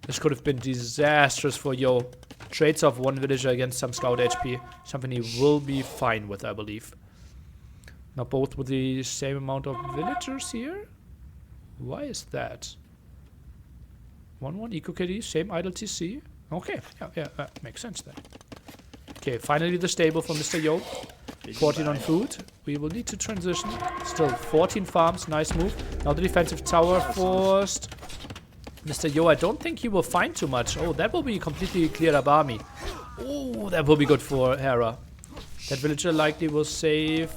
This could have been disastrous for Yo. Trades off 1 villager against some scout HP. Something he will be fine with, I believe. Now both with the same amount of villagers here. Why is that? 1-1 Eco KD, same idle TC. Okay, yeah, makes sense then. Okay, finally the stable for Mr. Yo. 14 on food. We will need to transition. Still 14 farms, nice move. Now the defensive tower forced. Mr. Yo, I don't think he will find too much. Oh, that will be completely cleared up army. Oh, that will be good for Hera. That villager likely will save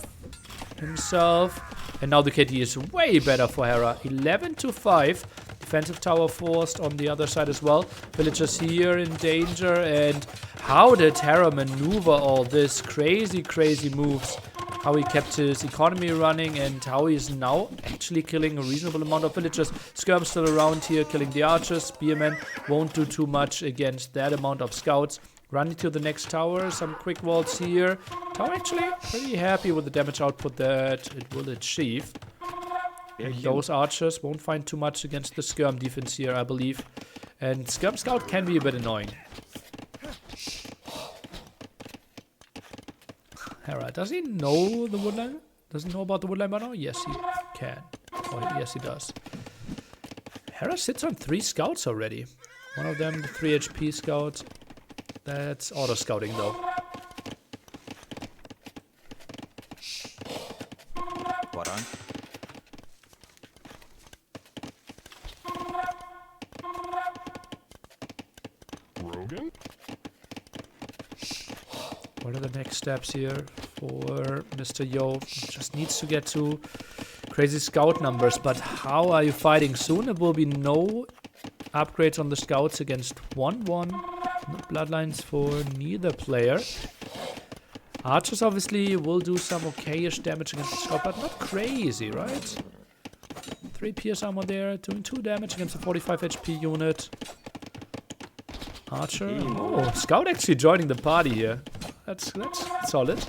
himself. And now the KD is way better for Hera. 11-5. Defensive tower forced on the other side as well. Villagers here in danger. And how did Hera maneuver all this? Crazy, crazy moves. How he kept his economy running and how he is now actually killing a reasonable amount of villagers. Skirm still around here, killing the archers. Spearmen won't do too much against that amount of scouts. Running to the next tower, some quick walls here. Tower actually pretty happy with the damage output that it will achieve. And those archers won't find too much against the Skirm defense here, I believe. And Skirm Scout can be a bit annoying. Hera, does he know the woodline? Does he know about the woodline by now? Yes, he can. Oh, yes, he does. Hera sits on 3 scouts already. One of them, the 3 HP scout. That's auto-scouting, though. Rogan? What are the next steps here for Mr. Yo? Just needs to get to crazy scout numbers, but how are you fighting? Soon it will be no upgrades on the scouts against 1-1. No bloodlines for neither player. Archers obviously will do some okayish damage against the scout, but not crazy, right? 3 pierce armor there, doing 2 damage against a 45 HP unit. Archer. Oh, scout actually joining the party here. That's solid.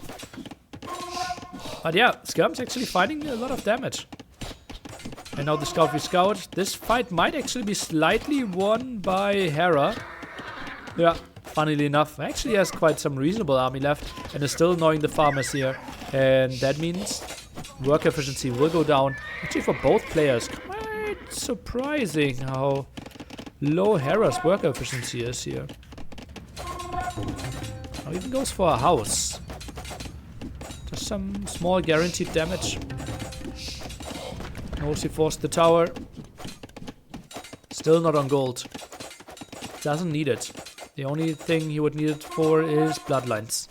But yeah, Skirm's actually fighting a lot of damage. And now the scout v scout. This fight might actually be slightly won by Hera. Yeah, funnily enough. Actually has quite some reasonable army left. And is still annoying the farmers here. And that means work efficiency will go down. Actually for both players. Quite surprising how low Hera's work efficiency is here. Now even goes for a house. Just some small guaranteed damage. Knows he forced the tower. Still not on gold. Doesn't need it. The only thing he would need it for is bloodlines.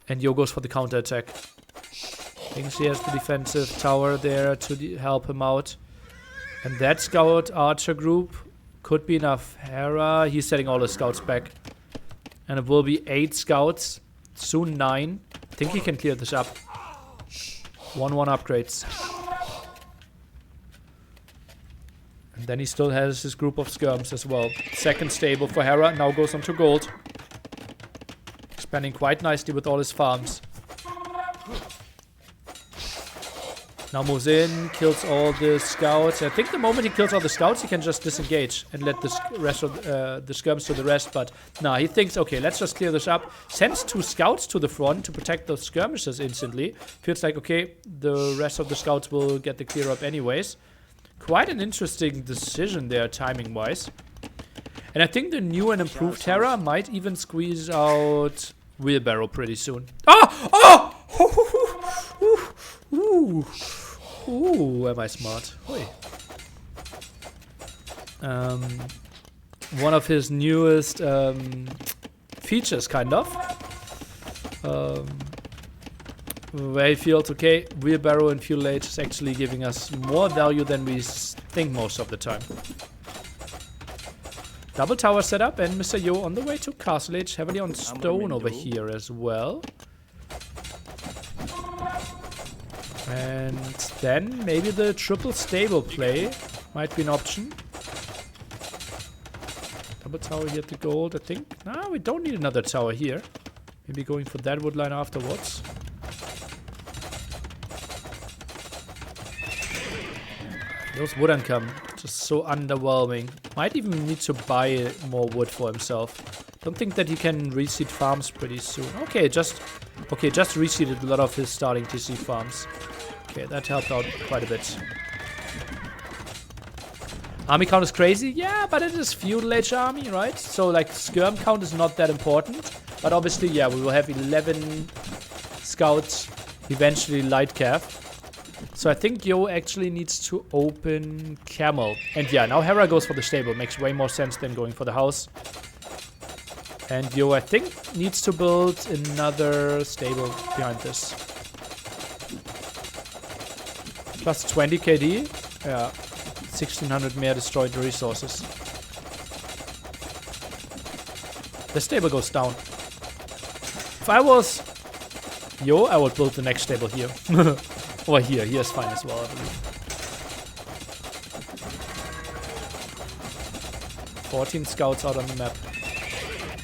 And Yo goes for the counter attack. Thinks he has the defensive tower there to help him out. And that scout archer group could be enough. Hera, he's setting all his scouts back. And it will be 8 scouts. Soon 9. I think he can clear this up. 1-1 upgrades. And then he still has his group of skirms as well. Second stable for Hera. Now goes on to gold. Expanding quite nicely with all his farms. Now moves in, kills all the scouts. I think the moment he kills all the scouts, he can just disengage and let the rest of the skirms to the rest. But nah, he thinks, okay, let's just clear this up. Sends 2 scouts to the front to protect those skirmishes instantly. Feels like, okay, the rest of the scouts will get the clear up anyways. Quite an interesting decision there, timing-wise. And I think the new and improved Terra might even squeeze out Wheelbarrow pretty soon. Oh! Oh! Ooh. Ooh, am I smart? Oi. One of his newest features, kind of. Where he feels, okay, Wheelbarrow and Feudal Age is actually giving us more value than we think most of the time. Double tower setup, and Mr. Yo on the way to Castle Age, heavily on stone over here as well. And then maybe the triple stable play might be an option. Double tower here at the gold, I think. No, we don't need another tower here. Maybe going for that wood line afterwards. Those wooden come just so underwhelming. Might even need to buy more wood for himself. Don't think that he can reseed farms pretty soon. Okay, just reseeded a lot of his starting TC farms. Okay, that helped out quite a bit. Army count is crazy? Yeah, but it is Feudal Age army, right? So, like, skirm count is not that important. But obviously, yeah, we will have 11 scouts, eventually light cav. So I think Yo actually needs to open Camel. And yeah, now Hera goes for the stable. Makes way more sense than going for the house. And Yo, I think, needs to build another stable behind this. Plus 20 KD. Yeah. 1600 mehr destroyed resources. The stable goes down. If I was Yo, I would build the next stable here. Or here. Here is fine as well, I believe. 14 scouts out on the map.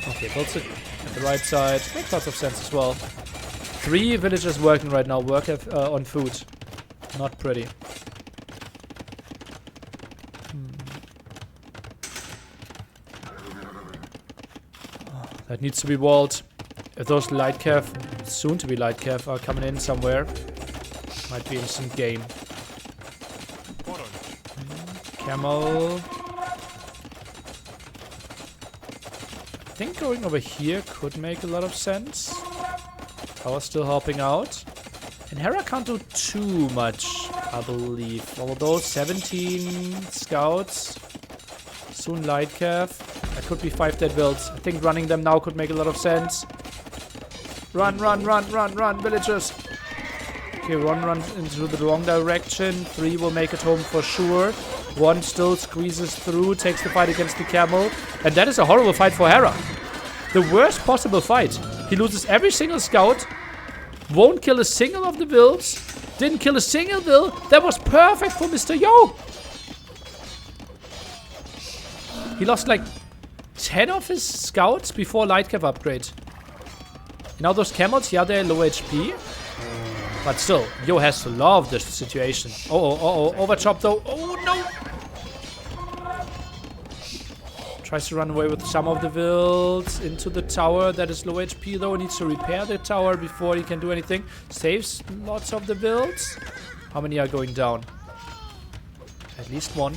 Okay, builds it at the right side. Makes lots of sense as well. 3 villagers working right now. Work on food. Not pretty. That needs to be walled. If those light cav, soon to be light cav, are coming in somewhere, might be instant game. Camel. I think going over here could make a lot of sense. Tower still helping out. And Hera can't do too much, I believe. Although 17 scouts, soon light cav. That could be 5 dead builds. I think running them now could make a lot of sense. Run, run, run, run, run, villagers. Okay, 1 runs into the wrong direction. 3 will make it home for sure. 1 still squeezes through, takes the fight against the camel. And that is a horrible fight for Hera. The worst possible fight. He loses every single scout. Won't kill a single of the builds. Didn't kill a single build. That was perfect for Mr. Yo. He lost like 10 of his scouts before light cav upgrade. Now those camels, yeah, they're low HP. But still, Yo has to love this situation. Oh, overchop though. Oh no! Tries to run away with some of the builds into the tower. That is low HP though. Needs to repair the tower before he can do anything. Saves lots of the builds. How many are going down? At least 1.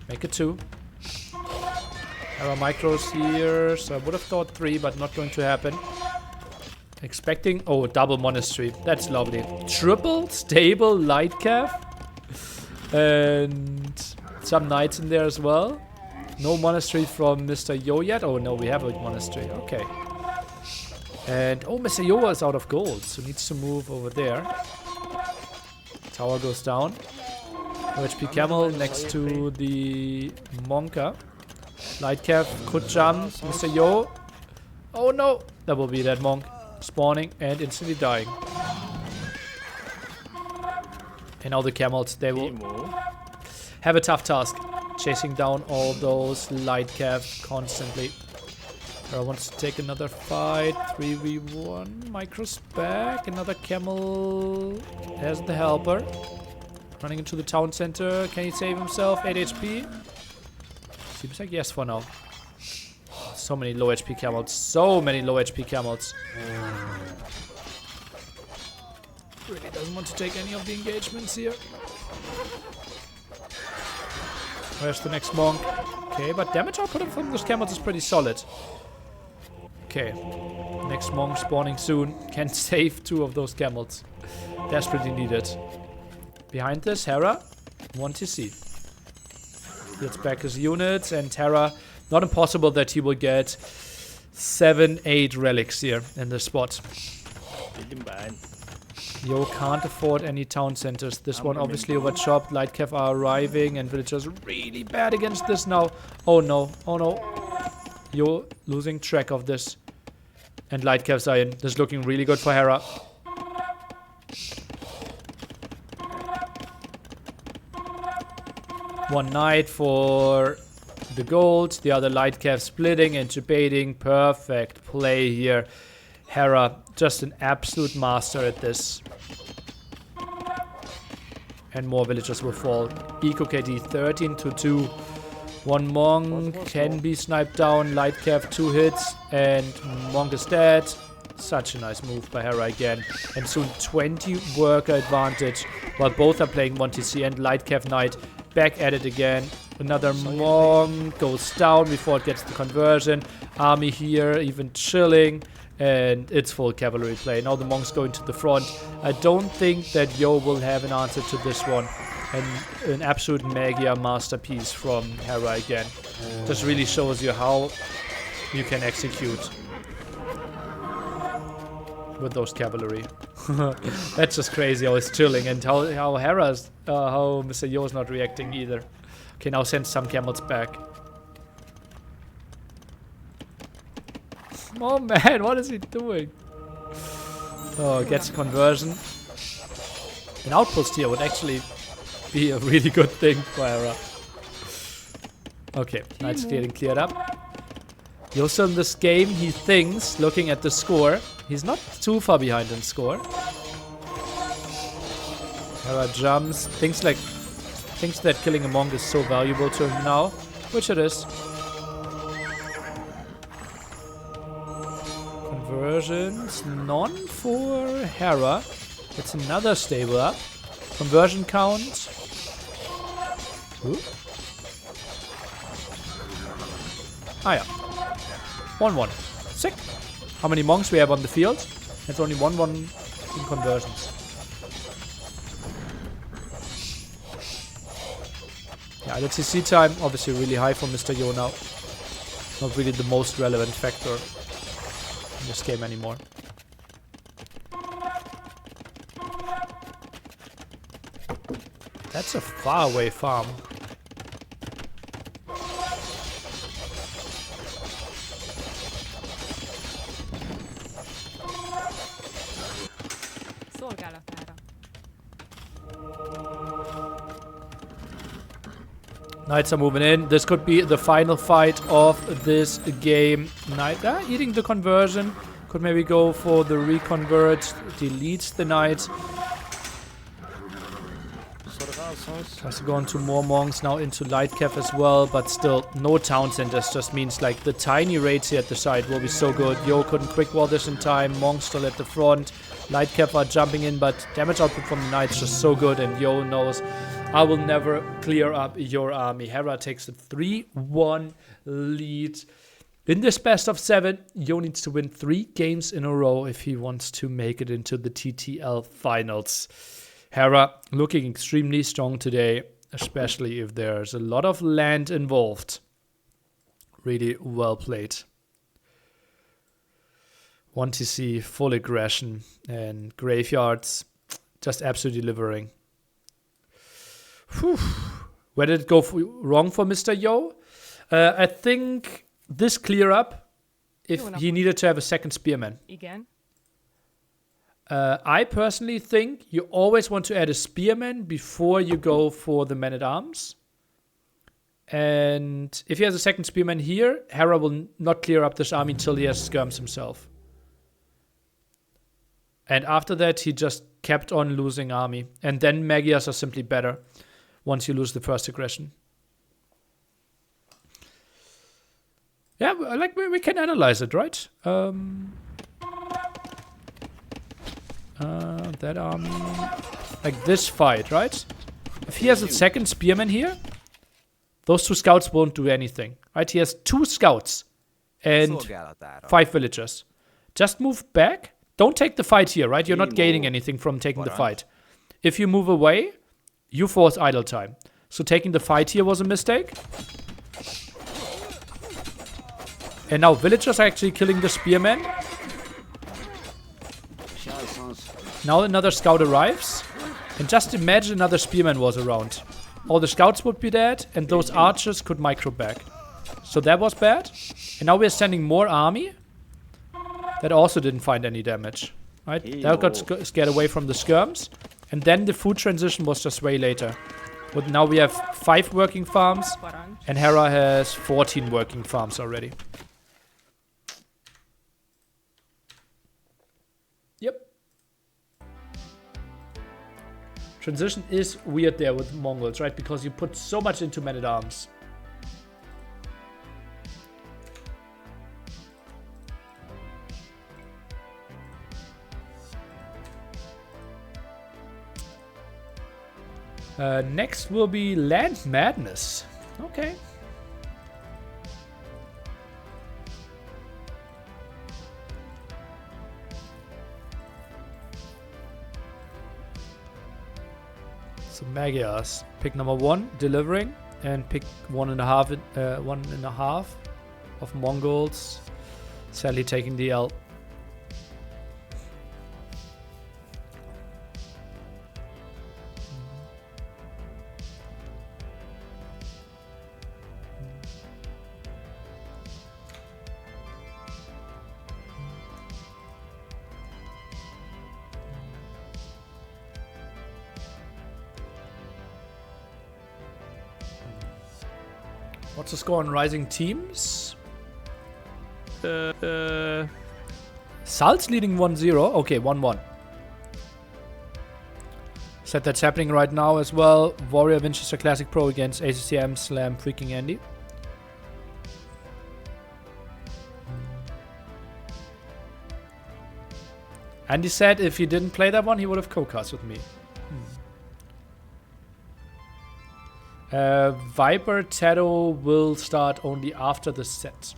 Make it 2. Hera micros here. So I would have thought 3, but not going to happen. Expecting... Oh, double monastery. That's lovely. Triple stable light cav. And some knights in there as well. No monastery from Mr. Yo yet. Oh, no, we have a monastery. Okay. And... Oh, Mr. Yo is out of gold. So needs to move over there. Tower goes down. OHP Camel next to the Monka. Light cav could jump. Mr. Yo. Oh, no. That will be that monk. Spawning and instantly dying. And now the camels, they will have a tough task. Chasing down all those light cav constantly. Hera wants to take another fight. 3v1. Micro's back. Another camel as the helper. Running into the town center. Can he save himself? 8 HP. Seems like yes for now. So many low HP camels. So many low HP camels. Really doesn't want to take any of the engagements here. Where's the next monk? Okay, but damage output from those camels is pretty solid. Okay. Next monk spawning soon. Can save 2 of those camels. Desperately needed. Behind this, Hera. 1 TC. Gets back his units, and Hera, not impossible that he will get 7-8 relics here in this spot. Yo can't afford any town centers. This one obviously overchopped. Light Cav are arriving, and villagers really bad against this now. Oh no, oh no. Yo losing track of this. And Light Cavs are in. This is looking really good for Hera. One knight for the gold. The other Light Cav splitting and debating. Perfect play here. Hera, just an absolute master at this. And more villagers will fall. Eco KD 13-2. One monk can be sniped down. Light Cav 2 hits. And monk is dead. Such a nice move by Hera again. And soon 20 worker advantage. While both are playing 1TC and Light Cav Knight back at it again. Another monk goes down before it gets the conversion. Army here even chilling. And it's full cavalry play. Now the monk's going to the front. I don't think that Yo will have an answer to this one. And an absolute Magia masterpiece from Hera again. Just really shows you how you can execute with those cavalry. That's just crazy how it's chilling, and how Hera's, how Mr. Yo is not reacting either. Okay, now send some camels back. Oh man, what is he doing? Oh, gets conversion. An outpost here would actually be a really good thing for Hera. Okay, Knight's getting cleared up. Yo still in this game, he thinks, looking at the score, he's not too far behind in score. Hera jumps, thinks that killing a monk is so valuable to him now, which it is. Conversions, none for Hera. It's another stable up. Conversion count. Ooh. Ah yeah. 1-1. Sick. How many monks we have on the field? It's only 1-1 in conversions. Yeah, the TC time obviously really high for Mr. Yo now. Not really the most relevant factor in this game anymore. That's a faraway farm. Knights are moving in. This could be the final fight of this game. Knight eating the conversion. Could maybe go for the reconvert. Deletes the knight. Has to go into more monks, now into Light Cav as well, but still no town centers. Just means like the tiny raids here at the side will be so good. Yo couldn't quick wall this in time. Monks still at the front. Light Cav are jumping in, but damage output from the knights just so good, and Yo knows I will never clear up your army. Hera takes a 3-1 lead. In this best of 7, Yo needs to win 3 games in a row if he wants to make it into the TTL finals. Hera looking extremely strong today, especially if there's a lot of land involved. Really well played. 1TC, full aggression, and graveyards just absolutely delivering. Whew. Where did it go wrong for Mr. Yo? I think this clear up if he needed to have a second spearman. Again? I personally think you always want to add a spearman before you go for the man-at-arms. And if he has a second spearman here, Hera will not clear up this army until he has skirms himself. And after that, he just kept on losing army. And then Magyars are simply better once you lose the first aggression. Yeah, like we can analyze it, right? That army... Like this fight, right? If he has a second spearman here, those 2 scouts won't do anything, right? He has 2 scouts and 5 villagers. Just move back. Don't take the fight here, right? You're not gaining anything from taking the fight. If you move away, you force idle time. So taking the fight here was a mistake. And now villagers are actually killing the spearmen. Now another scout arrives. And just imagine another spearman was around. All the scouts would be dead, and those archers could micro back. So that was bad. And now we're sending more army. That also didn't find any damage. Right? That got scared away from the skirms. And then the food transition was just way later. But now we have 5 working farms. And Hera has 14 working farms already. Yep. Transition is weird there with Mongols, right? Because you put so much into men-at-arms. Next will be Land Madness. Okay. So Magyars, pick number 1, delivering, and pick 1.5 of Mongols. Sadly taking the L. What's the score on Rising Teams? Salt's leading 1-0. Okay, 1-1. Said that's happening right now as well. Warrior Winchester Classic Pro against ACCM Slam freaking Andy. Andy said if he didn't play that one, he would have co-cast with me. Viper Tato will start only after the set.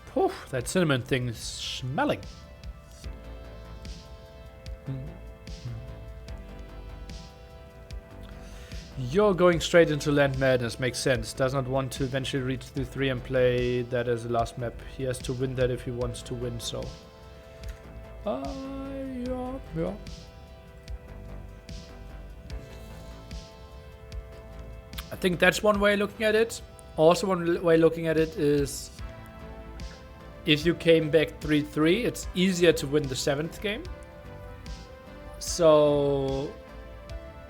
Poof, that cinnamon thing is smelling. You're going straight into Land Madness, makes sense. Does not want to eventually reach the 3 and play that as the last map. He has to win that if he wants to win, so. Yeah. I think that's one way looking at it. Also one way looking at it is if you came back 3-3, it's easier to win the 7th game. So...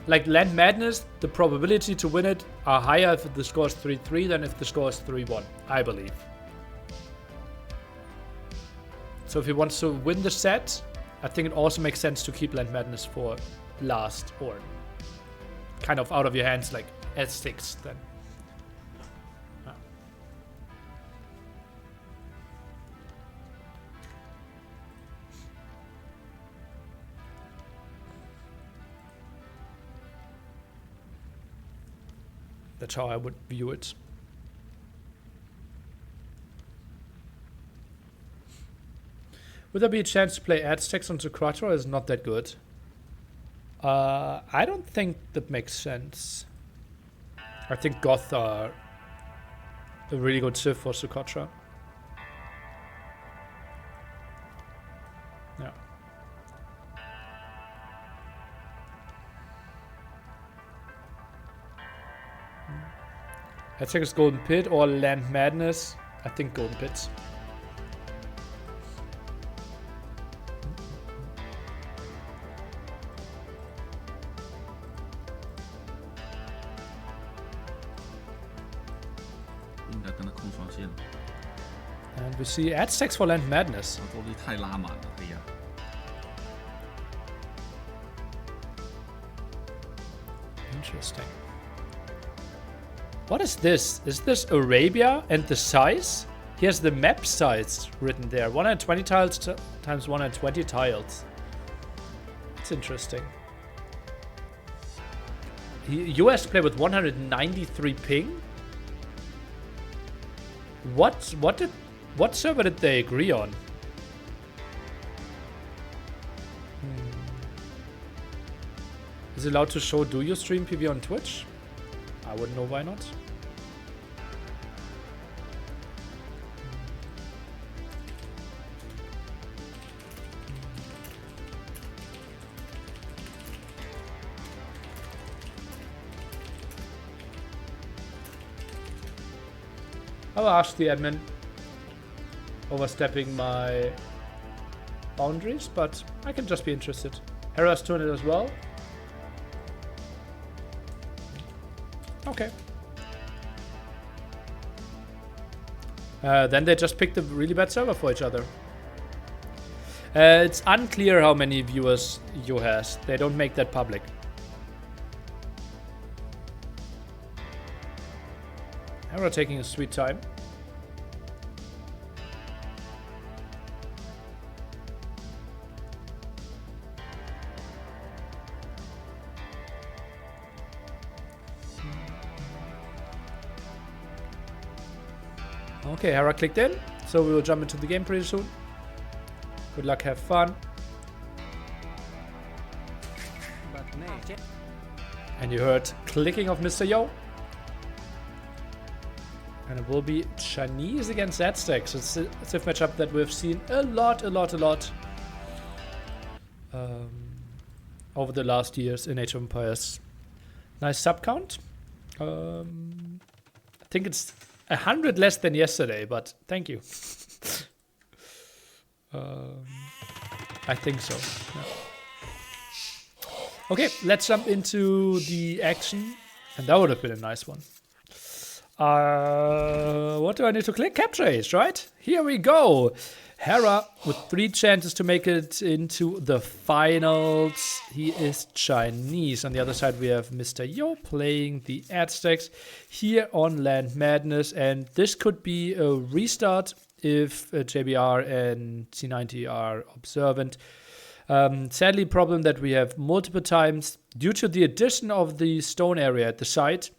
Like Land Madness, the probability to win it are higher if the score is 3-3 than if the score is 3-1, I believe. So if he wants to win the set, I think it also makes sense to keep Land Madness for last or kind of out of your hands, like as 6th then. That's how I would view it. Would there be a chance to play Aztecs onto Quattro? Is not that good. I don't think that makes sense. I think Goth are a really good civ for Socotra. Yeah. Aztecs Golden Pit or Land Madness. I think Golden Pits. And we see Aztecs for Land Madness. Interesting. What is this? Is this Arabia and the size? Here's the map size written there. 120 tiles times 120 tiles. It's interesting. US play with 193 ping? What server did they agree on? Is it allowed to show do you stream PV on Twitch? I wouldn't know why not. I will ask the admin. Overstepping my boundaries, but I can just be interested. Hera's doing it as well. Okay. Then they just picked a really bad server for each other. It's unclear how many viewers Yo has. They don't make that public. Hera taking a sweet time. Okay, Hera clicked in, so we will jump into the game pretty soon. Good luck, have fun. And you heard clicking of Mr. Yo. And it will be Chinese against Aztecs. It's a Civ matchup that we've seen a lot over the last years in Age of Empires. Nice sub count. I think it's 100 less than yesterday, but thank you. I think so. Yeah. Okay, let's jump into the action. And that would have been a nice one. What do I need to click? Capture Age, right? Here we go. Hera with 3 chances to make it into the finals. He is Chinese. On the other side, we have Mr. Yo playing the Aztecs here on Land Madness. And this could be a restart if JBR and C90 are observant. Sadly, problem that we have multiple times due to the addition of the stone area at the site.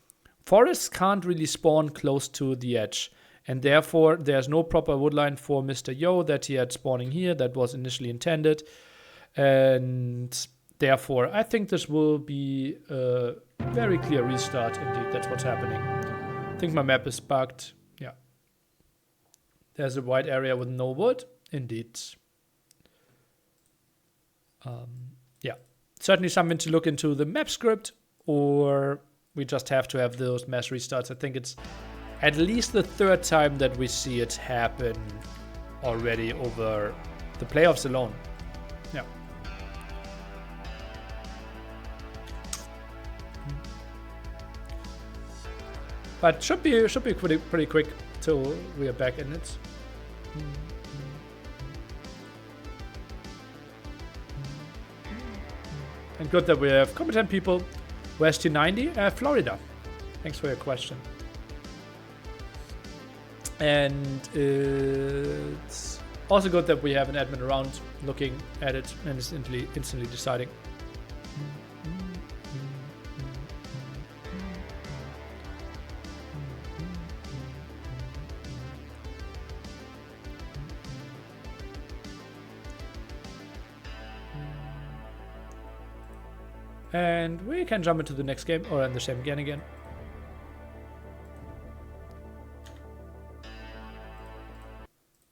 Forests can't really spawn close to the edge. And therefore, there's no proper woodline for Mr. Yo that he had spawning here that was initially intended. And therefore, I think this will be a very clear restart. Indeed, that's what's happening. I think my map is bugged. Yeah. There's a white area with no wood. Indeed. Yeah. Certainly something to look into the map script, or we just have to have those mass restarts. I think it's at least the 3rd time that we see it happen already over the playoffs alone. Yeah. But should be pretty quick till we are back in it. And good that we have competent people. Where's T90? Florida. Thanks for your question. And it's also good that we have an admin around looking at it and is instantly deciding. And we can jump into the next game, or in the same again.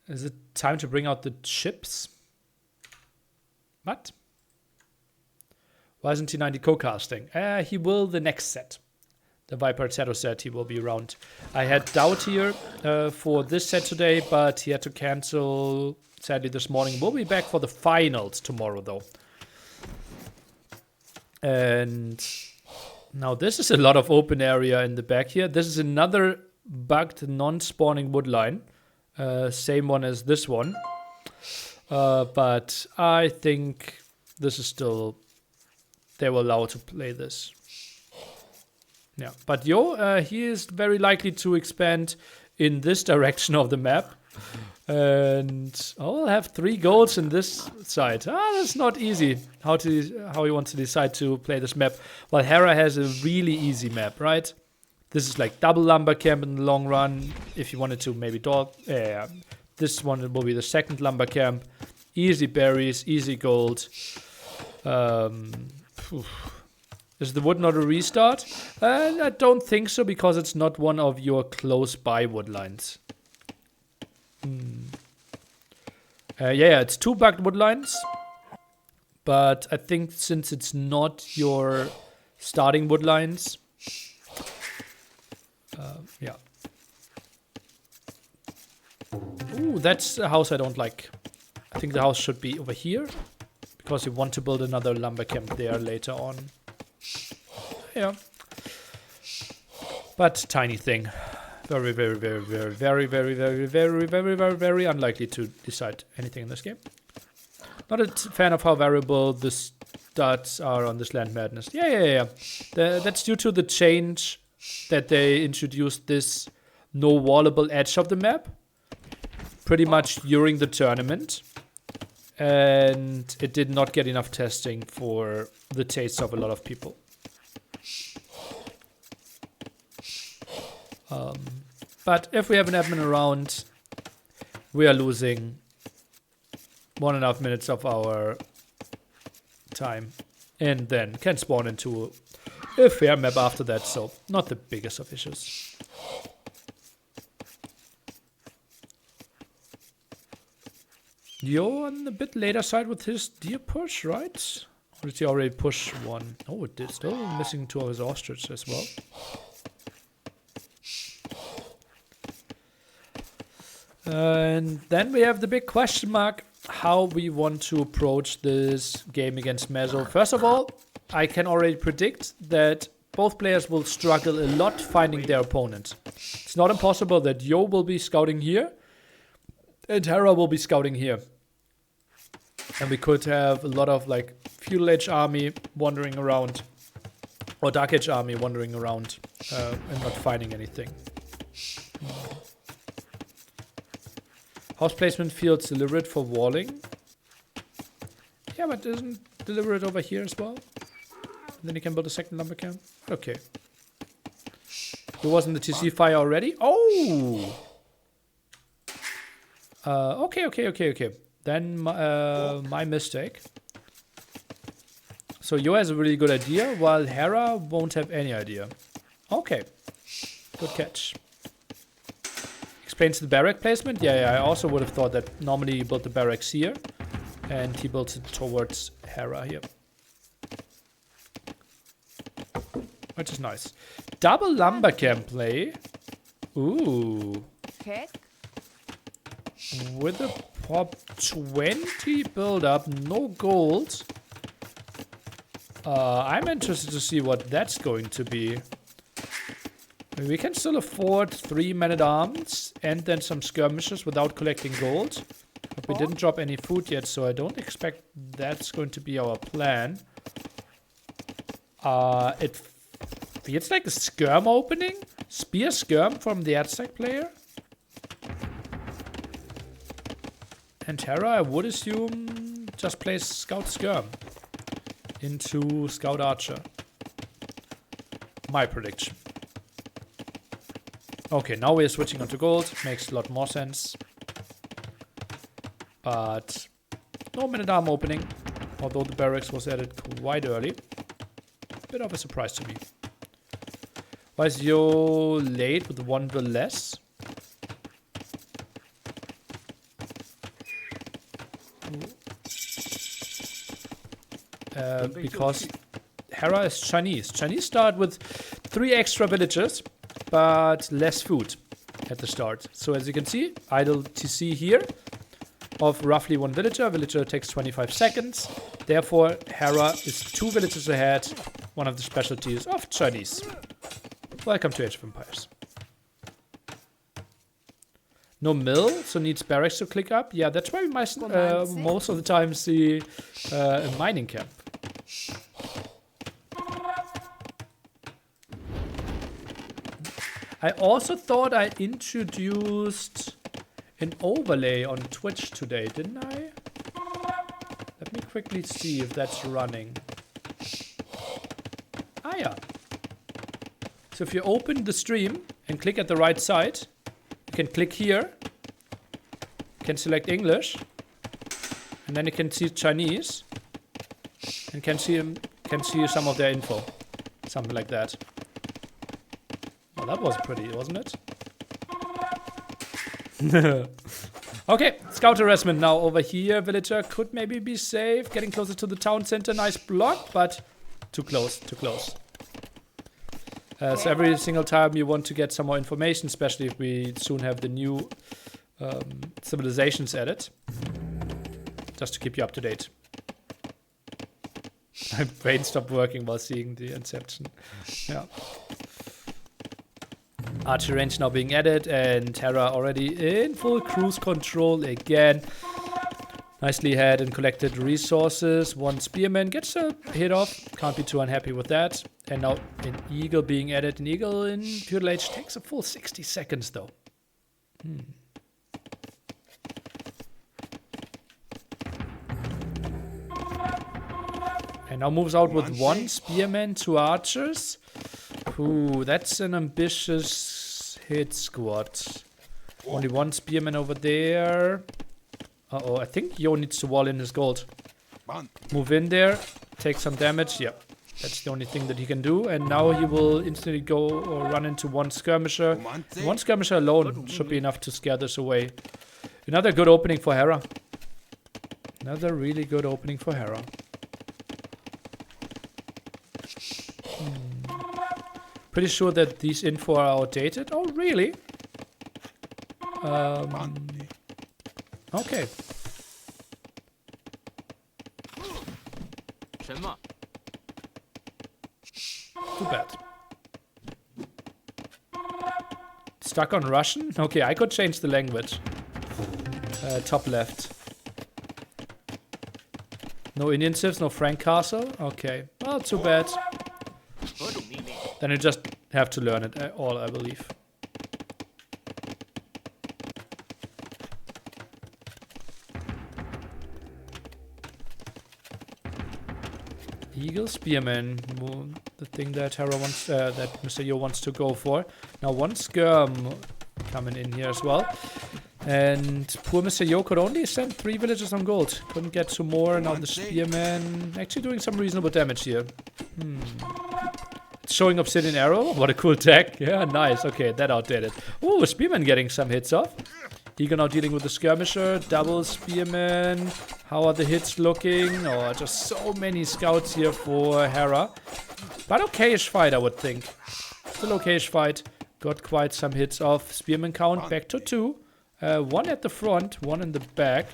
Is it time to bring out the chips? What? Why isn't T90 co-casting? He will the next set. The Viper Shadow said he will be around. I had Doubt here for this set today, but he had to cancel sadly this morning. We'll be back for the finals tomorrow, though. And now this is a lot of open area in the back here. This is another bugged non-spawning wood line. Same one as this one. But I think this is still... They were allowed to play this. Yeah, but Yo, he is very likely to expand in this direction of the map. And I'll have 3 goals in this side. That's not easy. How you want to decide to play this map. Well, Hera has a really easy map, right? This is like double lumber camp in the long run. If you wanted to maybe this one will be the second lumber camp. Easy berries, easy gold. Is the wood not a restart? I don't think so, because it's not one of your close by wood lines. Yeah, it's 2 bugged wood lines. But I think since it's not your starting wood lines... yeah. Ooh, that's a house I don't like. I think the house should be over here. Because you want to build another lumber camp there later on. Yeah. But tiny thing. Very, very, very, very, very, very, very, very, very, very, very unlikely to decide anything in this game. Not a fan of how variable the stats are on this Land Madness. Yeah. That's due to the change that they introduced this no wallable edge of the map. Pretty much during the tournament. And it did not get enough testing for the taste of a lot of people. But if we have an admin around, we are losing 1.5 minutes of our time. And then can spawn into a fair map after that, so not the biggest of issues. Yo on the bit later side with his deer push, right? Or did he already push one? Oh, it did. Still missing 2 of his ostrich as well. And then we have the big question mark, how we want to approach this game against Mezzo. First of all, I can already predict that both players will struggle a lot finding their opponent. It's not impossible that Yo will be scouting here and Hera will be scouting here. And we could have a lot of like feudal age army wandering around or dark age army wandering around and not finding anything. House placement feels deliberate for walling. Yeah, but isn't deliberate over here as well? And then you can build a second lumber camp. Okay. It wasn't the TC fire already? Oh! Okay. Then my mistake. So Yo has a really good idea, while Hera won't have any idea. Okay. Good catch. Explains the barrack placement. Yeah, I also would have thought that normally you build the barracks here. And he builds it towards Hera here. Which is nice. Double lumber camp play. Ooh. With a pop 20 build up, no gold. I'm interested to see what that's going to be. We can still afford 3 men-at-arms and then some skirmishes without collecting gold. But we didn't drop any food yet, so I don't expect that's going to be our plan. It feels like a skirm opening. Spear skirm from the Aztec player. And Hera, I would assume, just plays Scout Skirm into Scout Archer. My prediction. Okay, now we're switching onto gold. Makes a lot more sense. But no men-at-arm opening. Although the barracks was added quite early. Bit of a surprise to me. Why is Yo late with 1 bill less? Because Hera is Chinese. Chinese start with 3 extra villagers, but less food at the start. So as you can see, idle TC here of roughly 1 villager. Villager takes 25 seconds. Therefore, Hera is 2 villagers ahead. One of the specialties of Chinese. Welcome to Age of Empires. No mill, so needs barracks to click up. Yeah, that's why we most of the time see a mining camp. I also thought I introduced an overlay on Twitch today, didn't I? Let me quickly see if that's running. Ah, yeah. So if you open the stream and click at the right side, you can click here, you can select English, and then you can see Chinese, and can see some of their info, something like that. Well, that was pretty, wasn't it? Okay, scout harassment now over here. Villager could maybe be safe, getting closer to the town center. Nice block, but too close, too close. So every single time you want to get some more information, especially if we soon have the new civilizations added, just to keep you up to date. My brain stopped working while seeing the Inception. Yeah. Archer range now being added, and Terra already in full cruise control again. Nicely had and collected resources. 1 spearman gets a hit off. Can't be too unhappy with that. And now an eagle being added. An eagle in Feudal Age takes a full 60 seconds though. And now moves out with 1 spearman, 2 archers. Ooh, that's an ambitious hit squad. Only 1 spearman over there. Uh-oh, I think Yo needs to wall in his gold. Move in there, take some damage. Yeah, that's the only thing that he can do. And now he will instantly go or run into 1 skirmisher. 1 skirmisher alone should be enough to scare this away. Another good opening for Hera. Another really good opening for Hera. Pretty sure that these info are outdated. Oh, really? Okay. Too bad. Stuck on Russian? Okay, I could change the language. Top left. No Indian civs, no Frank Castle? Okay. Well, too bad. Then you just have to learn it all, I believe. Eagle Spearman, the thing that Hera wants, that Mr. Yo wants to go for. Now 1 skirm coming in here as well. And poor Mr. Yo could only send 3 villagers on gold. Couldn't get 2 more. Now the Spearman actually doing some reasonable damage here. Showing Obsidian Arrow. What a cool tech. Yeah, nice. Okay, that outdid it. Ooh, Spearman getting some hits off. Eagle now dealing with the skirmisher. Double Spearman. How are the hits looking? Oh, just so many scouts here for Hera. But okayish fight, I would think. Still okayish fight. Got quite some hits off. Spearman count back to 2. 1 at the front, 1 in the back.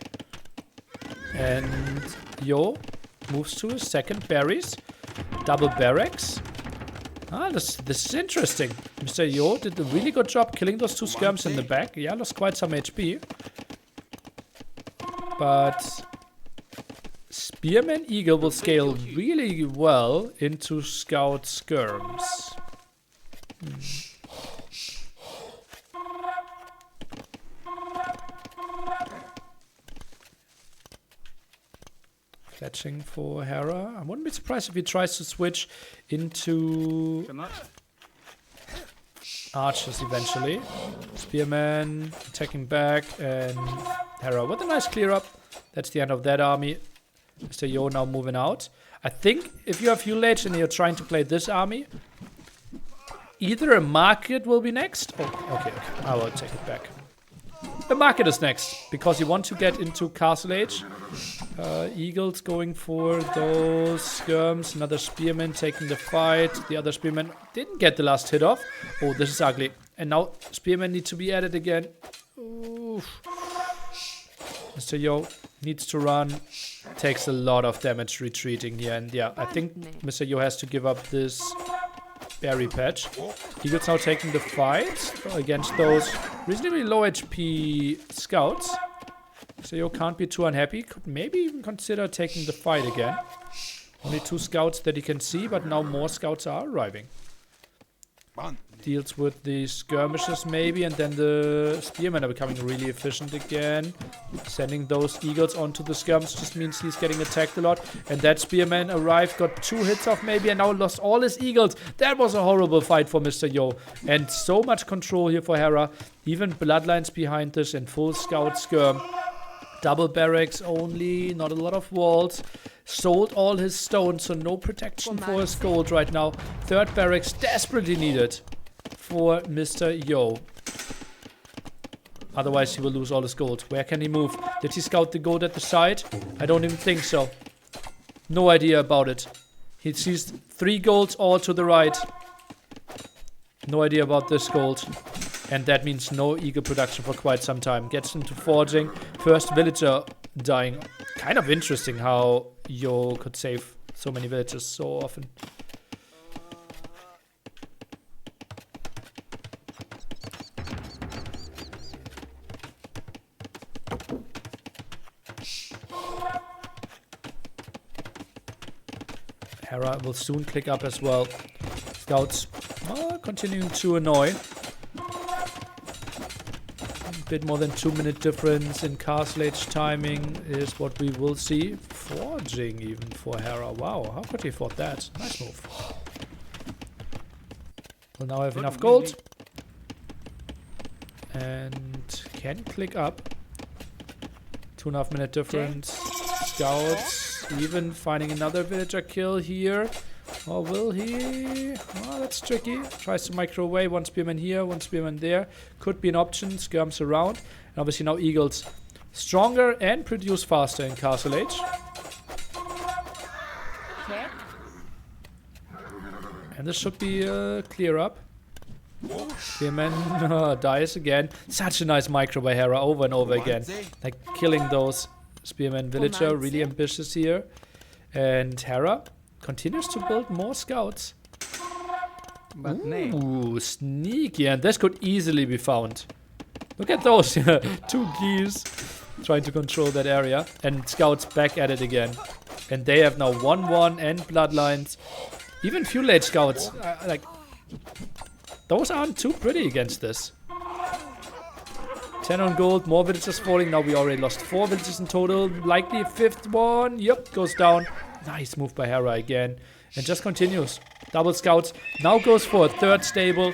And Yo moves to his second berries. Double barracks. Ah, this is interesting. Mr. Yo did a really good job killing those 2 skirms in the back. Yeah, lost quite some HP. But Spearman Eagle will scale really well into Scout skirms. Fletching for Hera. I wouldn't be surprised if he tries to switch into archers eventually. Spearman attacking back, and Hera with a nice clear up. That's the end of that army. Mr. Yo now moving out. I think if you have Feudal Age and you're trying to play this army, either a market will be next. Oh, okay. I will take it back. the market is next, because you want to get into Castle Age. Eagles going for those skirms. Another spearman taking the fight. The other spearman didn't get the last hit off. Oh, this is ugly. And now spearmen need to be added again. Oof. Mr. Yo needs to run. Takes a lot of damage retreating here. And yeah, I think Mr. Yo has to give up this berry patch. Eagles now taking the fight against those reasonably low HP scouts. So you can't be too unhappy. Could maybe even consider taking the fight again. Only 2 scouts that he can see, but now more scouts are arriving. Deals with the skirmishes maybe, and then the spearmen are becoming really efficient again. Sending those eagles onto the skirms just means he's getting attacked a lot. And that spearman arrived, got 2 hits off maybe, and now lost all his eagles. That was a horrible fight for Mr. Yo. And so much control here for Hera. Even bloodlines behind this and full scout skirm. Double barracks only, not a lot of walls. Sold all his stones, so no protection for his gold right now. 3rd barracks desperately needed for Mr. Yo. Otherwise he will lose all his gold. Where can he move? Did he scout the gold at the side? I don't even think so. No idea about it. He sees 3 golds all to the right. No idea about this gold. And that means no eagle production for quite some time. Gets into forging. First villager dying. Kind of interesting how Yo could save so many villagers so often. Hera will soon click up as well. Scouts continuing to annoy. Bit more than 2-minute difference in Castle Age timing is what we will see. Forging even for Hera. Wow, how could he afford that? Nice move. We'll now have enough gold. And can click up. 2.5-minute difference. Scouts even finding another villager kill here. Or will he? Oh, that's tricky. Tries to micro away. 1 spearman here, 1 spearman there. Could be an option. Skirms around. And obviously now eagles stronger and produce faster in Castle Age. Okay. And this should be clear up. Spearman dies again. Such a nice micro by Hera over and over again. Like killing those spearman villager. Really ambitious here. And Hera continues to build more scouts. Ooh, sneaky. And this could easily be found. Look at those. 2 geese trying to control that area. And scouts back at it again. And they have now 1-1 and bloodlines. Even feudal age scouts. Like, those aren't too pretty against this. 10 on gold. More villagers falling. Now we already lost 4 villagers in total. Likely a 5th one. Yep, goes down. Nice move by Hera again. And just continues. Double scouts. Now goes for a 3rd stable.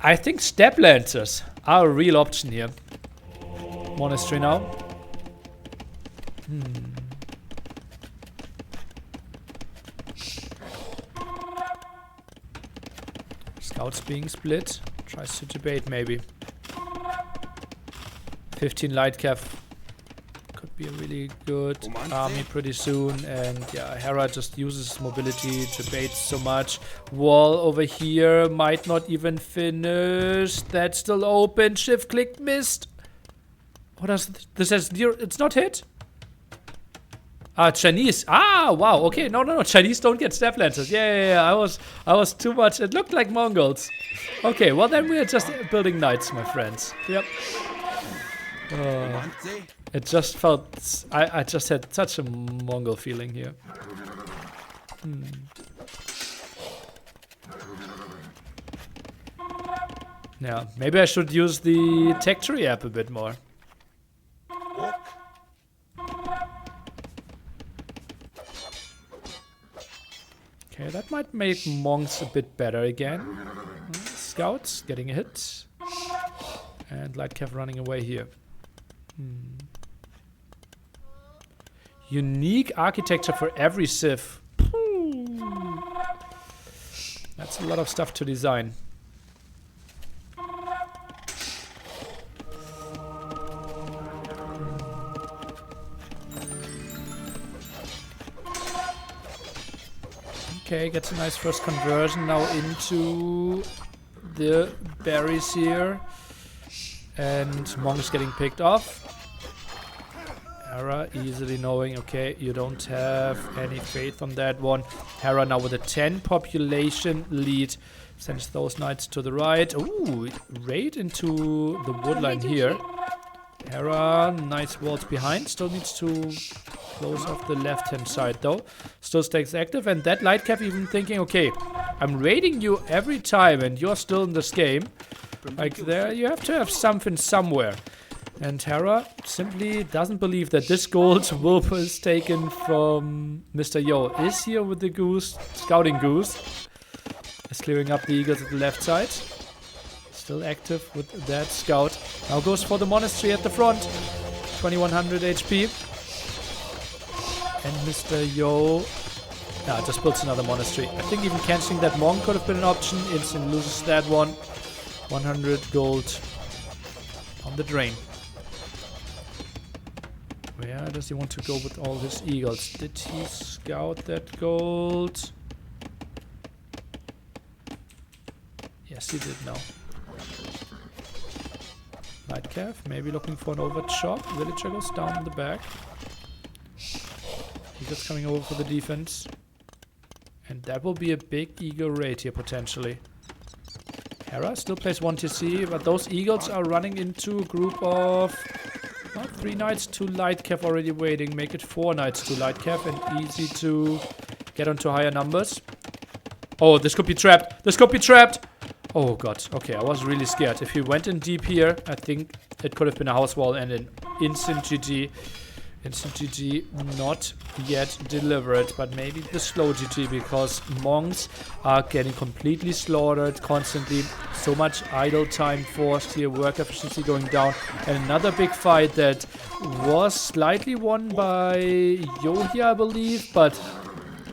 I think step lancers are a real option here. Monastery now. Scouts being split. Tries to debate maybe. 15 light cav. Could be a really good army pretty soon. And yeah, Hera just uses mobility, debates so much. Wall over here might not even finish. That's still open. Shift click missed. What does this says? It's not hit. Chinese. Ah, wow. Okay, no. Chinese don't get step lancers. Yeah. I was too much. It looked like Mongols. Okay, well then we are just building knights, my friends. Yep. It just felt... I just had such a Mongol feeling here. Yeah, maybe I should use the tech tree app a bit more. Okay, that might make monks a bit better again. Scouts getting a hit. And light cav running away here. Unique architecture for every civ. That's a lot of stuff to design. Okay, gets a nice first conversion now into the berries here. And Monk is getting picked off. Hera easily knowing, okay, you don't have any faith on that one. Hera now with a 10 population lead. Sends those knights to the right. Ooh, raid into the woodline here. Hera, nice walls behind. Still needs to close off the left-hand side though. Still stays active, and that light cap even thinking, okay, I'm raiding you every time and you're still in this game. Like there, you have to have something somewhere. And Hera simply doesn't believe that this gold is taken from Mr. Yo. Is here with the goose, scouting goose. Is clearing up the eagles at the left side. Still active with that scout. Now goes for the monastery at the front. 2100 HP. And Mr. Yo just builds another monastery. I think even cancelling that monk could have been an option. Instant loses that one. 100 gold on the drain. Where does he want to go with all his eagles? Did he scout that gold? Yes, he did now. Light calf, maybe looking for an overt shot. Villager goes down in the back. Eagles coming over for the defense. And that will be a big eagle raid here potentially. Hera still plays 1 TC, but those eagles are running into a group of 3 knights, 2 light calf already waiting. Make it 4 knights, 2 light calf, and easy to get onto higher numbers. Oh, this could be trapped. This could be trapped. Oh god. Okay, I was really scared. If he went in deep here, I think it could have been a house wall and an instant GG. Instant GG not yet delivered, but maybe the slow GG, because monks are getting completely slaughtered constantly. So much idle time forced here, work efficiency going down. And another big fight that was slightly won by Yo here, I believe, but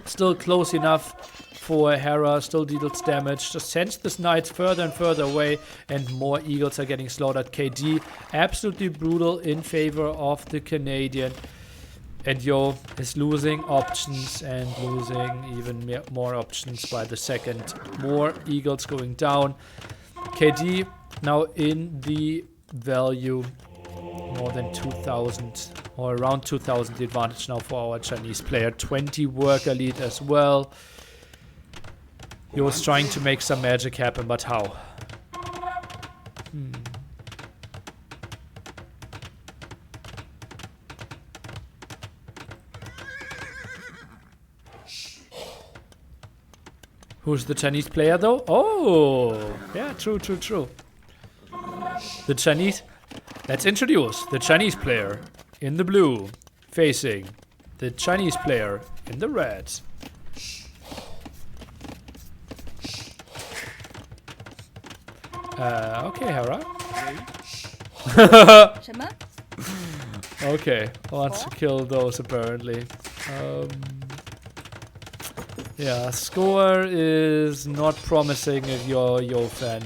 still close enough for Hera. Still deals damage, just sends this knight further and further away, and more eagles are getting slaughtered. KD absolutely brutal in favor of the Canadian, and Yo is losing options and losing even more options by the second. More eagles going down. KD now in the value, more than 2,000 or around 2,000 advantage now for our Chinese player. 20 worker lead as well. He was trying to make some magic happen, but how? Who's the Chinese player though? Oh! Yeah, true. The Chinese... Let's introduce the Chinese player in the blue, facing the Chinese player in the red. Okay, Hera. Okay, wants to kill those apparently. Yeah, score is not promising if you're a Yo fan.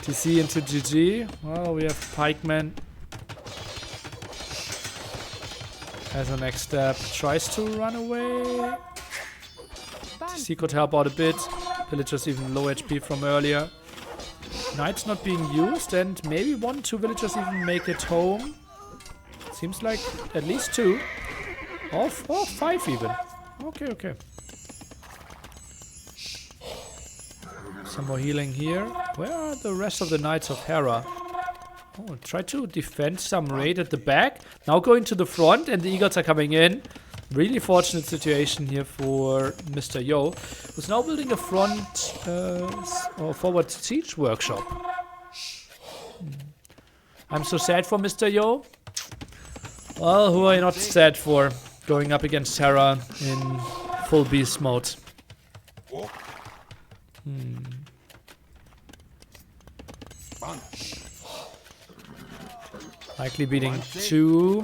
TC into GG. Well, we have Pikeman as a next step. Tries to run away. TC could help out a bit. Villagers even low HP from earlier. Knights not being used, and maybe 1-2 villagers even make it home. Seems like at least 2. Or 5 even. Okay. Some more healing here. Where are the rest of the Knights of Hera? Oh, try to defend some raid at the back. Now going to the front, and the eagles are coming in. Really fortunate situation here for Mr. Yo, who's now building a front or forward siege workshop. I'm so sad for Mr. Yo. Well, who are you not sad for? Going up against Hera in full beast mode. Likely beating 2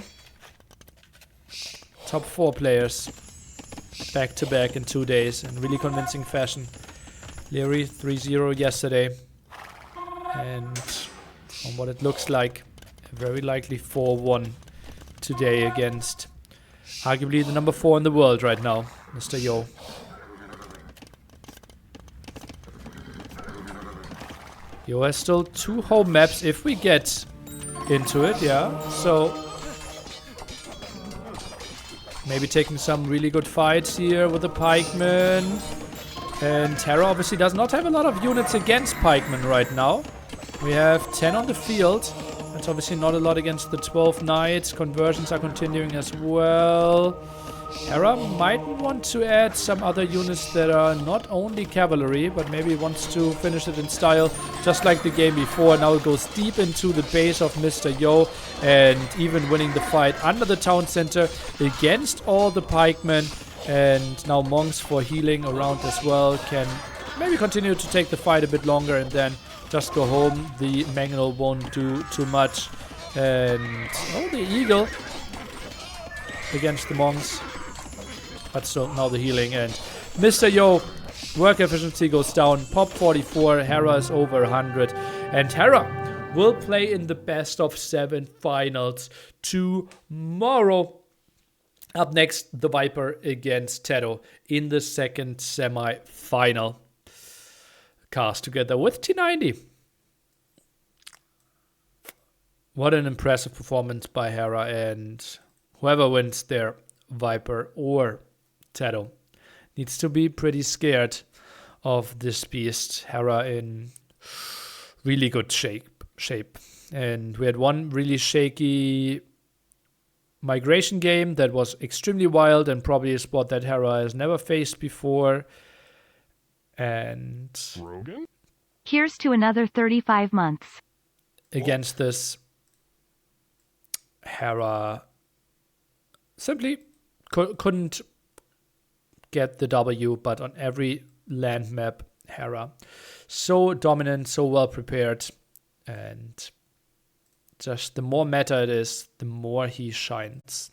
top 4 players back to back in 2 days in really convincing fashion. Leary 3-0 yesterday, and from what it looks like, very likely 4-1 today against arguably the number 4 in the world right now, Mr. Yo. Yo has still 2 home maps if we get into it, yeah. So maybe taking some really good fights here with the pikemen. And Terra obviously does not have a lot of units against pikemen right now. We have 10 on the field. That's obviously not a lot against the 12 knights. Conversions are continuing as well. Terra might want to add some other units that are not only cavalry, but maybe wants to finish it in style, just like the game before. Now it goes deep into the base of Mr. Yo, and even winning the fight under the town center against all the pikemen. And now monks for healing around as well can maybe continue to take the fight a bit longer and then just go home. The Mangle won't do too much. And oh, the eagle against the monks. But still, now the healing. And Mr. Yo, work efficiency goes down. Pop 44. Hera is over 100. And Hera will play in the best of 7 finals tomorrow. Up next, the Viper against Tedo in the second semi-final. Cast together with T90. What an impressive performance by Hera, and whoever wins there, Viper or Tedo, needs to be pretty scared of this beast. Hera in really good shape. And we had one really shaky migration game that was extremely wild and probably a spot that Hera has never faced before. And Rogan? Here's to another 35 months. Against this, Hera simply couldn't get the W, but on every land map, Hera so dominant, so well prepared, and just the more meta it is, the more he shines.